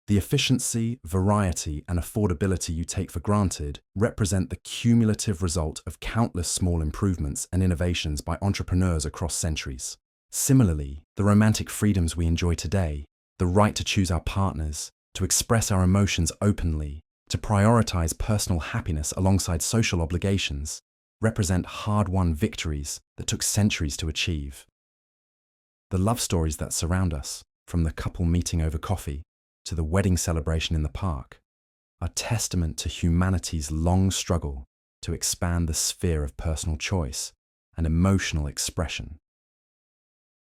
The efficiency, variety, and affordability you take for granted represent the cumulative result of countless small improvements and innovations by entrepreneurs across centuries. Similarly, the romantic freedoms we enjoy today, the right to choose our partners, to express our emotions openly, to prioritize personal happiness alongside social obligations, represent hard-won victories that took centuries to achieve. The love stories that surround us, from the couple meeting over coffee to the wedding celebration in the park, are testament to humanity's long struggle to expand the sphere of personal choice and emotional expression.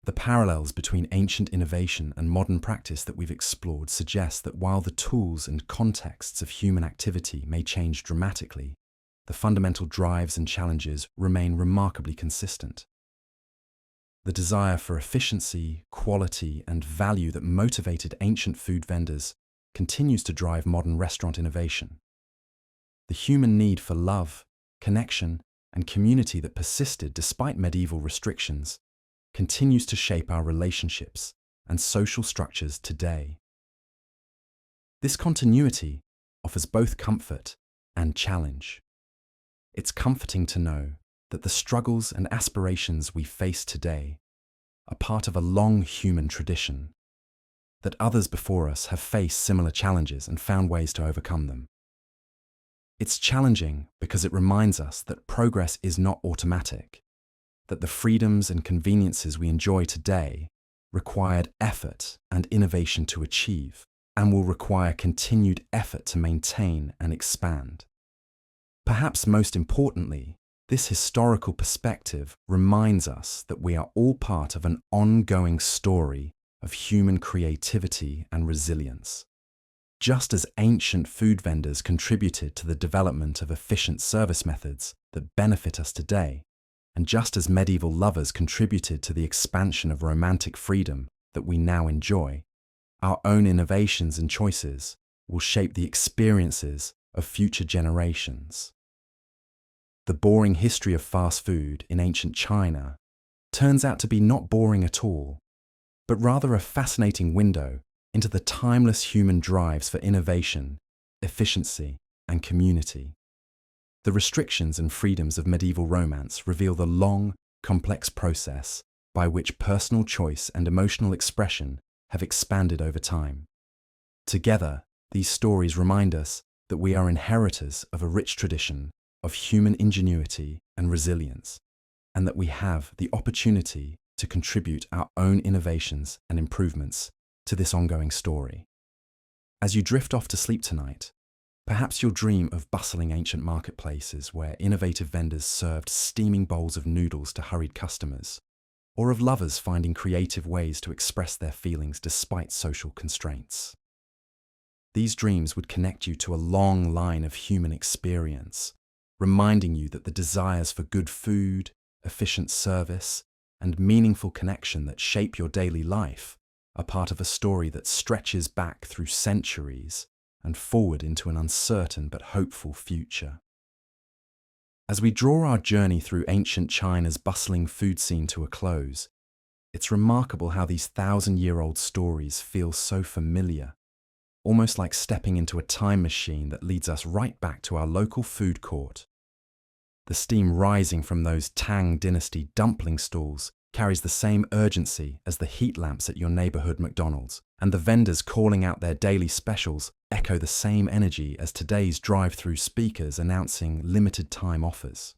The parallels between ancient innovation and modern practice that we've explored suggest that while the tools and contexts of human activity may change dramatically, the fundamental drives and challenges remain remarkably consistent. The desire for efficiency, quality, and value that motivated ancient food vendors continues to drive modern restaurant innovation. The human need for love, connection, and community that persisted despite medieval restrictions continues to shape our relationships and social structures today. This continuity offers both comfort and challenge. It's comforting to know that the struggles and aspirations we face today are part of a long human tradition, that others before us have faced similar challenges and found ways to overcome them. It's challenging because it reminds us that progress is not automatic, that the freedoms and conveniences we enjoy today required effort and innovation to achieve, and will require continued effort to maintain and expand. Perhaps most importantly, this historical perspective reminds us that we are all part of an ongoing story of human creativity and resilience. Just as ancient food vendors contributed to the development of efficient service methods that benefit us today, and just as medieval lovers contributed to the expansion of romantic freedom that we now enjoy, our own innovations and choices will shape the experiences of future generations. The boring history of fast food in ancient China turns out to be not boring at all, but rather a fascinating window into the timeless human drives for innovation, efficiency, and community. The restrictions and freedoms of medieval romance reveal the long, complex process by which personal choice and emotional expression have expanded over time. Together, these stories remind us that we are inheritors of a rich tradition of human ingenuity and resilience, and that we have the opportunity to contribute our own innovations and improvements to this ongoing story. As you drift off to sleep tonight, perhaps you'll dream of bustling ancient marketplaces where innovative vendors served steaming bowls of noodles to hurried customers, or of lovers finding creative ways to express their feelings despite social constraints. These dreams would connect you to a long line of human experience, reminding you that the desires for good food, efficient service, and meaningful connection that shape your daily life are part of a story that stretches back through centuries and forward into an uncertain but hopeful future. As we draw our journey through ancient China's bustling food scene to a close, it's remarkable how these thousand-year-old stories feel so familiar, almost like stepping into a time machine that leads us right back to our local food court. The steam rising from those Tang Dynasty dumpling stalls carries the same urgency as the heat lamps at your neighborhood McDonald's, and the vendors calling out their daily specials echo the same energy as today's drive-thru speakers announcing limited-time offers.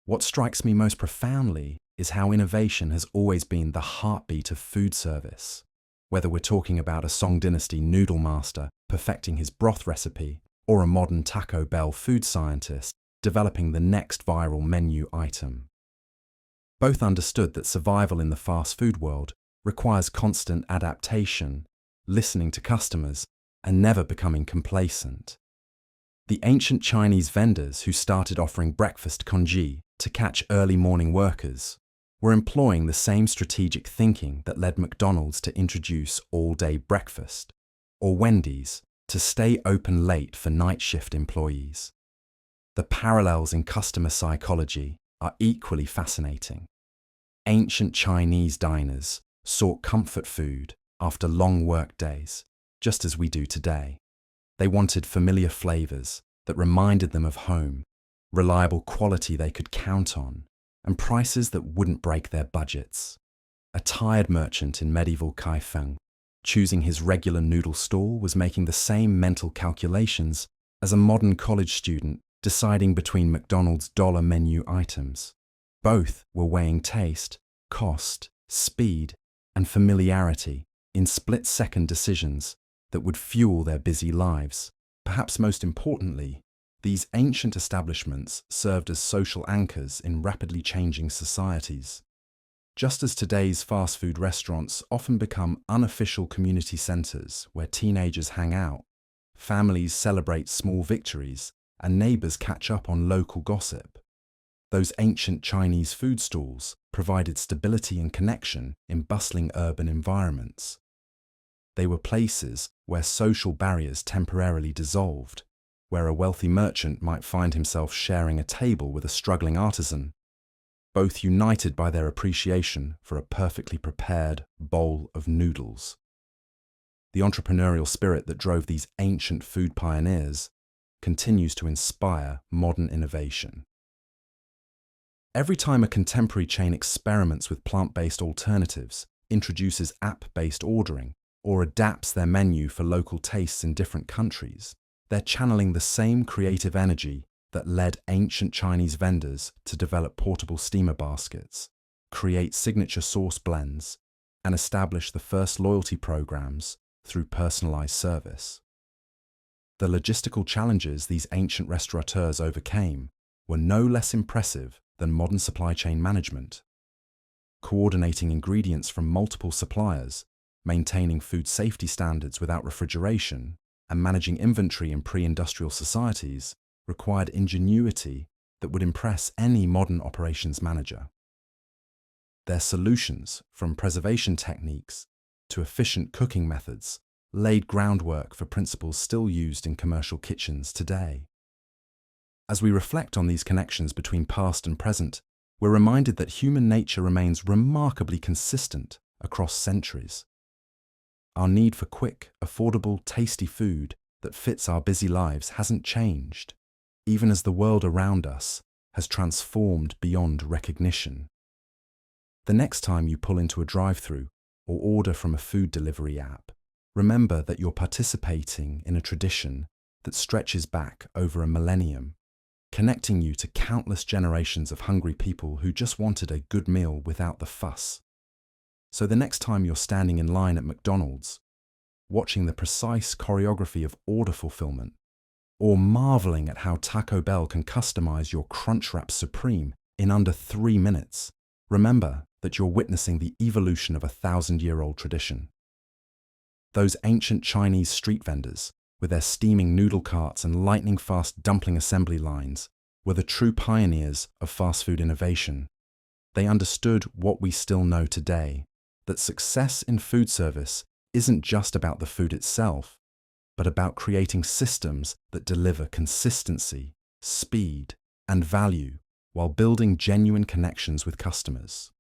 What strikes me most profoundly is how innovation has always been the heartbeat of food service. Whether we're talking about a Song Dynasty noodle master perfecting his broth recipe, or a modern Taco Bell food scientist developing the next viral menu item. Both understood that survival in the fast food world requires constant adaptation, listening to customers, and never becoming complacent. The ancient Chinese vendors who started offering breakfast congee to catch early morning workers were employing the same strategic thinking that led McDonald's to introduce all-day breakfast, or Wendy's to stay open late for night shift employees. The parallels in customer psychology are equally fascinating. Ancient Chinese diners sought comfort food after long work days, just as we do today. They wanted familiar flavors that reminded them of home, reliable quality they could count on, and prices that wouldn't break their budgets. A tired merchant in medieval Kaifeng, choosing his regular noodle stall, was making the same mental calculations as a modern college student deciding between McDonald's dollar menu items. Both were weighing taste, cost, speed, and familiarity in split-second decisions that would fuel their busy lives. Perhaps most importantly, these ancient establishments served as social anchors in rapidly changing societies. Just as today's fast food restaurants often become unofficial community centers where teenagers hang out, families celebrate small victories, and neighbors catch up on local gossip, those ancient Chinese food stalls provided stability and connection in bustling urban environments. They were places where social barriers temporarily dissolved, where a wealthy merchant might find himself sharing a table with a struggling artisan, both united by their appreciation for a perfectly prepared bowl of noodles. The entrepreneurial spirit that drove these ancient food pioneers continues to inspire modern innovation. Every time a contemporary chain experiments with plant-based alternatives, introduces app-based ordering, or adapts their menu for local tastes in different countries, they're channeling the same creative energy that led ancient Chinese vendors to develop portable steamer baskets, create signature sauce blends, and establish the first loyalty programs through personalized service. The logistical challenges these ancient restaurateurs overcame were no less impressive than modern supply chain management. Coordinating ingredients from multiple suppliers, maintaining food safety standards without refrigeration, and managing inventory in pre-industrial societies required ingenuity that would impress any modern operations manager. Their solutions, from preservation techniques to efficient cooking methods, laid groundwork for principles still used in commercial kitchens today. As we reflect on these connections between past and present, we're reminded that human nature remains remarkably consistent across centuries. Our need for quick, affordable, tasty food that fits our busy lives hasn't changed, even as the world around us has transformed beyond recognition. The next time you pull into a drive-thru or order from a food delivery app, remember that you're participating in a tradition that stretches back over a millennium, connecting you to countless generations of hungry people who just wanted a good meal without the fuss. So the next time you're standing in line at McDonald's, watching the precise choreography of order fulfillment, or marveling at how Taco Bell can customize your Crunchwrap Supreme in under 3 minutes, remember that you're witnessing the evolution of a 1,000-year-old tradition. Those ancient Chinese street vendors, with their steaming noodle carts and lightning-fast dumpling assembly lines, were the true pioneers of fast food innovation. They understood what we still know today, that success in food service isn't just about the food itself, but about creating systems that deliver consistency, speed, and value while building genuine connections with customers.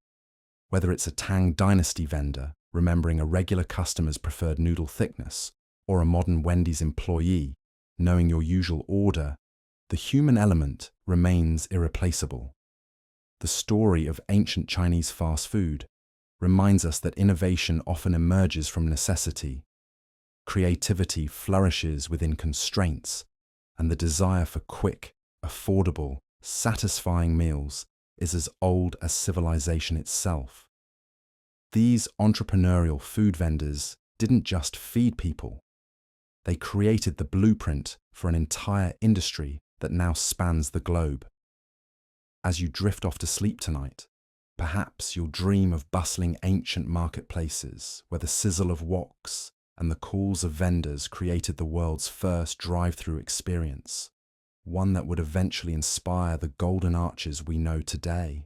Whether it's a Tang Dynasty vendor remembering a regular customer's preferred noodle thickness, or a modern Wendy's employee knowing your usual order, the human element remains irreplaceable. The story of ancient Chinese fast food reminds us that innovation often emerges from necessity. Creativity flourishes within constraints, and the desire for quick, affordable, satisfying meals is as old as civilization itself. These entrepreneurial food vendors didn't just feed people. They created the blueprint for an entire industry that now spans the globe. As you drift off to sleep tonight, perhaps you'll dream of bustling ancient marketplaces where the sizzle of woks and the calls of vendors created the world's first drive-thru experience, one that would eventually inspire the golden arches we know today.